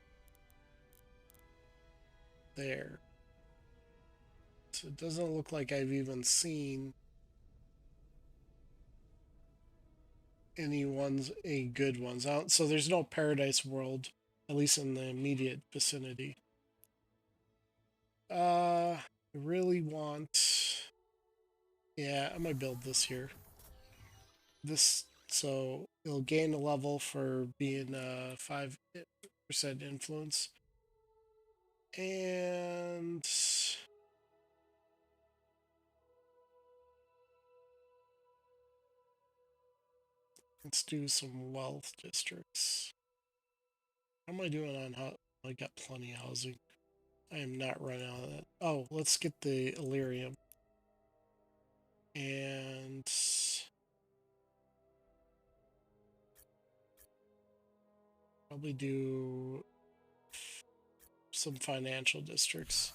there. So it doesn't look like I've even seen any good ones. So there's no paradise world, at least in the immediate vicinity. I really want. Yeah, I'm gonna build this here. This so it'll gain a level for being 5% influence, and let's do some wealth districts. How am I doing on how? I got plenty of housing. I am not running out of that. Oh, let's get the Illyrium. And probably do some financial districts.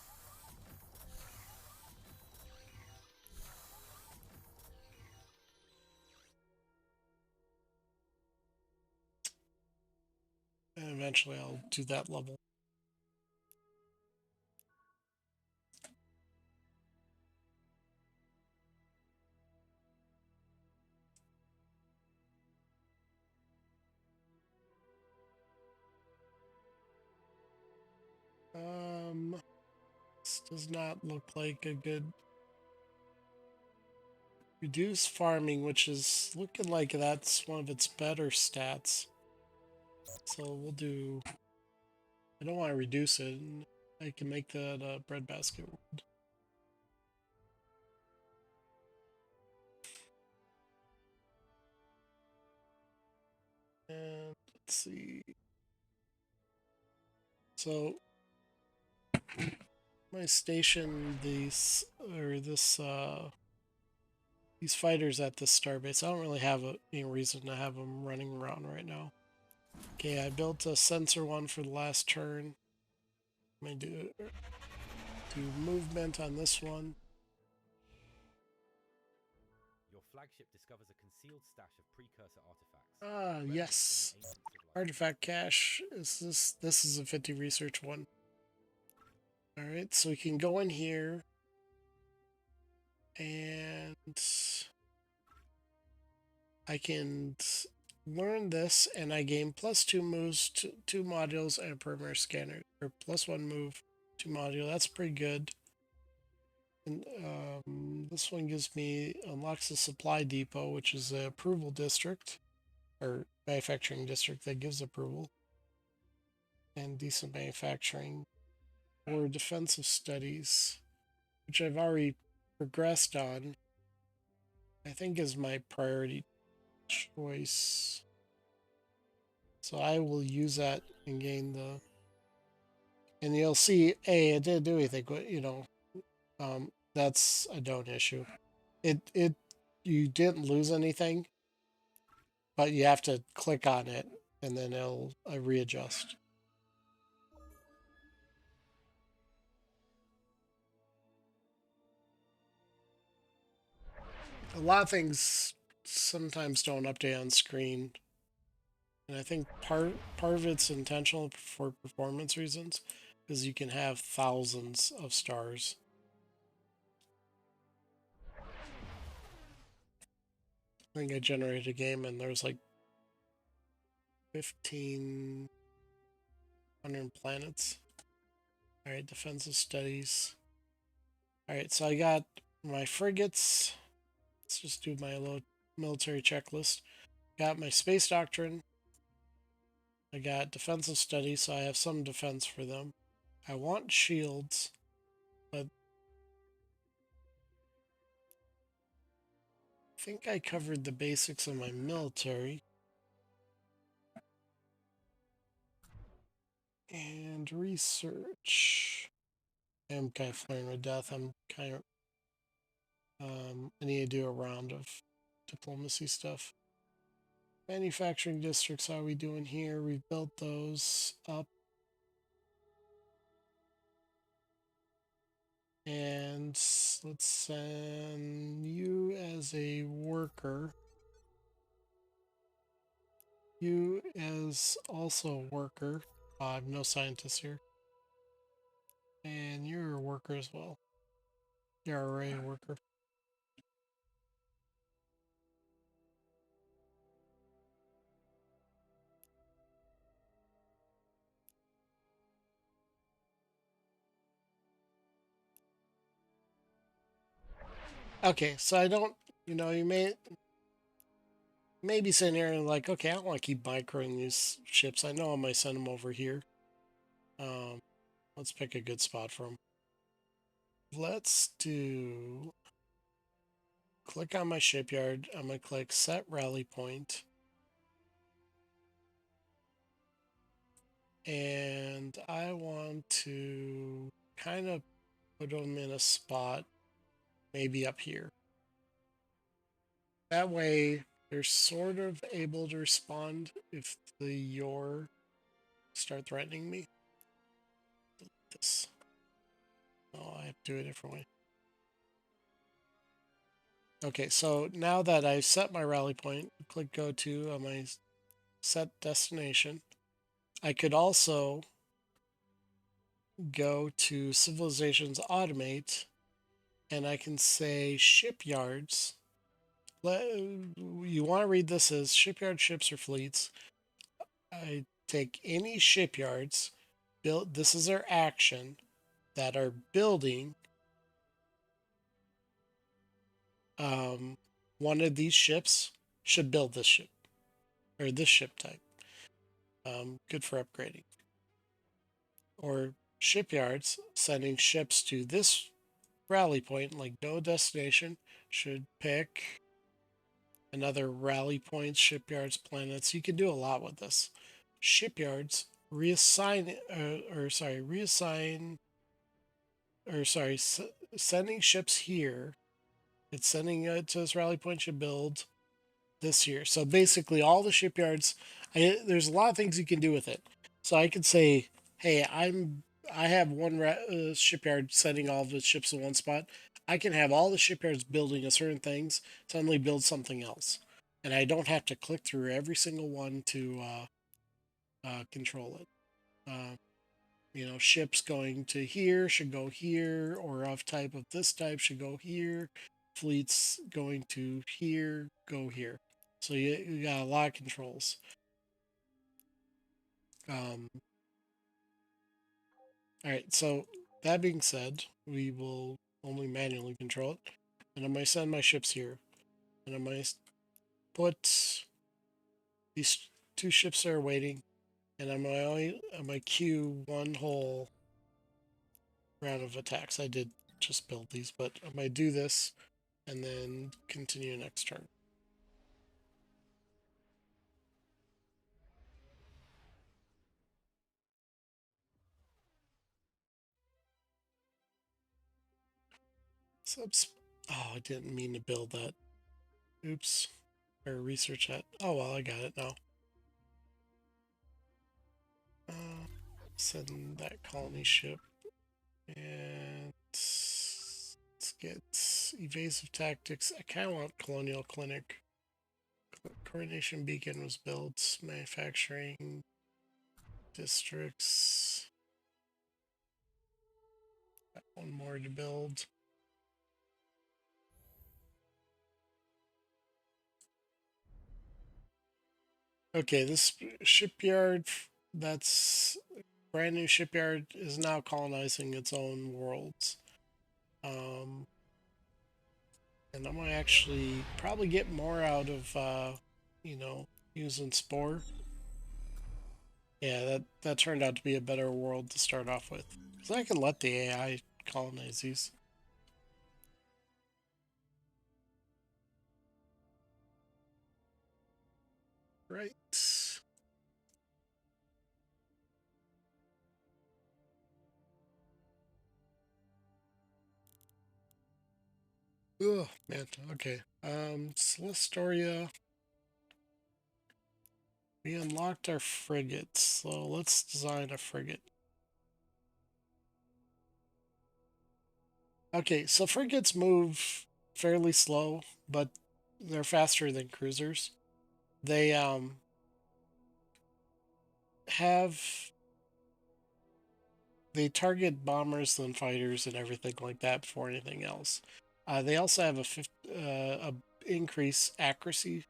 And eventually I'll do that level. This does not look like a good reduce farming, which is looking like that's one of its better stats. So we'll do. I don't want to reduce it. I can make that a breadbasket. And let's see. So my station these these fighters at this starbase. I don't really have any reason to have them running around right now. Okay, I built a sensor one for the last turn. I'm gonna do movement on this one. Your flagship discovers a concealed stash of precursor artifacts. Yes. Artifact cache. This is a 50 research one. Alright, so we can go in here and I can learn this and I gain +2 moves, two modules, and a perimeter scanner. Or +1 move, 2 module. That's pretty good. And this one gives me unlocks a supply depot, which is the approval district or manufacturing district that gives approval, and decent manufacturing or defensive studies, which I've already progressed on. I think is my priority choice. So I will use that and gain the. And you'll see, hey, it didn't do anything. But, that's a don't issue. You didn't lose anything, but you have to click on it and then it'll readjust. A lot of things sometimes don't update on screen, and I think part of it's intentional for performance reasons, because you can have thousands of stars. I think I generated a game and there's like 1,500 planets. All right, defensive studies. All right, so I got my frigates. Let's just do my little military checklist. Got my space doctrine. I got defensive studies, so I have some defense for them. I want shields, but I think I covered the basics of my military. And research. I'm kind of flirting with death. I'm kind of I need to do a round of diplomacy stuff. Manufacturing districts, how are we doing here? We've built those up. And let's send you as a worker. You as also a worker. I have no scientists here. And you're a worker as well. You're already a worker. Okay, so I don't, you may be sitting here and like, okay, I don't want to keep microing these ships. I know I might send them over here. Um, let's pick a good spot for them. Let's do, click on my shipyard. I'm going to click set rally point. And I want to kind of put them in a spot, maybe up here. That way, they're sort of able to respond if the your start threatening me. This. Oh, I have to do it a different way. Okay, so now that I've set my rally point, click go to on my set destination. I could also go to civilizations automate and I can say shipyards. You want to read this as shipyard ships or fleets. I take any shipyards, build, this is their action, that are building one of these ships should build this ship or this ship type. Good for upgrading. Or shipyards sending ships to this rally point, like no destination, should pick another rally points, shipyards, planets. You can do a lot with this. Shipyards reassign, sending ships here. It's sending it to this rally point should build this year. So basically, all the shipyards. There's a lot of things you can do with it. So I could say, hey, I have one shipyard sending all of its ships in one spot. I can have all the shipyards building a certain things suddenly build something else, and I don't have to click through every single one to control it. Uh, ships going to here should go here, or of type of this type should go here. Fleets going to here go here. So you got a lot of controls. All right, so that being said, we will only manually control it. And I'm going to send my ships here. And I'm going to put these two ships that are waiting. And I'm going to queue one whole round of attacks. I did just build these, but I might do this and then continue next turn. Oh, I didn't mean to build that. Oops. Or research that. Oh, well, I got it now. Send that colony ship. And let's get evasive tactics. I kind of want colonial clinic. Coronation beacon was built. Manufacturing districts. Got one more to build. Okay, this shipyard, that's brand new shipyard, is now colonizing its own worlds. And I'm gonna actually probably get more out of, using Spore. Yeah, that turned out to be a better world to start off with. So I can let the AI colonize these. Right. Oh man. Okay. Celesteria. We unlocked our frigates, so let's design a frigate. Okay, so frigates move fairly slow, but they're faster than cruisers. They have they target bombers and fighters and everything like that before anything else. They also have a increase accuracy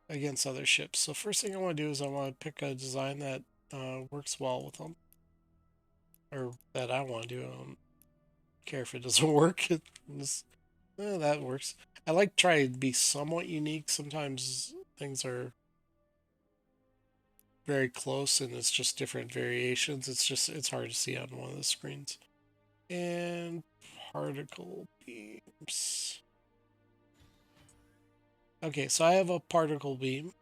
against other ships. So first thing I want to do is I want to pick a design that works well with them, or that I want to do. I don't care if it doesn't work. That works. I like trying to be somewhat unique. Sometimes things are very close and it's just different variations. It's hard to see on one of the screens. And particle beams. Okay, so I have a particle beam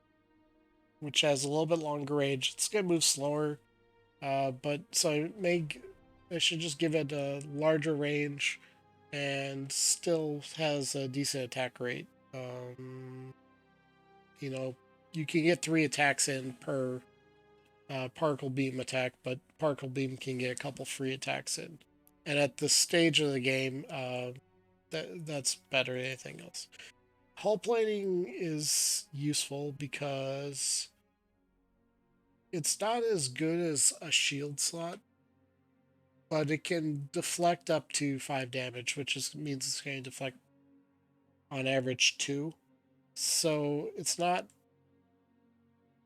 which has a little bit longer range. It's gonna move slower, but so I should just give it a larger range and still has a decent attack rate. You know, you can get 3 attacks in per particle beam attack, but particle beam can get a couple free attacks in. And at this stage of the game, that's better than anything else. Hull plating is useful because it's not as good as a shield slot, but it can deflect up to 5 damage, which means it's going to deflect on average 2. So it's not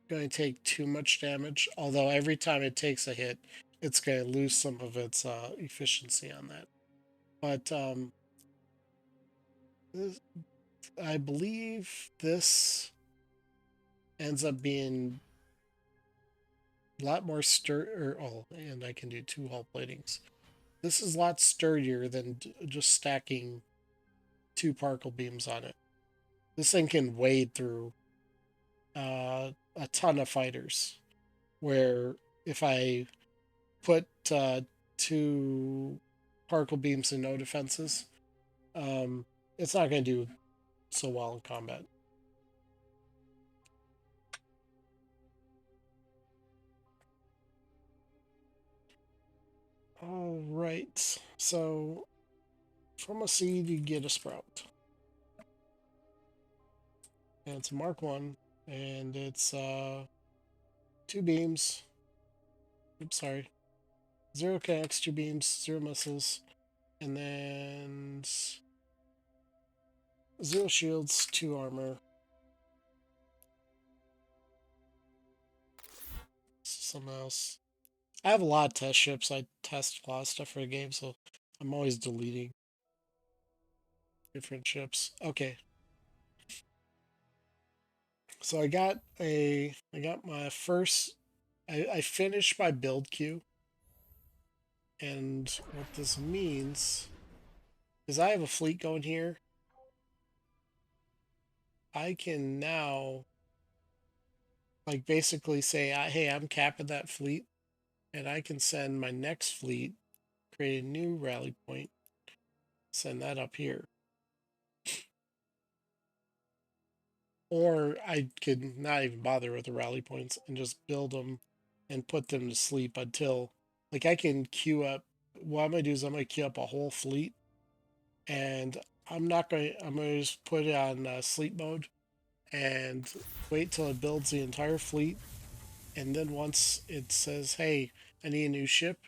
going to take too much damage, although every time it takes a hit, it's going to lose some of its efficiency on that. But I believe this ends up being a lot more oh, and I can do 2 hull platings. This is a lot sturdier than just stacking 2 particle beams on it. This thing can wade through a ton of fighters. Where if I put 2 particle beams and no defenses, um, it's not going to do so well in combat. All right. So from a seed, you get a sprout. And it's a Mark 1. And it's 2 beams. Oops, sorry. 0 connects, 2 beams, 0 missiles. And then 0 shields, 2 armor. Something else. I have a lot of test ships. I test a lot of stuff for the game, so I'm always deleting different ships. Okay. So I got my first I finished my build queue. And what this means is I have a fleet going here. I can now like basically say, hey, I'm capping that fleet, and I can send my next fleet, create a new rally point, send that up here. Or I could not even bother with the rally points and just build them and put them to sleep until, like, I can queue up. What I'm gonna do is I'm gonna queue up a whole fleet, and I'm gonna just put it on sleep mode and wait till it builds the entire fleet. And then once it says, "Hey, I need a new ship,"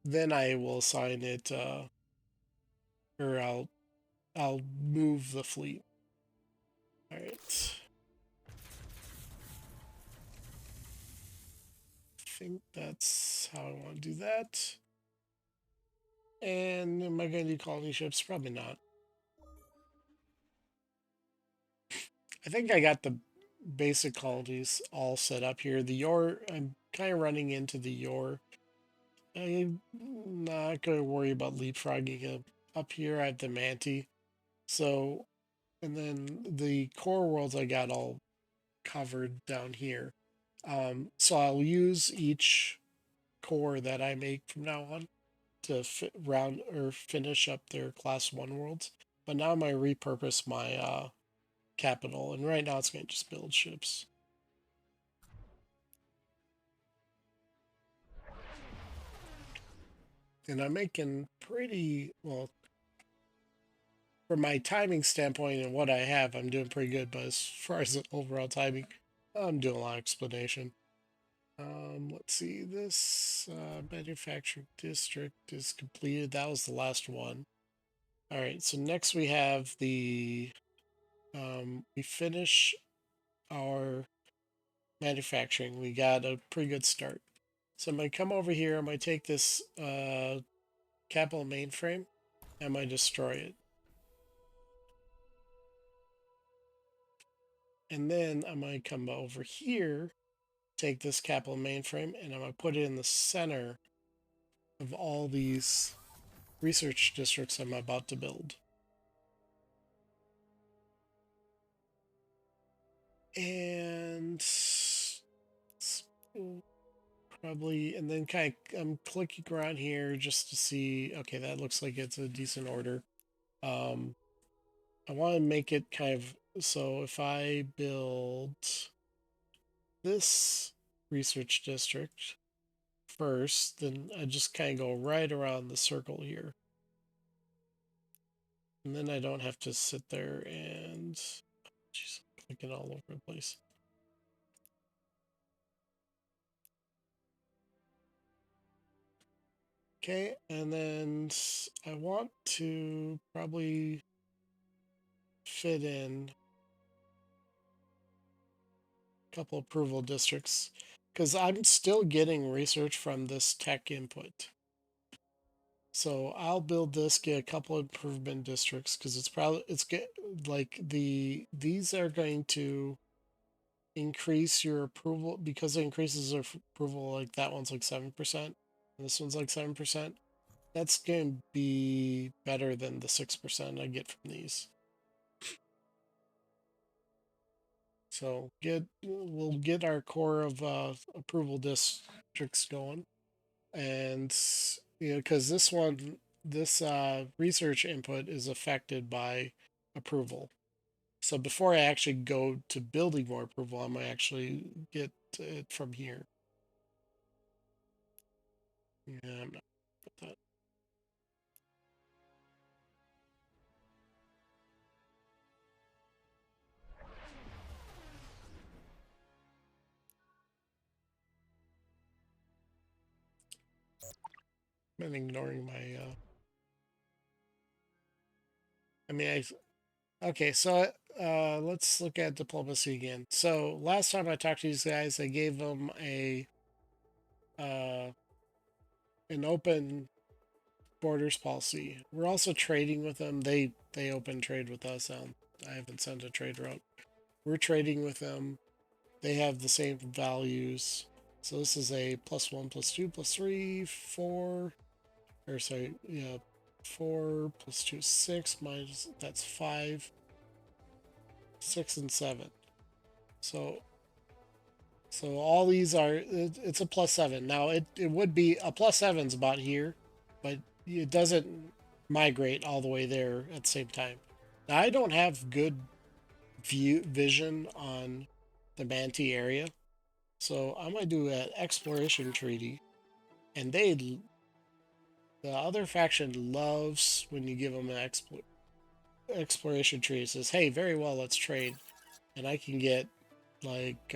then I will assign it, or I'll move the fleet. All right. I think that's how I want to do that. And am I going to do colony ships? Probably not. I think I got basic colonies all set up here. The Yor, I'm kind of running into the Yor. I'm not going to worry about leapfrogging up here. I have the Manti. So, and then the core worlds I got all covered down here. So I'll use each core that I make from now on to round or finish up their class 1 worlds. But now I'm going to repurpose my capital, and right now it's going to just build ships. And I'm making pretty well from my timing standpoint and what I have. I'm doing pretty good, but as far as the overall timing, I'm doing a lot of explanation. Let's see. This manufacturing district is completed. That was the last one. All right. So next we have the we finish our manufacturing. We got a pretty good start. So I'm gonna come over here. I'm gonna take this capital mainframe. I'm gonna destroy it. And then I'm going to come over here, take this capital mainframe, and I'm going to put it in the center of all these research districts I'm about to build. And probably, and then kind of, I'm clicking around here just to see, okay, that looks like it's a decent order. I want to make it kind of, so if I build this research district first, then I just kind of go right around the circle here. And then I don't have to sit there and, jeez, I'm clicking all over the place. Okay, and then I want to probably fit in a couple approval districts because I'm still getting research from this tech input. So I'll build this, get a couple improvement districts because it's probably like these are going to increase your approval because it increases your approval. Like that one's like 7%, and this one's like 7%. That's going to be better than the 6% I get from these. So we'll get our core of approval districts going, and because this research input is affected by approval. So before I actually go to building more approval, I'm gonna actually get it from here. Yeah, I'm not with that. I'm ignoring my. I mean, okay. So let's look at diplomacy again. So last time I talked to these guys, I gave them uh, an open borders policy. We're also trading with them. They open trade with us. I haven't sent a trade route. We're trading with them. They have the same values. So this is a +1, +2, +3, 4. Or sorry, yeah, 4 +2, 6 minus that's 5, 6, and 7. So all these are it's a +7. Now it would be a +7's about here, but it doesn't migrate all the way there at the same time. Now I don't have good vision on the Manti area, so I'm gonna do an exploration treaty, and the other faction loves when you give them an exploration treaty. It says, "Hey, very well, let's trade," and I can get like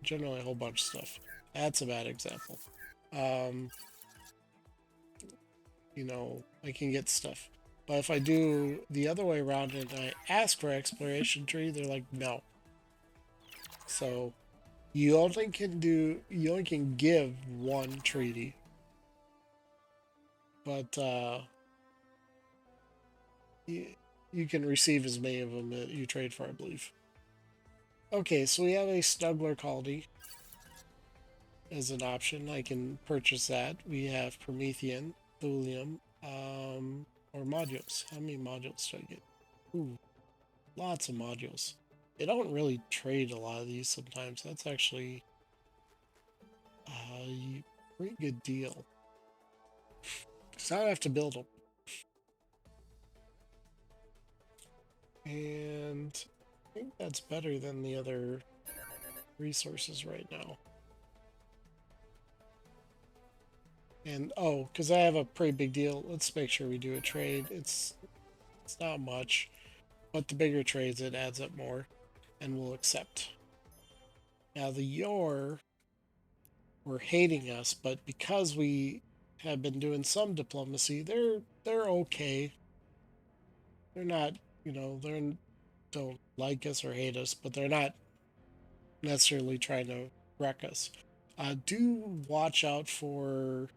generally a whole bunch of stuff. That's a bad example. Um, I can get stuff. But if I do the other way around and I ask for exploration tree, they're like, no. So you only can give one treaty, but you can receive as many of them that you trade for, I believe. Okay, so we have a snuggler colony as an option. I can purchase that. We have Promethean, Thulium, or modules. How many modules do I get? Ooh, lots of modules. They don't really trade a lot of these sometimes. That's actually a pretty good deal. So I have to build them. And I think that's better than the other resources right now. And oh, because I have a pretty big deal, let's make sure we do a trade. It's not much, but the bigger trades it adds up more, and we'll accept. Now the Yor were hating us, but because we have been doing some diplomacy, they're okay. They're not, they don't like us or hate us, but they're not necessarily trying to wreck us. Do watch out for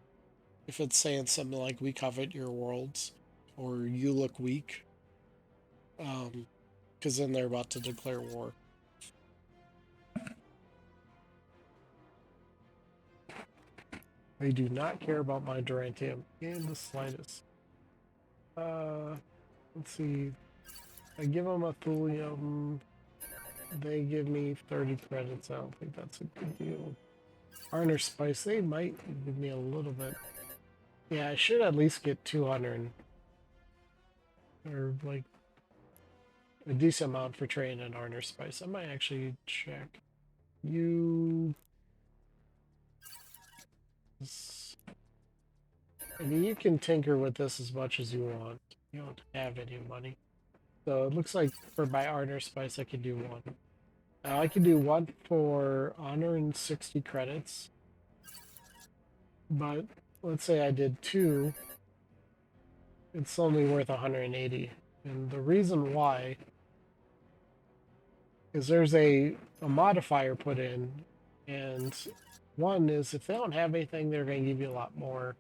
if it's saying something like "we covet your worlds" or "you look weak," because then they're about to declare war. They do not care about my Durantium in the slightest. Uh, let's see. I give them a thulium. They give me 30 credits. I don't think that's a good deal. Arner Spice, they might give me a little bit. Yeah, I should at least get 200 or like a decent amount for trade and Arner Spice. I might actually check. You. I mean, you can tinker with this as much as you want. You don't have any money. So it looks like for my Arner Spice, I can do one. I can do one for honor and 60 credits. But let's say I did two, it's only worth 180. And the reason why is there's a modifier put in, and one is if they don't have anything, they're going to give you a lot more.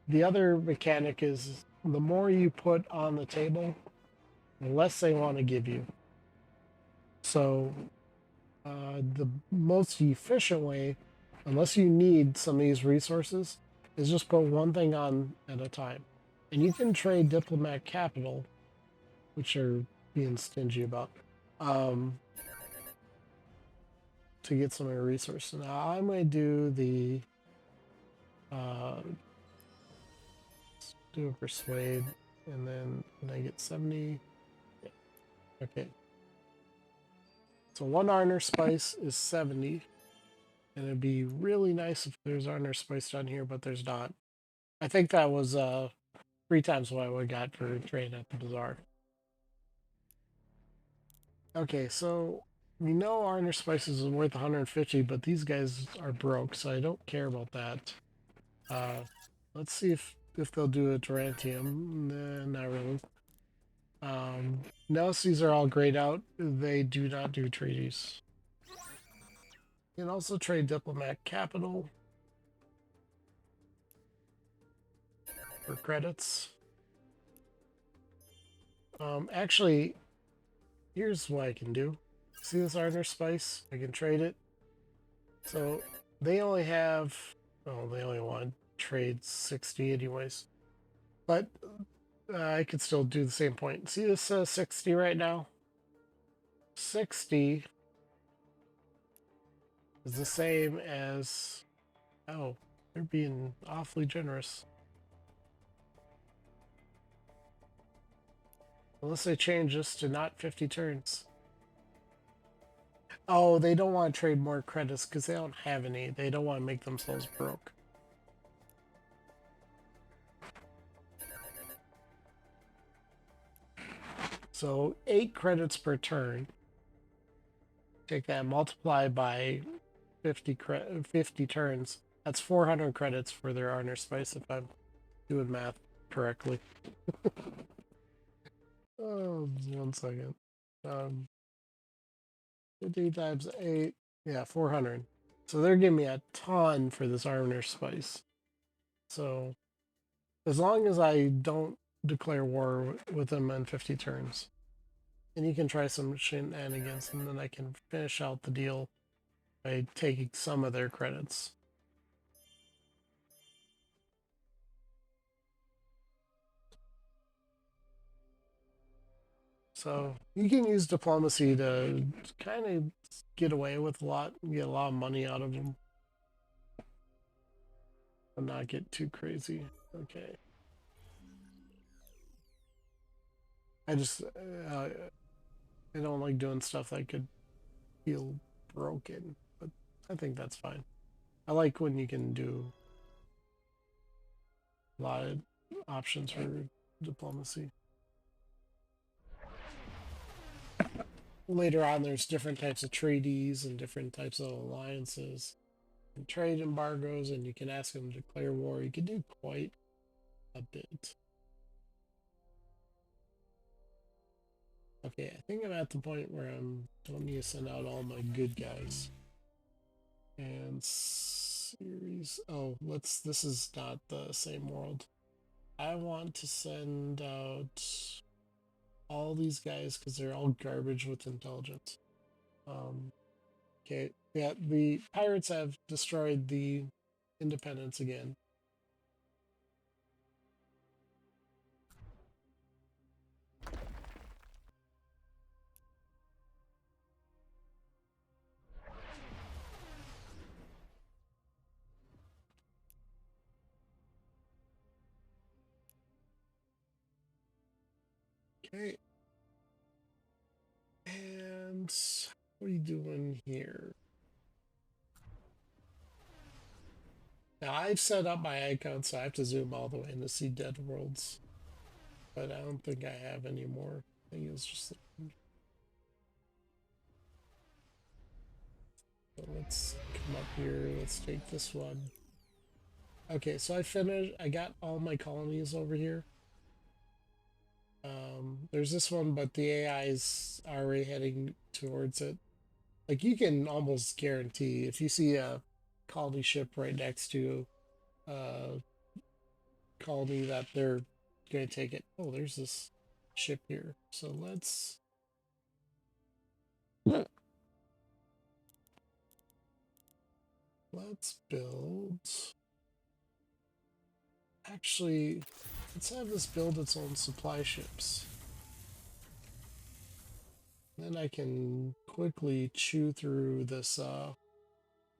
The other mechanic is the more you put on the table, the less they want to give you. So the most efficient way, unless you need some of these resources, is just put one thing on at a time. And you can trade diplomat capital, which are being stingy about, um, to get some of your resources. Now I might do the uh, do a persuade, and then can I get 70? Yeah. Okay. So one Arner Spice is 70, and it'd be really nice if there's Arner Spice down here, but there's not. I think that was 3 times what I got for trade at the bazaar. Okay, so we know Arner Spices is worth 150, but these guys are broke, so I don't care about that. Let's see if they'll do a Tarantium. Nah, not really. Now these are all grayed out. They do not do treaties. You can also trade diplomat capital for credits. Actually, here's what I can do. See this Arner Spice? I can trade it. So they only have, oh, they only want to trade 60 anyways. But I could still do the same point. See this 60 right now? 60 is the same as, oh, they're being awfully generous. Unless they change this to not 50 turns. Oh, they don't want to trade more credits because they don't have any. They don't want to make themselves broke. So 8 credits per turn. Take that, multiply by 50 turns. That's 400 credits for their Honor Spice if I'm doing math correctly. Oh, 1 second. 50 times 8. Yeah, 400. So they're giving me a ton for this Honor Spice. So as long as I don't declare war with them in 50 turns. And you can try some shenanigans, and then I can finish out the deal by taking some of their credits. So you can use diplomacy to kind of get away with a lot, get a lot of money out of them, and not get too crazy. Okay. I just I don't like doing stuff that could feel broken, but I think that's fine. I like when you can do a lot of options for diplomacy. Later on, there's different types of treaties and different types of alliances and trade embargoes, and you can ask them to declare war. You can do quite a bit. Okay, I think I'm at the point where don't need to send out all my good guys. And series. Oh, this is not the same world. I want to send out all these guys because they're all garbage with intelligence. Okay, yeah, the pirates have destroyed the Independence again. Okay. And what are you doing here? Now I've set up my icon, so I have to zoom all the way in to see dead worlds. But I don't think I have any more. I think it's just. So let's come up here. Let's take this one. Okay, so I finished. I got all my colonies over here. There's this one, but the AI is already heading towards it. Like you can almost guarantee if you see a colony ship right next to a colony that they're going to take it. Oh, there's this ship here. So let's build. Actually, let's have this build its own supply ships. Then I can quickly chew through this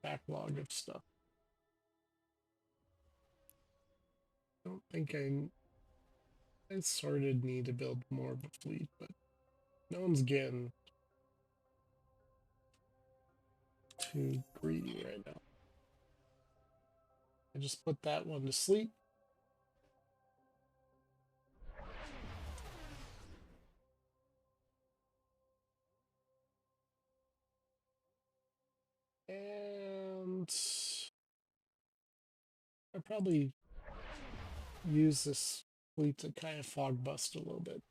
backlog of stuff. I don't think I sort of need to build more of a fleet, but no one's getting too greedy right now. I just put that one to sleep. And I probably use this fleet to kind of fog bust a little bit.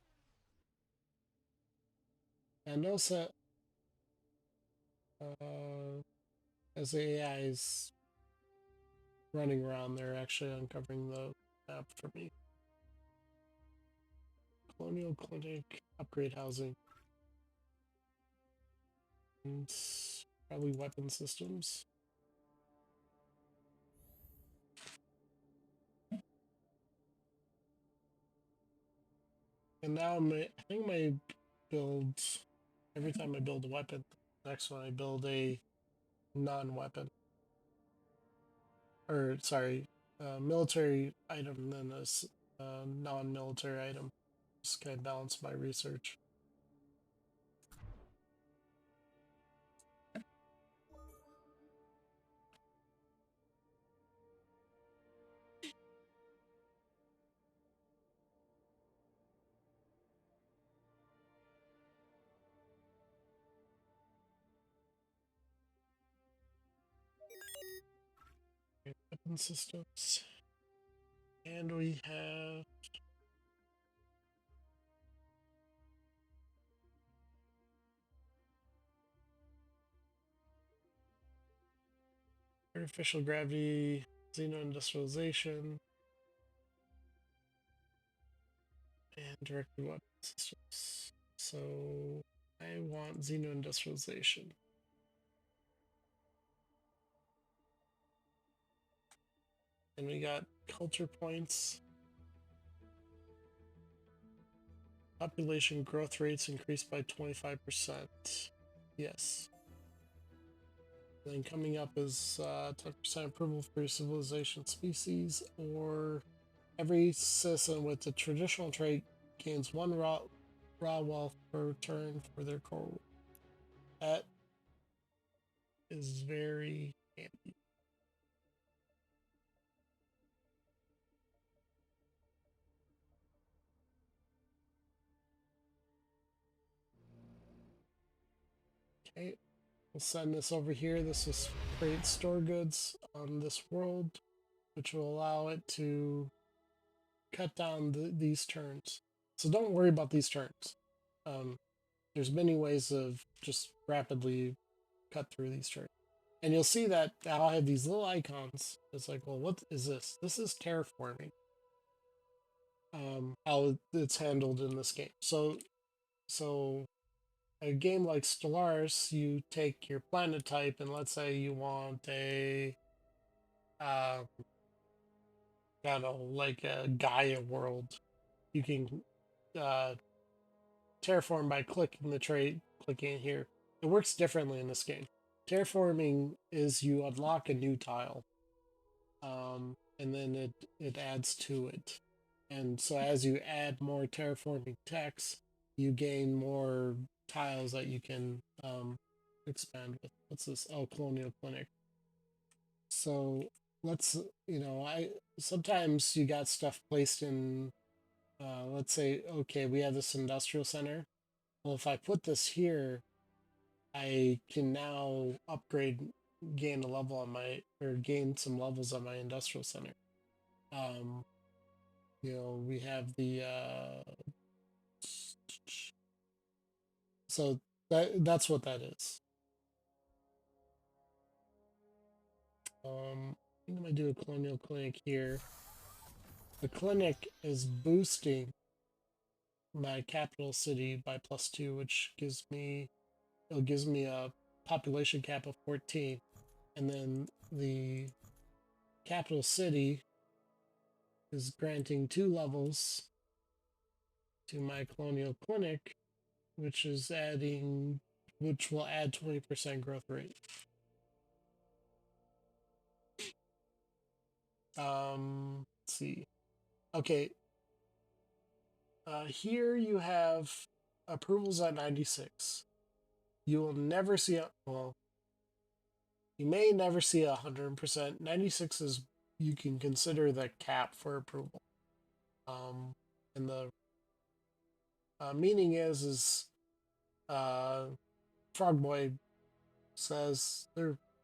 And notice that as the AI is running around, they're actually uncovering the map for me. Colonial clinic, upgrade housing, and probably weapon systems. And now I think my build, every time I build a weapon, next one I build a non-weapon. Or, sorry, military item, then a non-military item. Just kind of balance my research. Weapon systems. And we have artificial gravity, xeno-industrialization, and directed weapon systems. So I want xeno-industrialization. And we got culture points. Population growth rates increased by 25%. Yes. Then coming up is 10% approval for civilization species, or every citizen with a traditional trait gains one raw wealth per turn for their core. That is very handy. Okay, we'll send this over here. This is create store goods on this world, which will allow it to cut down these turns. So don't worry about these turns. There's many ways of just rapidly cut through these turns. And you'll see that I'll have these little icons. It's like, well, what is this? This is terraforming. How it's handled in this game. So a game like Stellaris, you take your planet type, and let's say you want a, I don't know, like a Gaia world. You can uh, terraform by clicking the trait, clicking here. It works differently in this game. Terraforming is you unlock a new tile, and then it adds to it. And so as you add more terraforming text, you gain more tiles that you can expand with. What's this? Oh, Colonial Clinic. So let's, I sometimes you got stuff placed in, let's say, okay, we have this industrial center. Well, if I put this here, I can now upgrade, gain a level on my, or gain some levels on my industrial center. Um, we have the so that's what that is. I think I'm gonna do a colonial clinic here. The clinic is boosting my capital city by +2, which gives me a population cap of 14, and then the capital city is granting 2 levels to my colonial clinic, which will add 20% growth rate. Let's see. Okay. Here you have approvals at 96. You will never see you may never see 100%. 96 is, you can consider the cap for approval. And the meaning is Frogboy says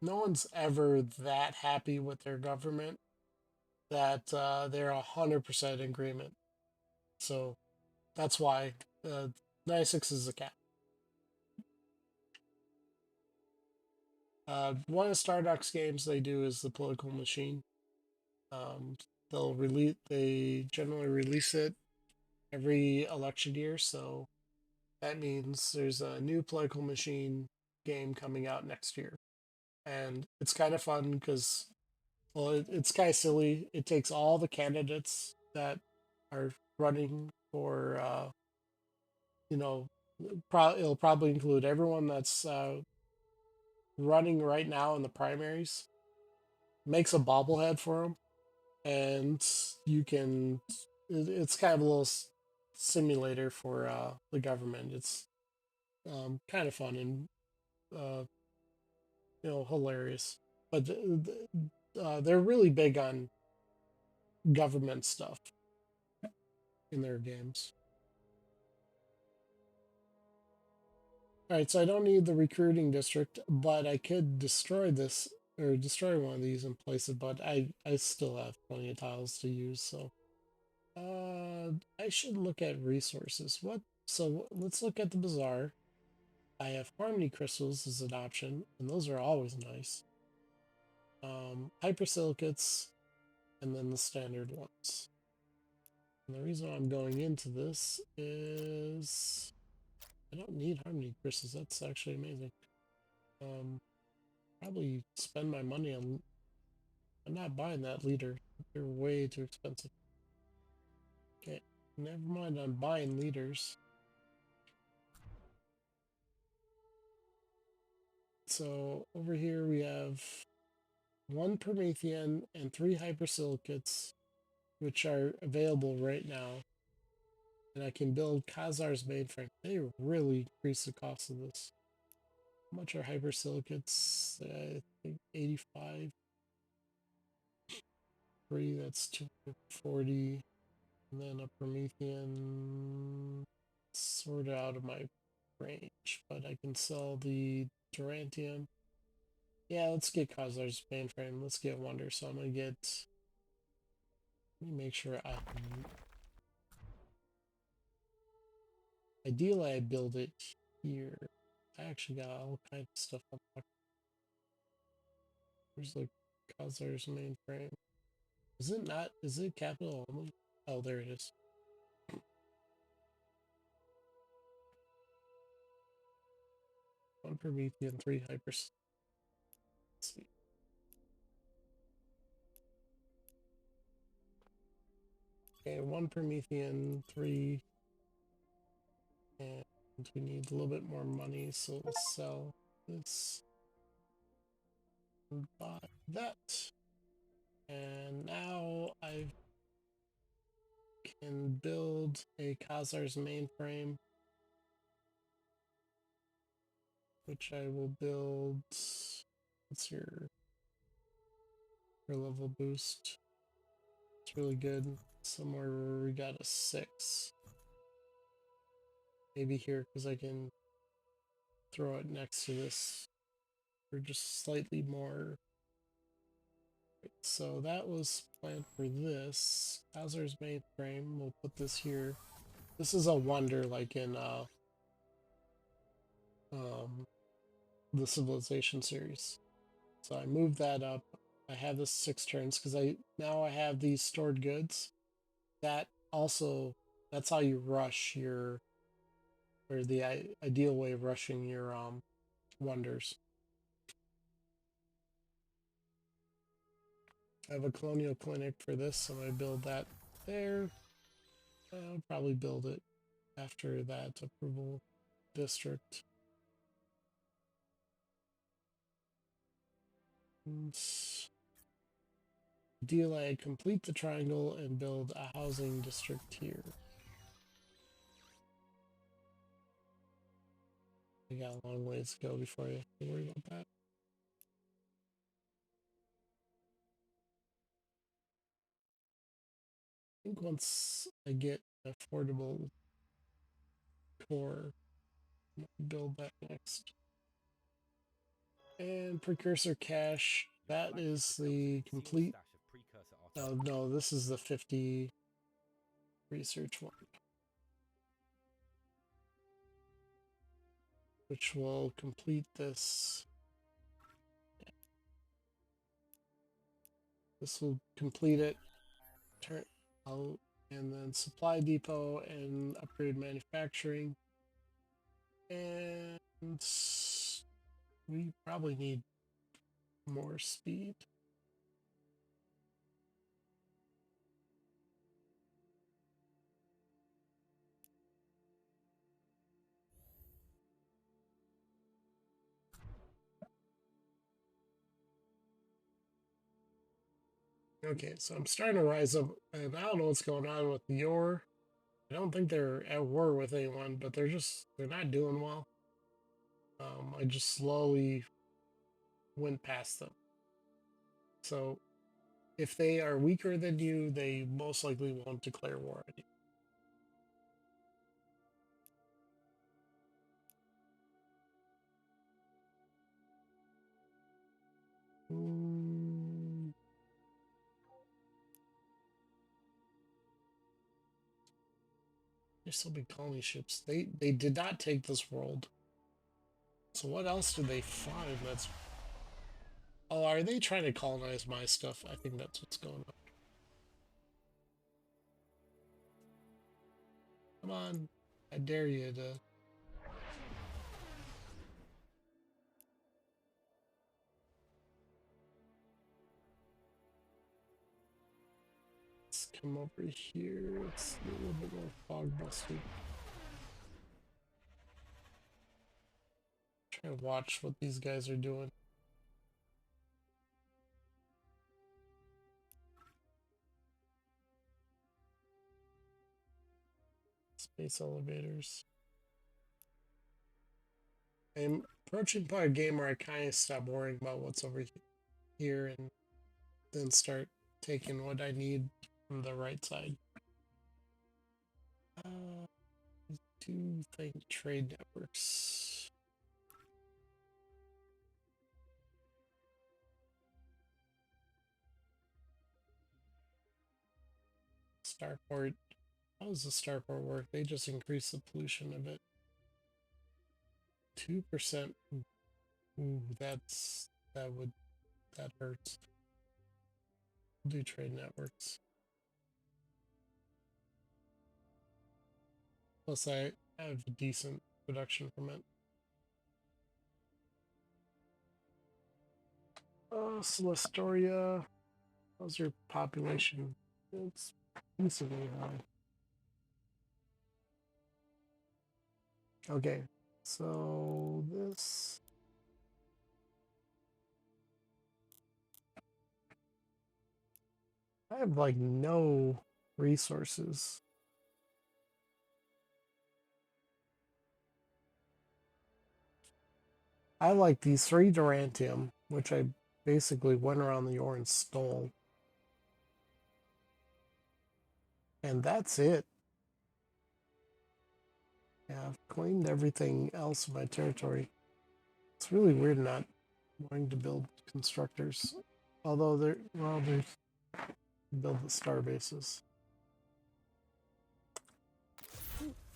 no one's ever that happy with their government that they're 100% in agreement. So that's why 96 is the cap. One of Stardock's games they do is the Political Machine. They generally release it every election year, so that means there's a new Political Machine game coming out next year. And it's kind of fun because, well, it's kind of silly. It takes all the candidates that are running for, it'll probably include everyone that's running right now in the primaries, makes a bobblehead for them, and you can, it's kind of a little simulator for the government. It's kind of fun and hilarious, but they're really big on government stuff in their games. All right, so I don't need the recruiting district, but I could destroy this, or destroy one of these and place it, but I still have plenty of tiles to use, so I should look at resources. So let's look at the bazaar. I have harmony crystals as an option, and those are always nice. Hypersilicates, and then the standard ones. And the reason I'm going into this is I don't need harmony crystals. That's actually amazing. Probably spend my money on. I'm not buying that leader. They're way too expensive. Okay, never mind. I'm buying leaders. So over here we have 1 Promethean and 3 hypersilicates, which are available right now. And I can build Khazar's mainframe. They really increase the cost of this. How much are hypersilicates? I think 85. 3, that's 240. And then a Promethean, sort of out of my range, but I can sell the Durantium. Yeah, let's get Khazar's mainframe. Let's get Wonder. So I'm gonna get. Let me make sure I can. Ideally, I build it here. I actually got all kinds of stuff on. There's like Khazar's mainframe. Is it not? Is it capital only? Oh, there it is. One Promethean, 3 hypers. Let's see. Okay, 1 Promethean, 3. And we need a little bit more money, so we'll sell this and buy that. And now I can build a Khazar's mainframe, which I will build. What's your level boost? It's really good. Somewhere where we got a 6. Maybe here, because I can throw it next to this for just slightly more. So that was planned for this. Khazar's mainframe. We'll put this here. This is a wonder, like in the Civilization series. So I moved that up. I have this 6 turns because I have these stored goods. That also, that's how you rush your, or the ideal way of rushing your wonders. I have a colonial clinic for this, so I build that there. I'll probably build it after that approval district. Deal I complete the triangle and build a housing district here. I got a long ways to go before I have to worry about that. I think once I get an affordable core, I'll build that next. And precursor cache, that is the complete. Oh no, this is the 50 research one, which will complete this. This will complete it. Turn out, and then supply depot and upgrade manufacturing. And we probably need more speed. Okay, so I'm starting to rise up, and I don't know what's going on with your. I don't think they're at war with anyone, but they're not doing well. I just slowly went past them. So if they are weaker than you, they most likely won't declare war on you. There's so big colony ships. They did not take this world. So what else did they find that's... Oh, are they trying to colonize my stuff? I think that's what's going on. Come on. I dare you to... Let's come over here. Let's get a little bit more fog busted. Try to watch what these guys are doing. Space elevators. I'm approaching part of a game where I kind of stop worrying about what's over here and then start taking what I need from the right side. Do think trade networks. Starport. How does the starport work? They just increase the pollution a bit. 2%. Ooh, that hurts. We'll do trade networks. Plus I have a decent production from it. Celestoria. How's your population? It's decently high. Okay, so this. I have like no resources. I like these 3 Durantium, which I basically went around the ore and stole. And that's it. Yeah, I've claimed everything else in my territory. It's really weird not wanting to build constructors. Although they're build the star bases.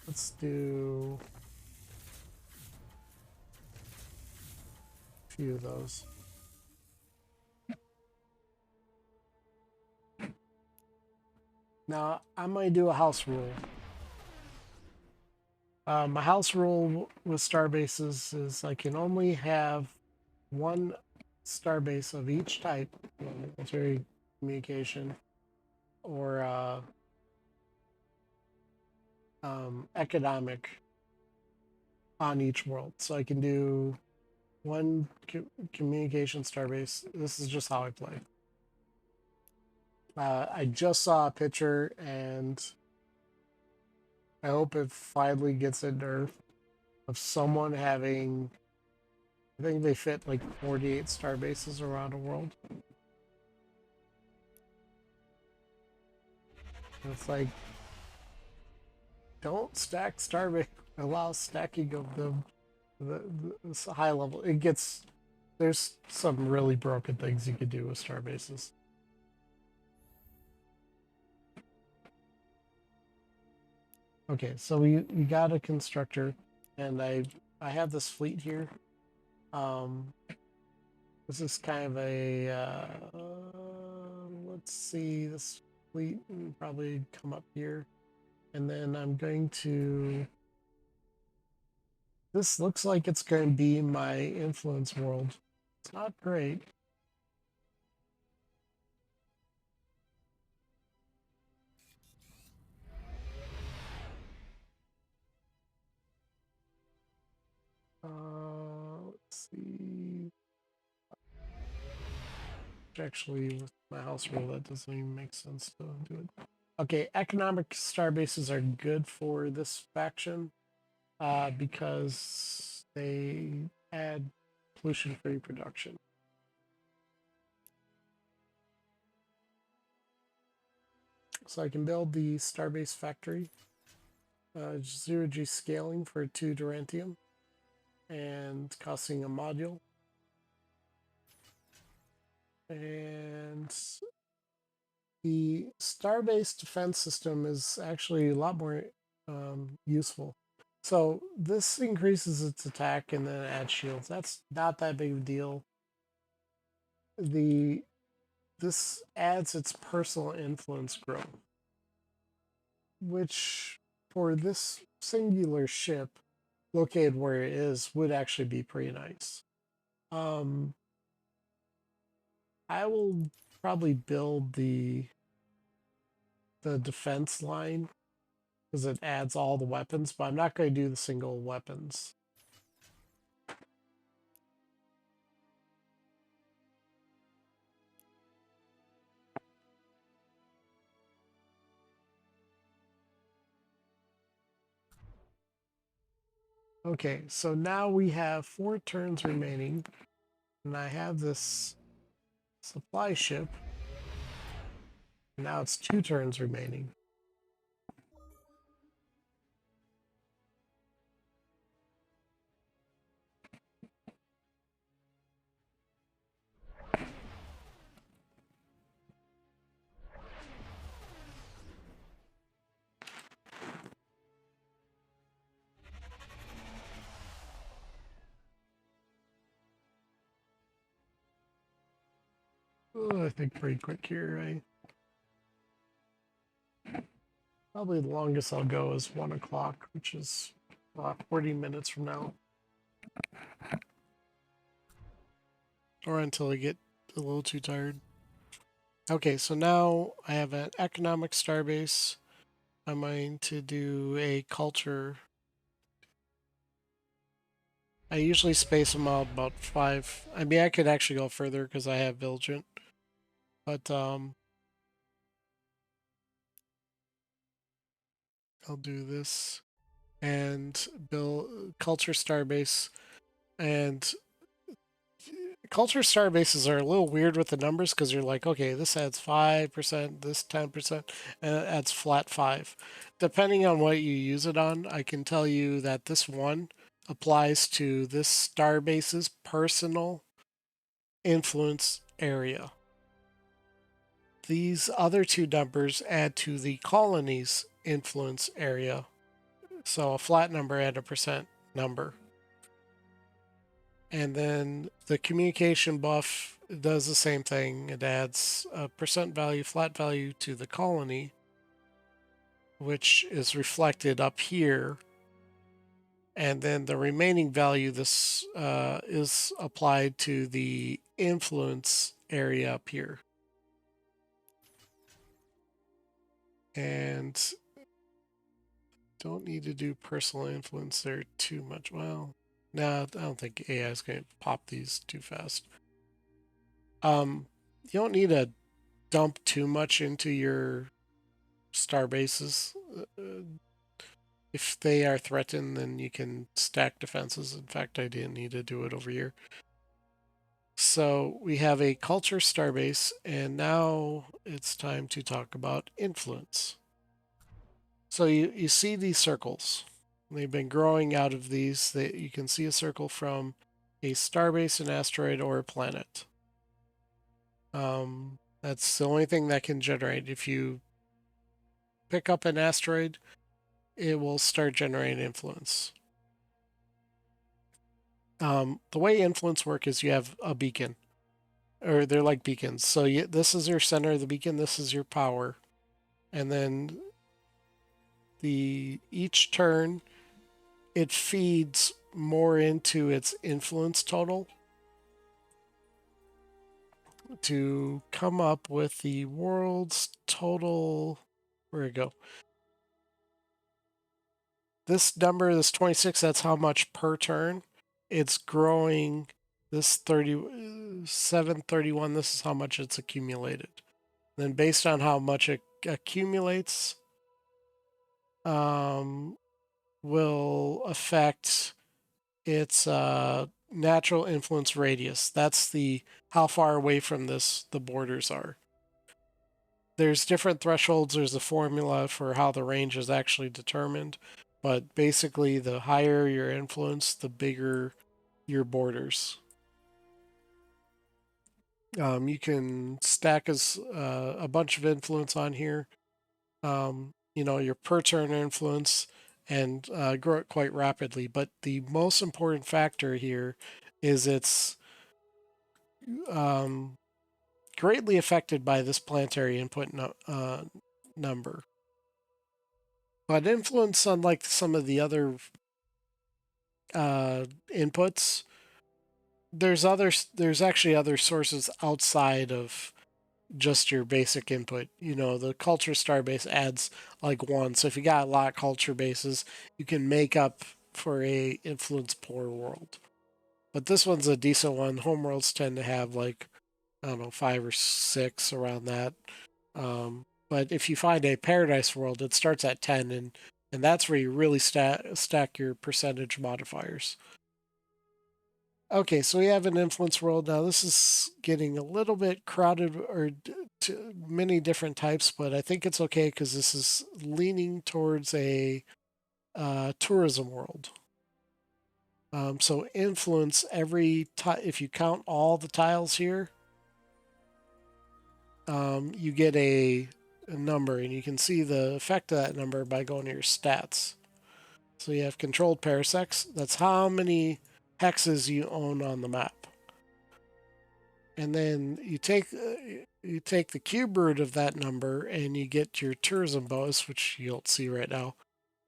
Let's do a few of those. Now, I might do a house rule. My house rule with star bases is I can only have 1 star base of each type, military, communication, or economic on each world. So I can do 1 communication starbase. This is just how I play. I just saw a picture, and I hope it finally gets a nerf of someone having. I think they fit like 48 star bases around the world. And it's like, don't stack starbase. Allow stacking of them. This high level. It gets. There's some really broken things you could do with star bases. Okay, so we got a constructor, and I have this fleet here. This is kind of a let's see, this fleet will probably come up here, and then I'm going to. This looks like it's going to be my influence world. It's not great. Let's see. Actually, with my house rule, that doesn't even make sense to do it. Okay, economic star bases are good for this faction because they add pollution-free production. So I can build the starbase factory, 0G scaling for 2 Durantium, and costing a module. And the starbase defense system is actually a lot more useful. So this increases its attack and then adds shields. That's not that big of a deal. This adds its personal influence growth, which for this singular ship located where it is would actually be pretty nice. I will probably build the the defense line because it adds all the weapons, but I'm not going to do the single weapons. Okay, so now we have 4 turns remaining, and I have this supply ship. Now it's 2 turns remaining. I think pretty quick here. Probably the longest I'll go is 1 o'clock, which is 40 minutes from now. Or until I get a little too tired. Okay, so now I have an economic starbase. I'm going to do a culture. I usually space them out about 5. I mean, I could actually go further because I have Vigilant. But I'll do this and build culture starbase. And culture starbases are a little weird with the numbers because you're like, okay, this adds 5%, this 10%, and it adds flat 5. Depending on what you use it on, I can tell you that this one applies to this starbase's personal influence area. These other 2 numbers add to the colony's influence area. So a flat number and a percent number. And then the communication buff does the same thing. It adds a percent value, flat value to the colony, which is reflected up here. And then the remaining value, this is applied to the influence area up here. And don't need to do personal influence there too much. Well, no, I don't think AI is going to pop these too fast. You don't need to dump too much into your star bases. If they are threatened, then you can stack defenses. In fact, I didn't need to do it over here. So we have a culture starbase, and now it's time to talk about influence. So you see these circles. They've been growing out of these. You can see a circle from a starbase, an asteroid, or a planet. That's the only thing that can generate. If you pick up an asteroid, it will start generating influence. The way influence work is you have a beacon, or they're like beacons. So this is your center of the beacon. This is your power, and then each turn it feeds more into its influence total to come up with the world's total. Where'd it go? This number, this 26, that's how much per turn. It's growing. This 731, this is how much it's accumulated. Then based on how much it accumulates, will affect its natural influence radius. That's the how far away from this the borders are. There's different thresholds. There's a formula for how the range is actually determined. But basically, the higher your influence, the bigger your borders. You can stack a bunch of influence on here. Your per turn influence and grow it quite rapidly. But the most important factor here is it's greatly affected by this planetary input number. But influence, unlike some of the other inputs, there's actually other sources outside of just your basic input. The culture star base adds like 1. So if you got a lot of culture bases, you can make up for a influence poor world. But this one's a decent one. Homeworlds tend to have like, I don't know, 5 or 6 around that. But if you find a paradise world, it starts at 10, and that's where you really stack your percentage modifiers. Okay, so we have an influence world. Now this is getting a little bit crowded, or to many different types, but I think it's okay because this is leaning towards a tourism world. So influence if you count all the tiles here, you get a number, and you can see the effect of that number by going to your stats. So you have controlled parsecs. That's how many hexes you own on the map. And then you take the cube root of that number, and you get your tourism bonus, which you don't see right now.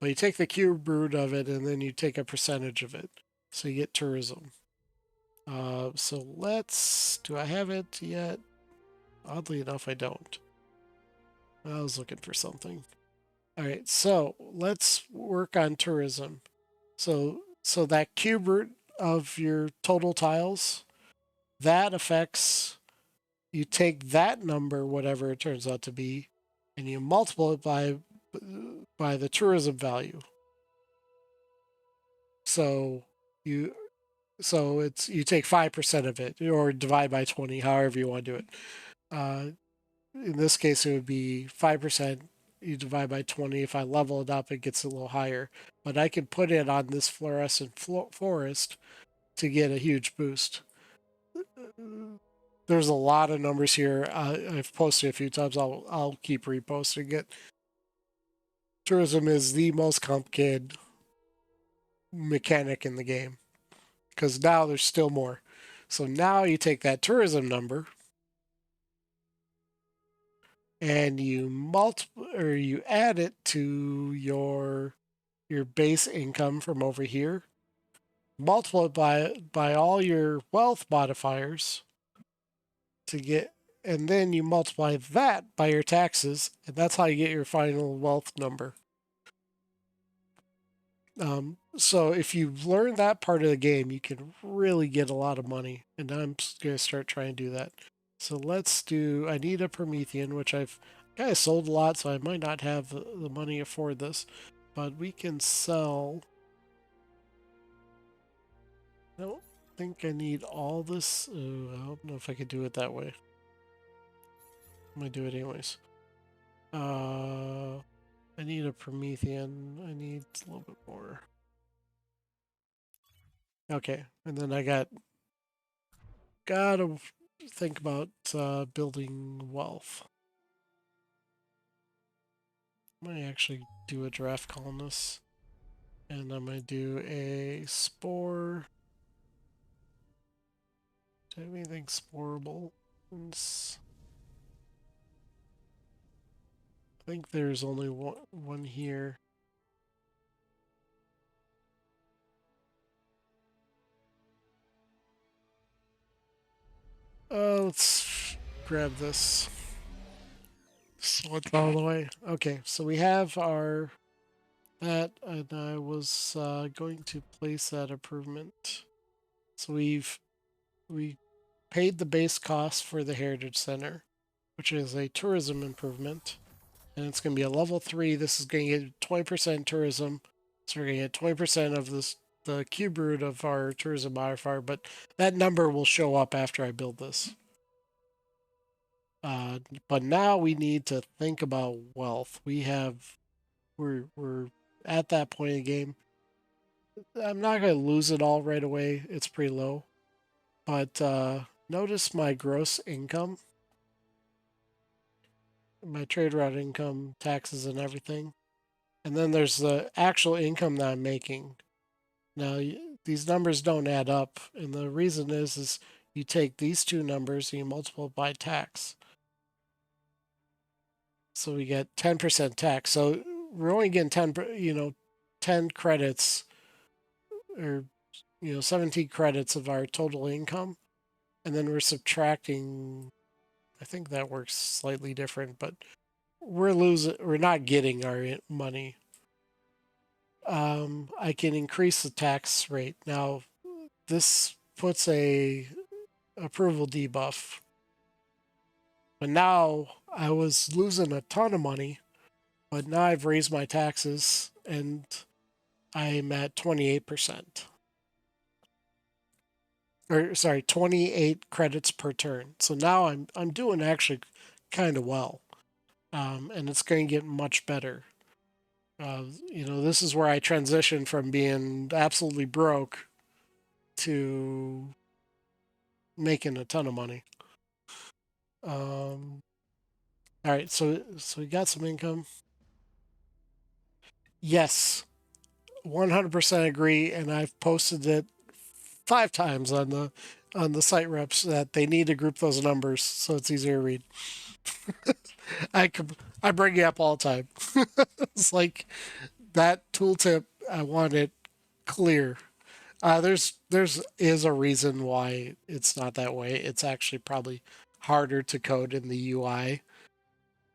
But you take the cube root of it, and then you take a percentage of it, so you get tourism. So do I have it yet? Oddly enough, I don't. I was looking for something. All right, so let's work on tourism. So that cube root of your total tiles, that affects, you take that number, whatever it turns out to be, and you multiply it by the tourism value. So you you take 5% of it, or divide by 20, however you want to do it. In this case, it would be 5%. You divide by 20. If I level it up, it gets a little higher. But I can put it on this fluorescent forest to get a huge boost. There's a lot of numbers here. I've posted a few times. I'll keep reposting it. Tourism is the most complicated mechanic in the game because now there's still more. So now you take that tourism number and you add it to your base income from over here. Multiply it by all your wealth modifiers to get, and then you multiply that by your taxes, and that's how you get your final wealth number. So if you learn that part of the game, you can really get a lot of money, and I'm going to start trying to do that. So I need a Promethean, which I've kind of sold a lot, so I might not have the money to afford this, but we can sell. I don't think I need all this. I don't know if I could do it that way. I'm going to do it anyways. I need a Promethean. I need a little bit more. Okay, and then I gotta think about building wealth. I might actually do a draft colonist, and I'm gonna do a spore. Do I have anything sporable? I think there's only one here. Let's grab this. So it's all the way. Okay, so we have that, and I was going to place that improvement. So we paid the base cost for the Heritage Center, which is a tourism improvement, and it's going to be a level 3. This is going to get 20% tourism, so we're going to get 20% of the cube root of our tourism modifier, but that number will show up after I build this. But now we need to think about wealth. We're at that point in the game. I'm not going to lose it all right away. It's pretty low. But notice my gross income, my trade route income, taxes, and everything. And then there's the actual income that I'm making. Now, these numbers don't add up. And the reason is you take these two numbers and you multiply by tax. So we get 10% tax. So we're only getting 10 credits, or 17 credits of our total income, and then we're subtracting I think that works slightly different, but we're not getting our money. I can increase the tax rate. Now, this puts a approval debuff. But now I was losing a ton of money, but now I've raised my taxes and I'm at 28%. Or sorry, 28 credits per turn. So now I'm doing actually kind of well. And it's going to get much better. This is where I transition from being absolutely broke to making a ton of money. All right, so we got some income. Yes, 100% agree, and I've posted it 5 times on the site reps that they need to group those numbers so it's easier to read. I I bring it up all the time. It's like that tooltip. I want it clear. There's is a reason why it's not that way. It's actually probably harder to code in the UI,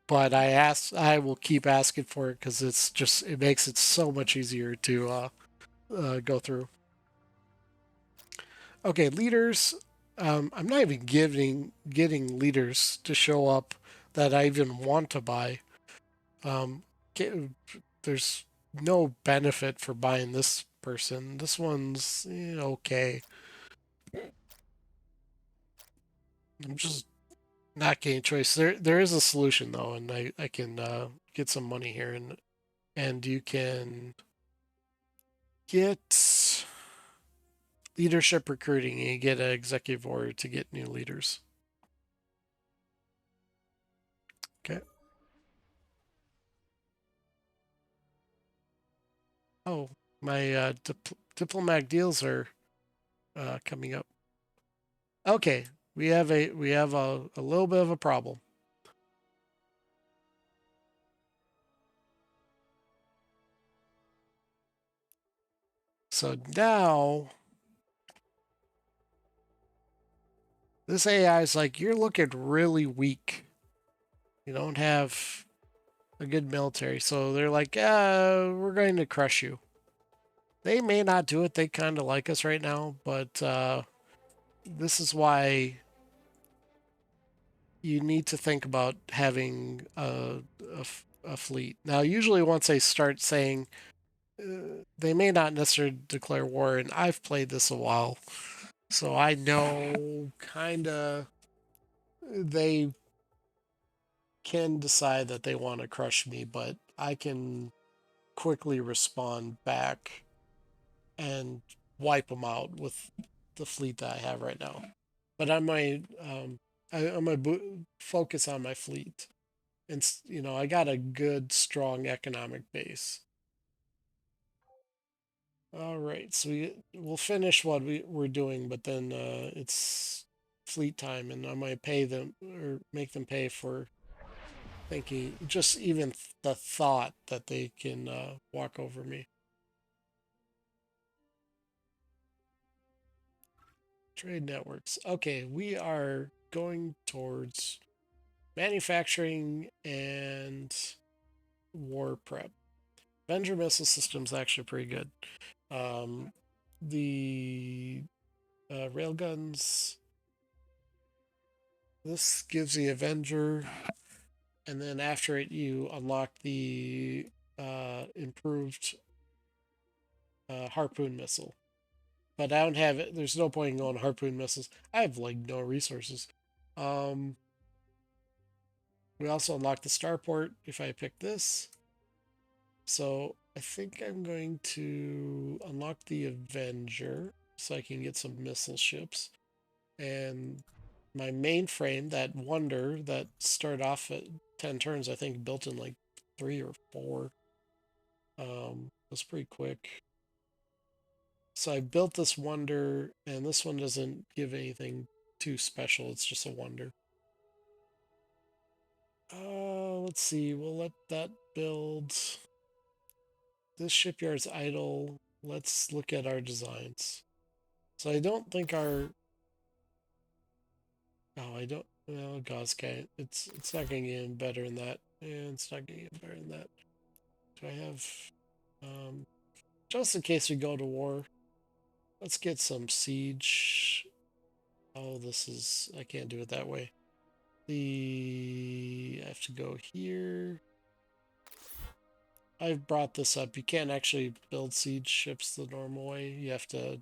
but I will keep asking for it because it makes it so much easier to go through. Okay, leaders. I'm not even getting leaders to show up that I even want to buy. Um, there's no benefit for buying this person. This one's okay. I'm just not getting choice. There is a solution though, and I can get some money here, and you can get leadership recruiting, and you get an executive order to get new leaders. Okay. Oh, my diplomatic deals are coming up. Okay, we have a little bit of a problem. So now this AI is like, you're looking really weak. You don't have a good military. So they're like, we're going to crush you. They may not do it. They kind of like us right now, but this is why you need to think about having a fleet. Now, usually once they start saying, they may not necessarily declare war, and I've played this a while, so I know kind of they can decide that they want to crush me, but I can quickly respond back and wipe them out with the fleet that I have right now. But I'm gonna focus on my fleet, and I got a good, strong economic base. All right, so we'll finish what we're doing, but then it's fleet time, and I might pay them or make them pay for thinking just even the thought that they can walk over me. Trade networks. Okay, we are going towards manufacturing and war prep. Avenger missile system's actually pretty good. Um, the railguns. This gives the Avenger, and then after it, you unlock the improved harpoon missile. But I don't have it. There's no point in going harpoon missiles. I have like no resources. Um, we also unlock the starport if I pick this. So I think I'm going to unlock the Avenger so I can get some missile ships. And my mainframe, that Wonder that started off at 10 turns, I think built in like 3 or 4. Was pretty quick. So I built this Wonder, and this one doesn't give anything too special. It's just a Wonder. Let's see. We'll let that build. This shipyard's idle. Let's look at our designs. So I don't think our. Oh, I don't. Well, Gauss-Guy, it's not gonna get any better than that. And it's not gonna get better than that. Do I have just in case we go to war, let's get some siege. Oh, this is I can't do it that way. I have to go here. I've brought this up. You can't actually build siege ships the normal way. You have to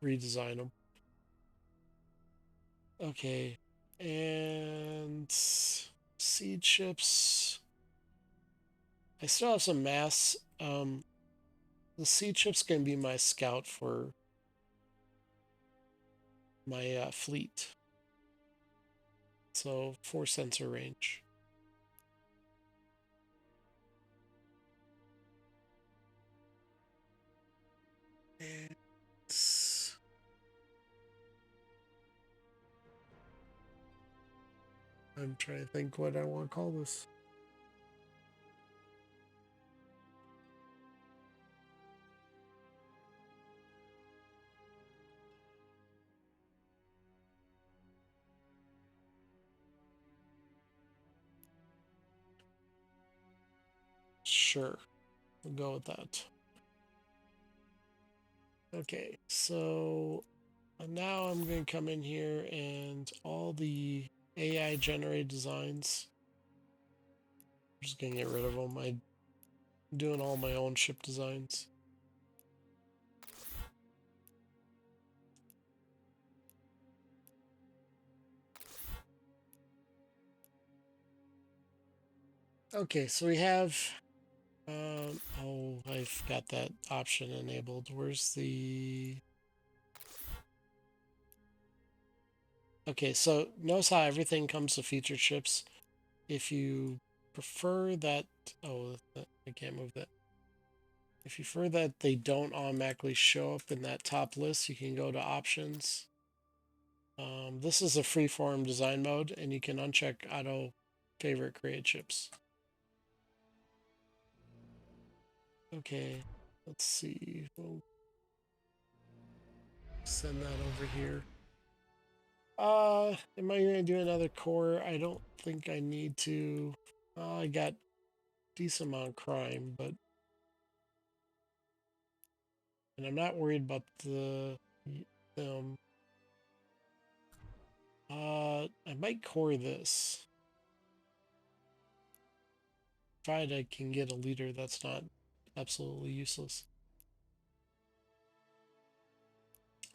redesign them. Okay. And siege ships. I still have some mass. The siege ship's going to be my scout for my fleet. So 4 sensor range. And I'm trying to think what I want to call this. Sure, we'll go with that. Okay, so now I'm going to come in here and all the AI generated designs, I'm just going to get rid of them. I'm doing all my own ship designs. Okay, so we have, oh, I've got that option enabled. Where's the, okay, so notice how everything comes to featured ships. If you prefer that, oh, I can't move that. If you prefer that they don't automatically show up in that top list, you can go to options. This is a freeform design mode, and you can uncheck auto favorite create ships. Okay, let's see. We'll send that over here. Am I gonna do another core? I don't think I need to. I got decent amount of crime, but and I'm not worried about the them. I might core this. Provided I can get a leader that's not absolutely useless.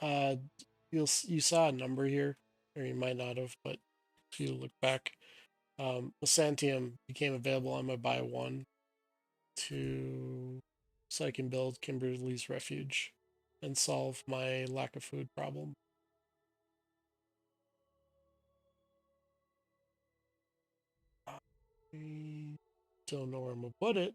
You saw a number here, or you might not have, but if you look back, Byzantium became available on my buy one to so I can build Kimberly's Refuge and solve my lack of food problem. I don't know where I'm gonna put it.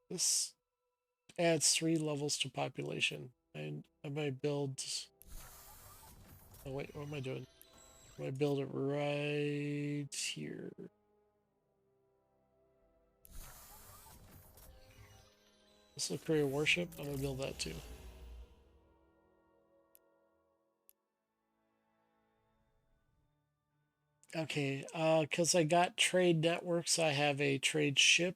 This adds 3 levels to population. And I might build. Oh wait, what am I doing? I might build it right here. This will create a warship. I'm gonna build that too. Okay, because I got trade networks, I have a trade ship.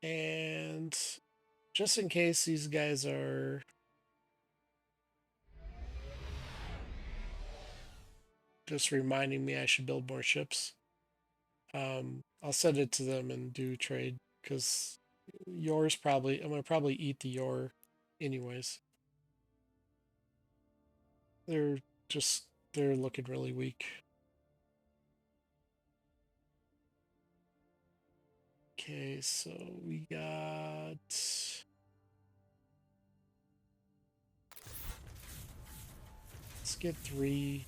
And just in case these guys are just reminding me I should build more ships, I'll send it to them and do trade because yours probably, I'm gonna probably eat the your anyways. They're just, they're looking really weak. Okay, so we got. Let's get 3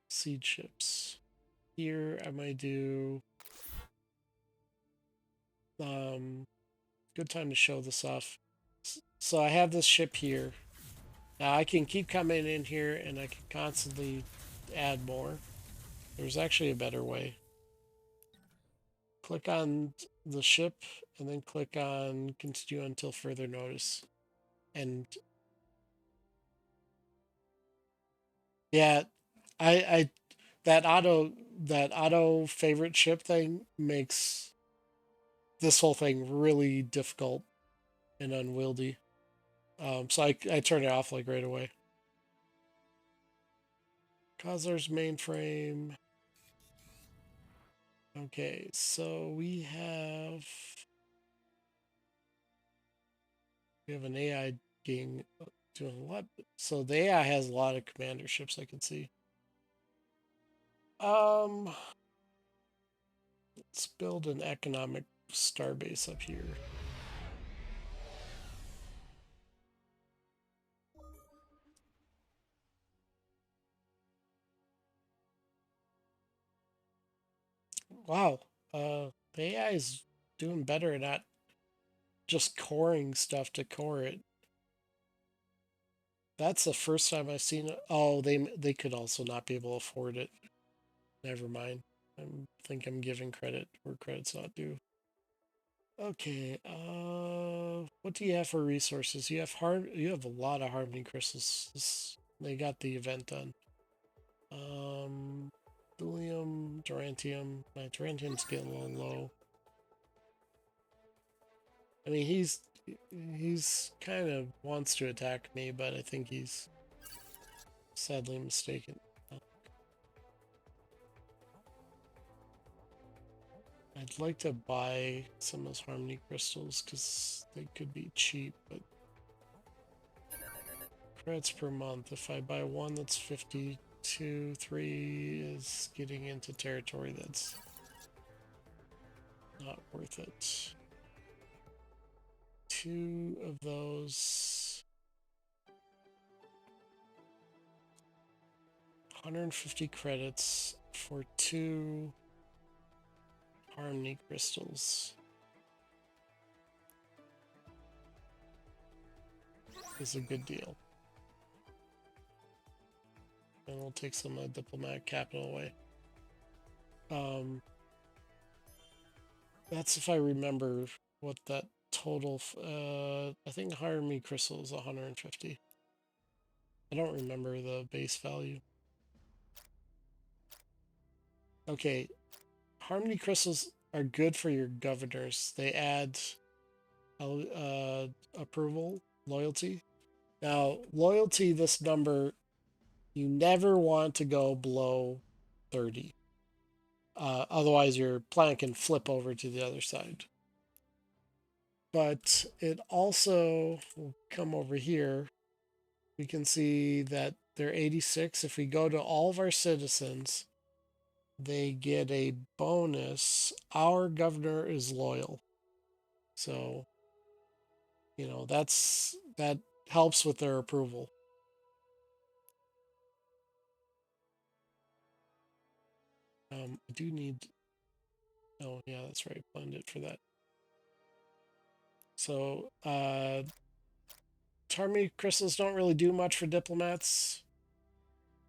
seed ships. Here I might do. Good time to show this off. So I have this ship here. Now I can keep coming in here and I can constantly add more. There's actually a better way. click on the ship and then click on continue until further notice. And yeah, I that auto favorite ship thing makes this whole thing really difficult and unwieldy. So I turn it off like right away. Cosler's mainframe. Okay, so we have an AI doing a lot. So the AI has a lot of commander ships I can see. Let's build an economic starbase up here. Wow, the AI is doing better at not just coring stuff to core it. That's the first time I've seen it. Oh, they could also not be able to afford it. Never mind. I think I'm giving credit where credit's not due. Okay, what do you have for resources? You have a lot of harmony crystals. They got the event done. Thulium, Durantium. My Durantium's getting a little low. I mean, he's kind of wants to attack me, but I think he's sadly mistaken. I'd like to buy some of those harmony crystals because they could be cheap, but credits per month. If I buy one that's 52, 3 is getting into territory that's not worth it. 2 of those. 150 credits for 2 harmony crystals is a good deal. And we'll take some diplomatic capital away. That's if I remember what that total. I think harmony crystal is 150. I don't remember the base value. Okay, harmony crystals are good for your governors. They add approval, loyalty. Now, loyalty, this number, you never want to go below 30. Otherwise, your plan can flip over to the other side. But it also will come over here. We can see that they're 86. If we go to all of our citizens, they get a bonus. Our governor is loyal. So, that helps with their approval. I do need. Oh, yeah, that's right. Blend it for that. So, harmony crystals don't really do much for diplomats.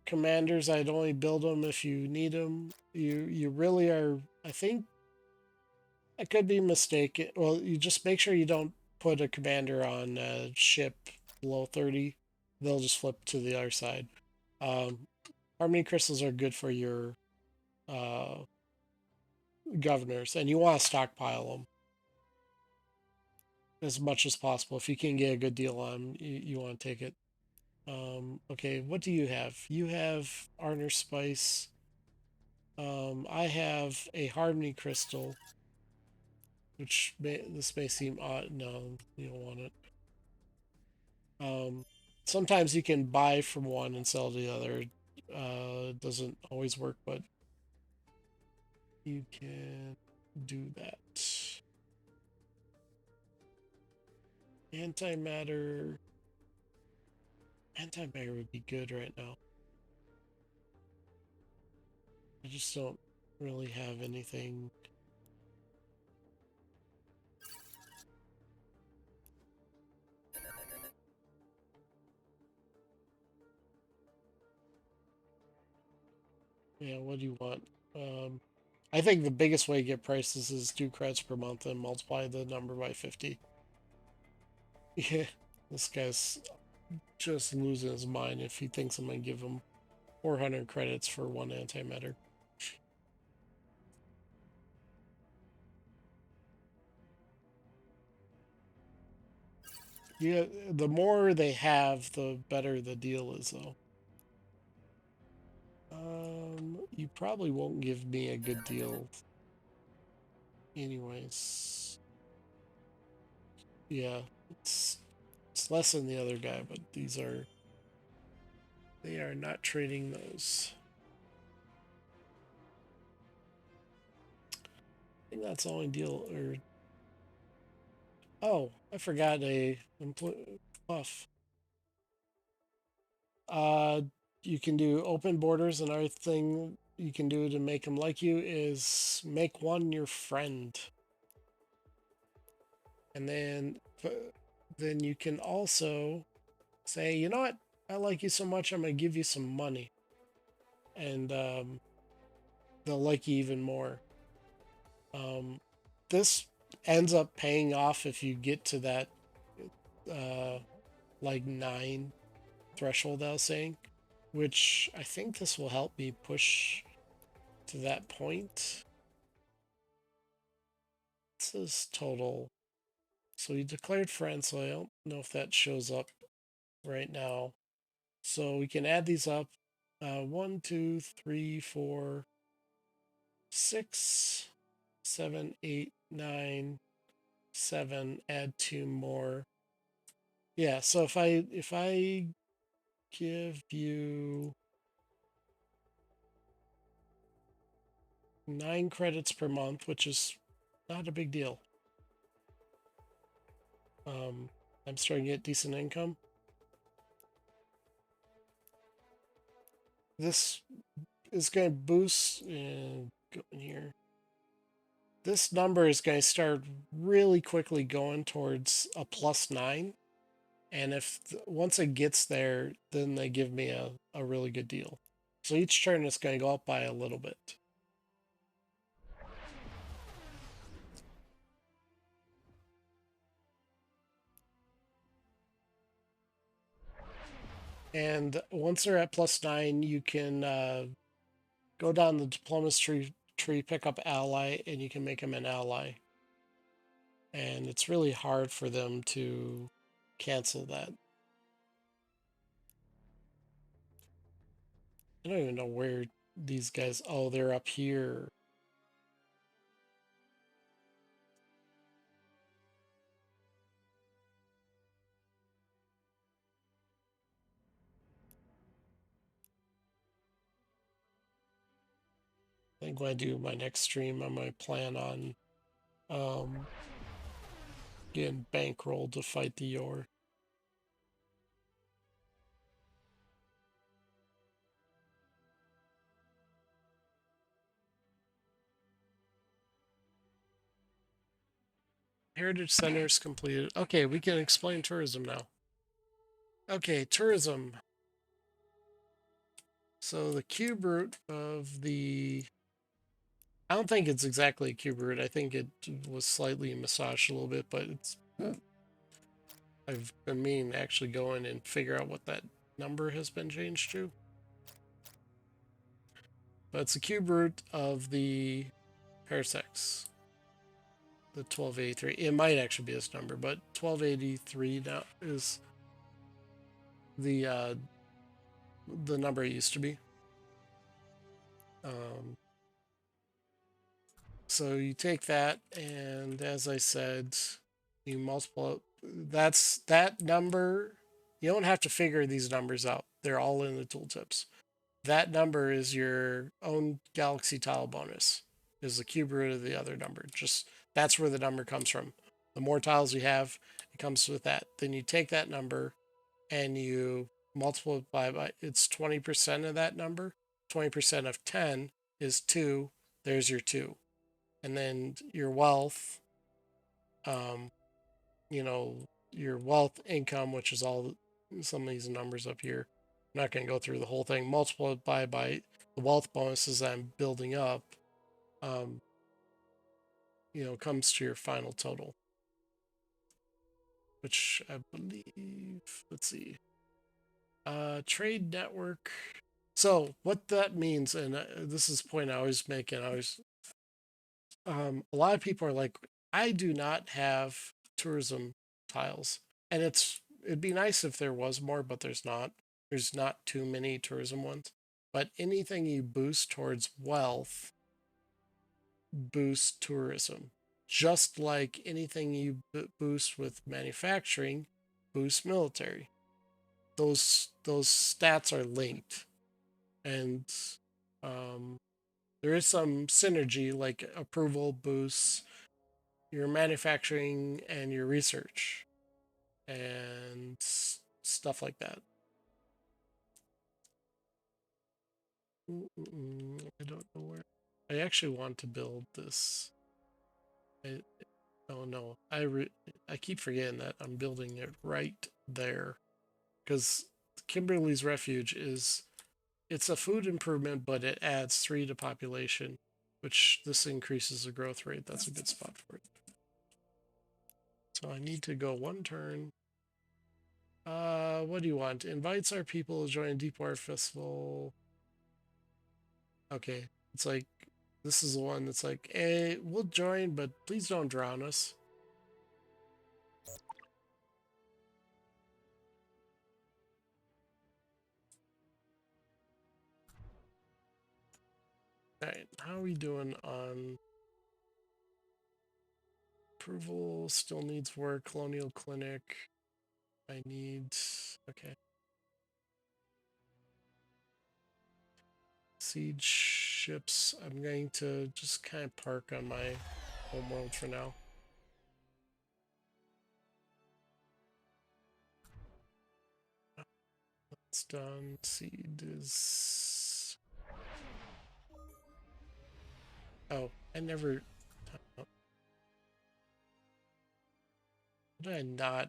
Commanders, I'd only build them if you need them. You really are. I think I could be mistaken. Well, you just make sure you don't put a commander on a ship below 30. They'll just flip to the other side. Harmony crystals are good for your uh, governors, and you want to stockpile them as much as possible. If you can get a good deal on them, you want to take it. Okay, what do you have? You have Arner Spice. I have a Harmony Crystal, which this may seem odd. No, you don't want it. Sometimes you can buy from one and sell to the other. It doesn't always work, but you can do that. Antimatter. Antimatter would be good right now. I just don't really have anything. Yeah, what do you want? I think the biggest way to get prices is 2 credits per month and multiply the number by 50. Yeah, this guy's just losing his mind if he thinks I'm going to give him 400 credits for one antimatter. Yeah, the more they have, the better the deal is, though. You probably won't give me a good deal, anyways. Yeah, it's less than the other guy, but they are not trading those. I think that's the only deal. Or oh, I forgot a buff. Uh, you can do open borders. Another thing you can do to make them like you is make one your friend, and then you can also say, you know what, I like you so much, I'm gonna give you some money, and they'll like you even more. Um, this ends up paying off if you get to that uh, like 9 threshold I was saying, which I think this will help me push to that point. This is total. So we declared friends, so I don't know if that shows up right now. So we can add these up. 1, 2, 3, 4, 6, 7, 8, 9, 7. Add 2 more. Yeah. So if I give you 9 credits per month, which is not a big deal. I'm starting to get decent income. This is going to boost and go in here. This number is going to start really quickly going towards a +9. And if once it gets there, then they give me a really good deal. So each turn it's going to go up by a little bit. And once they're at +9, you can go down the diplomacy tree, pick up ally, and you can make them an ally. And it's really hard for them to cancel that. I don't even know where these guys. Oh, they're up here. I think when I do my next stream, I might plan on um, getting bankrolled to fight the Yor. Heritage Center is completed. Okay, we can explain tourism now. Okay, tourism. So the cube root of the. I don't think it's exactly a cube root. I think it was slightly massaged a little bit, but it's. I've been meaning to actually go in and figure out what that number has been changed to. But it's the cube root of the parsecs. The 1283. It might actually be this number, but 1283 now is the number it used to be. Um, so you take that, and as I said, you multiply. That's that number. You don't have to figure these numbers out. They're all in the tooltips. That number is your own galaxy tile bonus. Is the cube root of the other number. Just that's where the number comes from. The more tiles you have, it comes with that. Then you take that number and you multiply by it's 20% of that number. 20% of 10 is 2. There's your 2. And then your wealth, um, you know, your wealth income, which is all some of these numbers up here. I'm not going to go through the whole thing. Multiply by the wealth bonuses I'm building up. um, comes to your final total, which I believe, let's see, trade network. So what that means, and this is a point I always make, and a lot of people are like, I do not have tourism tiles, and it'd be nice if there was more, but there's not. There's not too many tourism ones. But anything you boost towards wealth boosts tourism, just like anything you boost with manufacturing boosts military. Those stats are linked, and um, there is some synergy, like approval boosts your manufacturing and your research and stuff like that. I don't know where. I actually want to build this. I, oh no, I keep forgetting that I'm building it right there because Kimberly's Refuge it's a food improvement, but it adds 3 to population, which this increases the growth rate. That's a good spot for it. So I need to go 1 turn. What do you want? Invites our people to join a Deepwater Festival. Okay, it's like this is the one that's like, hey, we'll join, but please don't drown us. All right, how are we doing on approval? Still needs work. Colonial Clinic. I need. Okay. Siege ships. I'm going to just kind of park on my homeworld for now. It's done. Seed is. Oh, I never. Did I not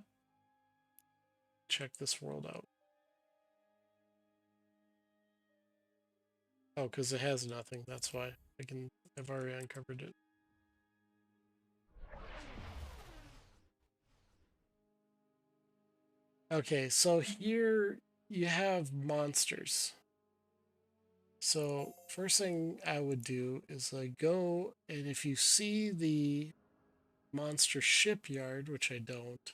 check this world out? Oh, because it has nothing. That's why I've already uncovered it. Okay, so here you have monsters. So first thing I would do is like go, and if you see the monster shipyard, which I don't,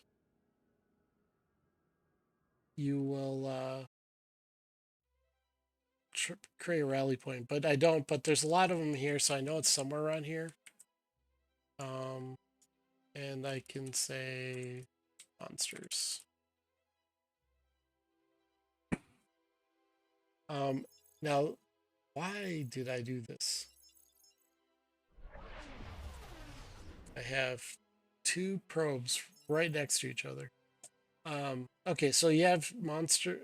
you will create a rally point. But I don't. But there's a lot of them here, so I know it's somewhere around here. Um, and I can say monsters. Now, why did I do this? I have 2 probes right next to each other. Okay, so you have monster.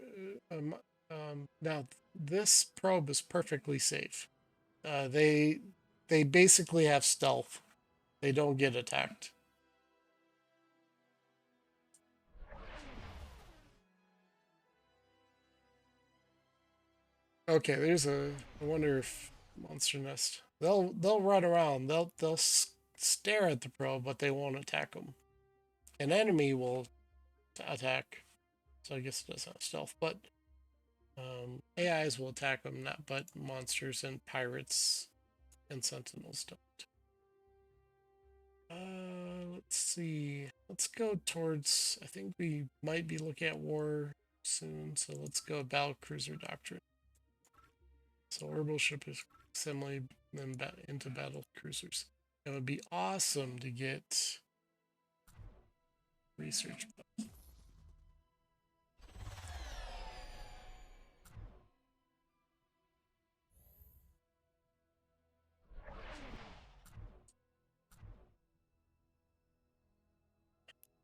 Now this probe is perfectly safe. They basically have stealth. They don't get attacked. Okay, there's a. I wonder if monster nest. They'll run around. They'll stare at the probe, but they won't attack them. An enemy will attack. So I guess it does have stealth, but AIs will attack them, not but monsters and pirates and sentinels don't. Let's see. Let's go towards. I think we might be looking at war soon, so let's go battle cruiser doctrine. So orbital ship is assembly, then into battle cruisers. It would be awesome to get research.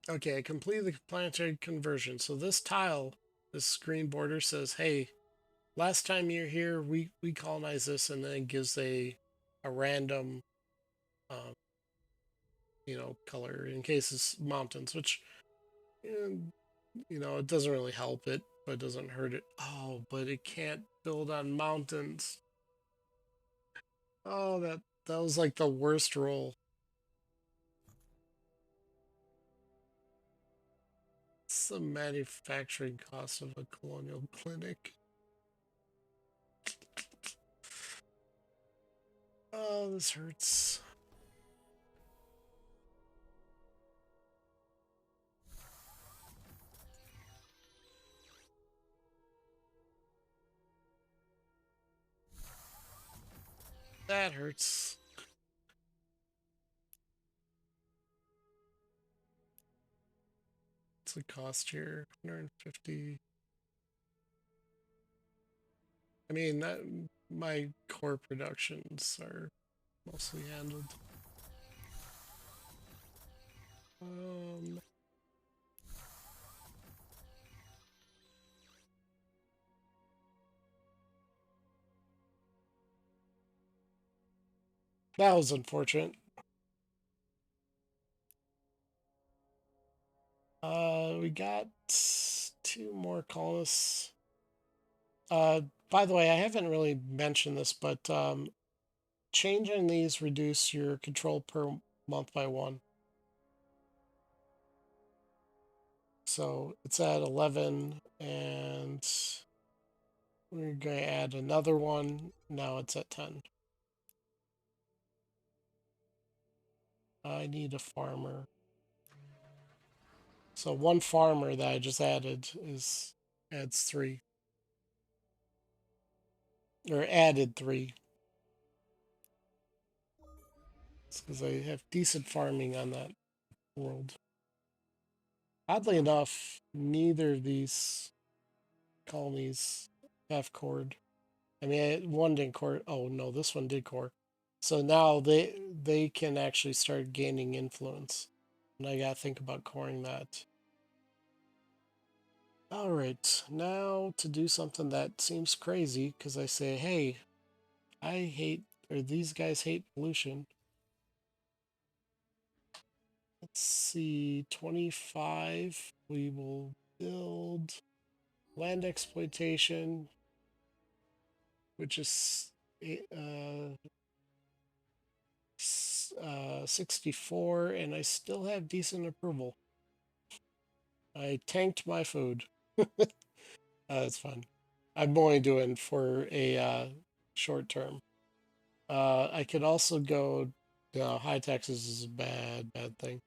Okay, I completed the planetary conversion. So this tile, this green border says, hey, last time you're here, we colonized this, and then it gives a random um, color in case it's mountains, which it doesn't really help it, but it doesn't hurt it. Oh, but it can't build on mountains. Oh, That was like the worst roll. It's the manufacturing cost of a colonial clinic. Oh, this hurts. That hurts. What's the cost here? 150. I mean, my core productions are mostly handled. Um, that was unfortunate. We got 2 more colonists. By the way, I haven't really mentioned this, but changing these reduce your control per month by 1. So it's at 11, and we're going to add another one. Now it's at 10. I need a farmer. So 1 farmer that I just added adds 3. Or added 3. It's because I have decent farming on that world. Oddly enough, neither of these colonies have cored. I mean, one didn't core. Oh no, this one did core. So now they can actually start gaining influence. And I gotta think about coring that. All right, now to do something that seems crazy because I say, hey, I hate, or these guys hate pollution. Let's see, 25. We will build land exploitation, which is 64, and I still have decent approval. I tanked my food. That's fun. I'm only doing for a short term. I could also go. No, high taxes is a bad thing.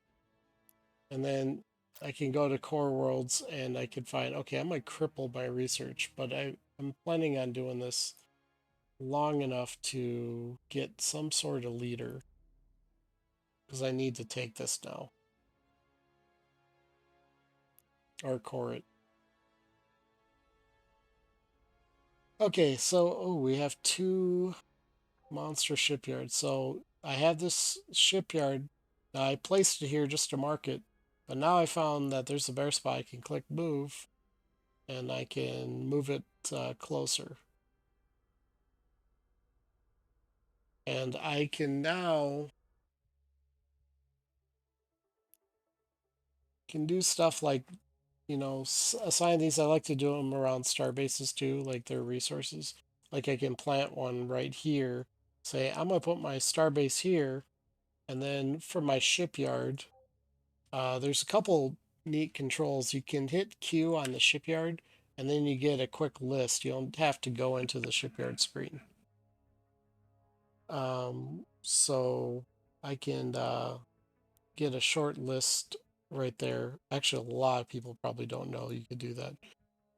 And then I can go to core worlds and I can find. Okay, I might cripple my research, but I'm planning on doing this long enough to get some sort of leader because I need to take this now or core it. Okay, so we have 2 monster shipyards. So I have this shipyard. I placed it here just to mark it, but now I found that there's a bare spot. I can click move, and I can move it closer. And I can now can do stuff like, assign these. I like to do them around star bases too, like their resources. Like I can plant one right here. Say I'm gonna put my star base here, and then for my shipyard, there's a couple neat controls. You can hit Q on the shipyard, and then you get a quick list. You don't have to go into the shipyard screen. So I can get a short list right there. Actually, a lot of people probably don't know you could do that.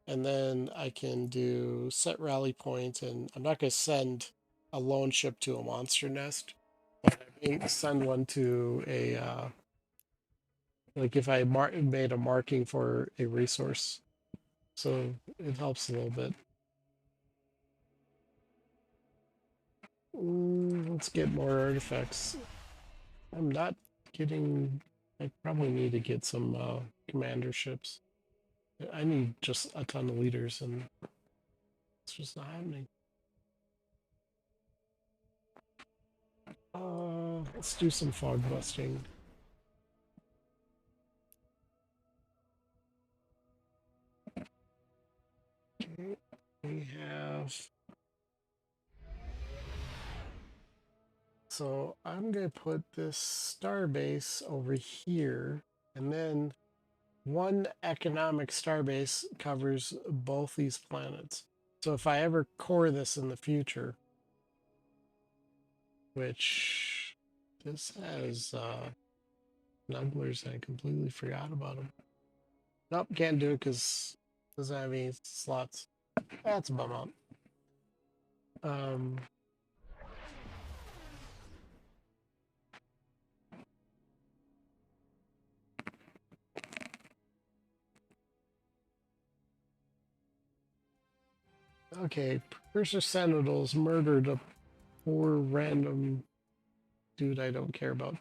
And then I can do set rally point, and I'm not going to send a lone ship to a monster nest, but I may send one to a like if I made a marking for a resource. So it helps a little bit. Let's get more artifacts. I'm not getting. I probably need to get some commander ships. I need just a ton of leaders, and it's just not happening. Let's do some fog busting. Okay, we have. So I'm going to put this starbase over here, and then one economic starbase covers both these planets. So if I ever core this in the future, which this has snugglers, I completely forgot about them. Nope, can't do it because it doesn't have any slots. That's a bum out. Okay, Precursor Sentinels murdered a poor random dude I don't care about.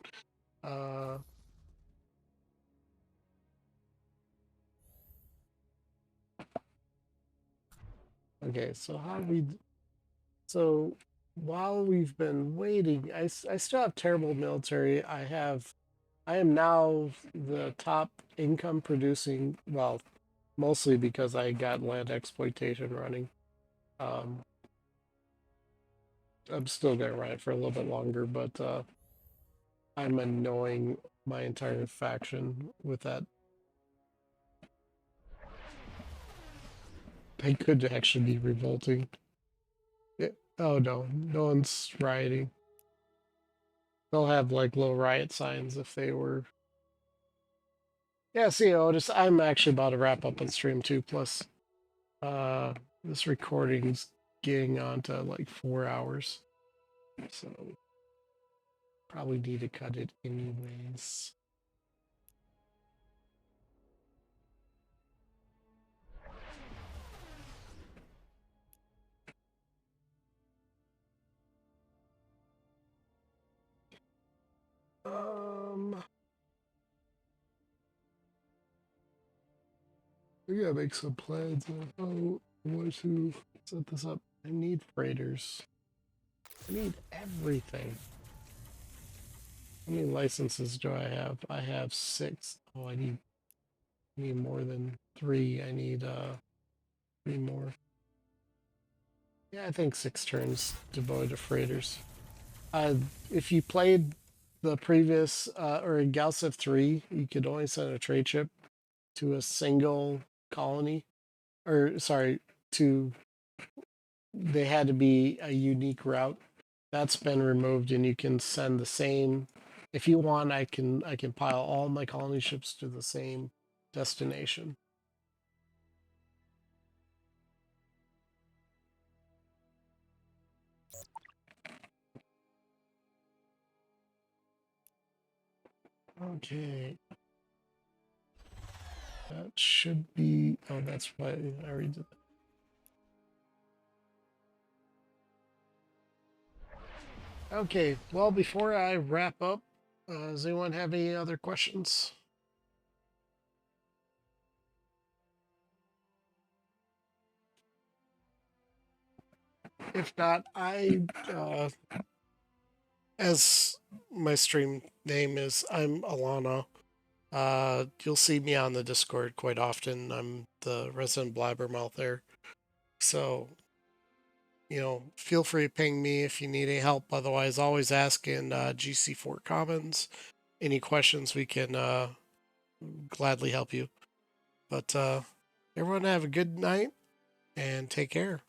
Okay, so how we... So while we've been waiting, I still have terrible military. I am now the top income producing, well, mostly because I got land exploitation running. I'm still gonna run it for a little bit longer, but I'm annoying my entire faction with that. They could actually be revolting. Oh no, no one's rioting. They'll have like little riot signs if they were. Yeah, see, Otis, I'm actually about to wrap up on stream too. Plus, this recording's getting on to like 4 hours, so probably need to cut it anyways. We gotta make some plans on how I want to set this up. I need freighters. I need everything. How many licenses do I have? I have 6. Oh, I need more than 3. I need 3 more. Yeah, I think 6 turns devoted to freighters. If you played the previous or GalCiv 3, you could only send a trade ship to a single colony, or sorry, to they had to be a unique route. That's been removed, and you can send the same. If you want, I can pile all my colony ships to the same destination. Okay. That should be. Oh, that's why I already did that. Okay. Well, before I wrap up, does anyone have any other questions? If not, as my stream name is, I'm Alana. You'll see me on the Discord quite often. I'm the resident blabbermouth there. So, feel free to ping me if you need any help. Otherwise, always ask in GC Fort Commons. Any questions, we can gladly help you. But everyone have a good night and take care.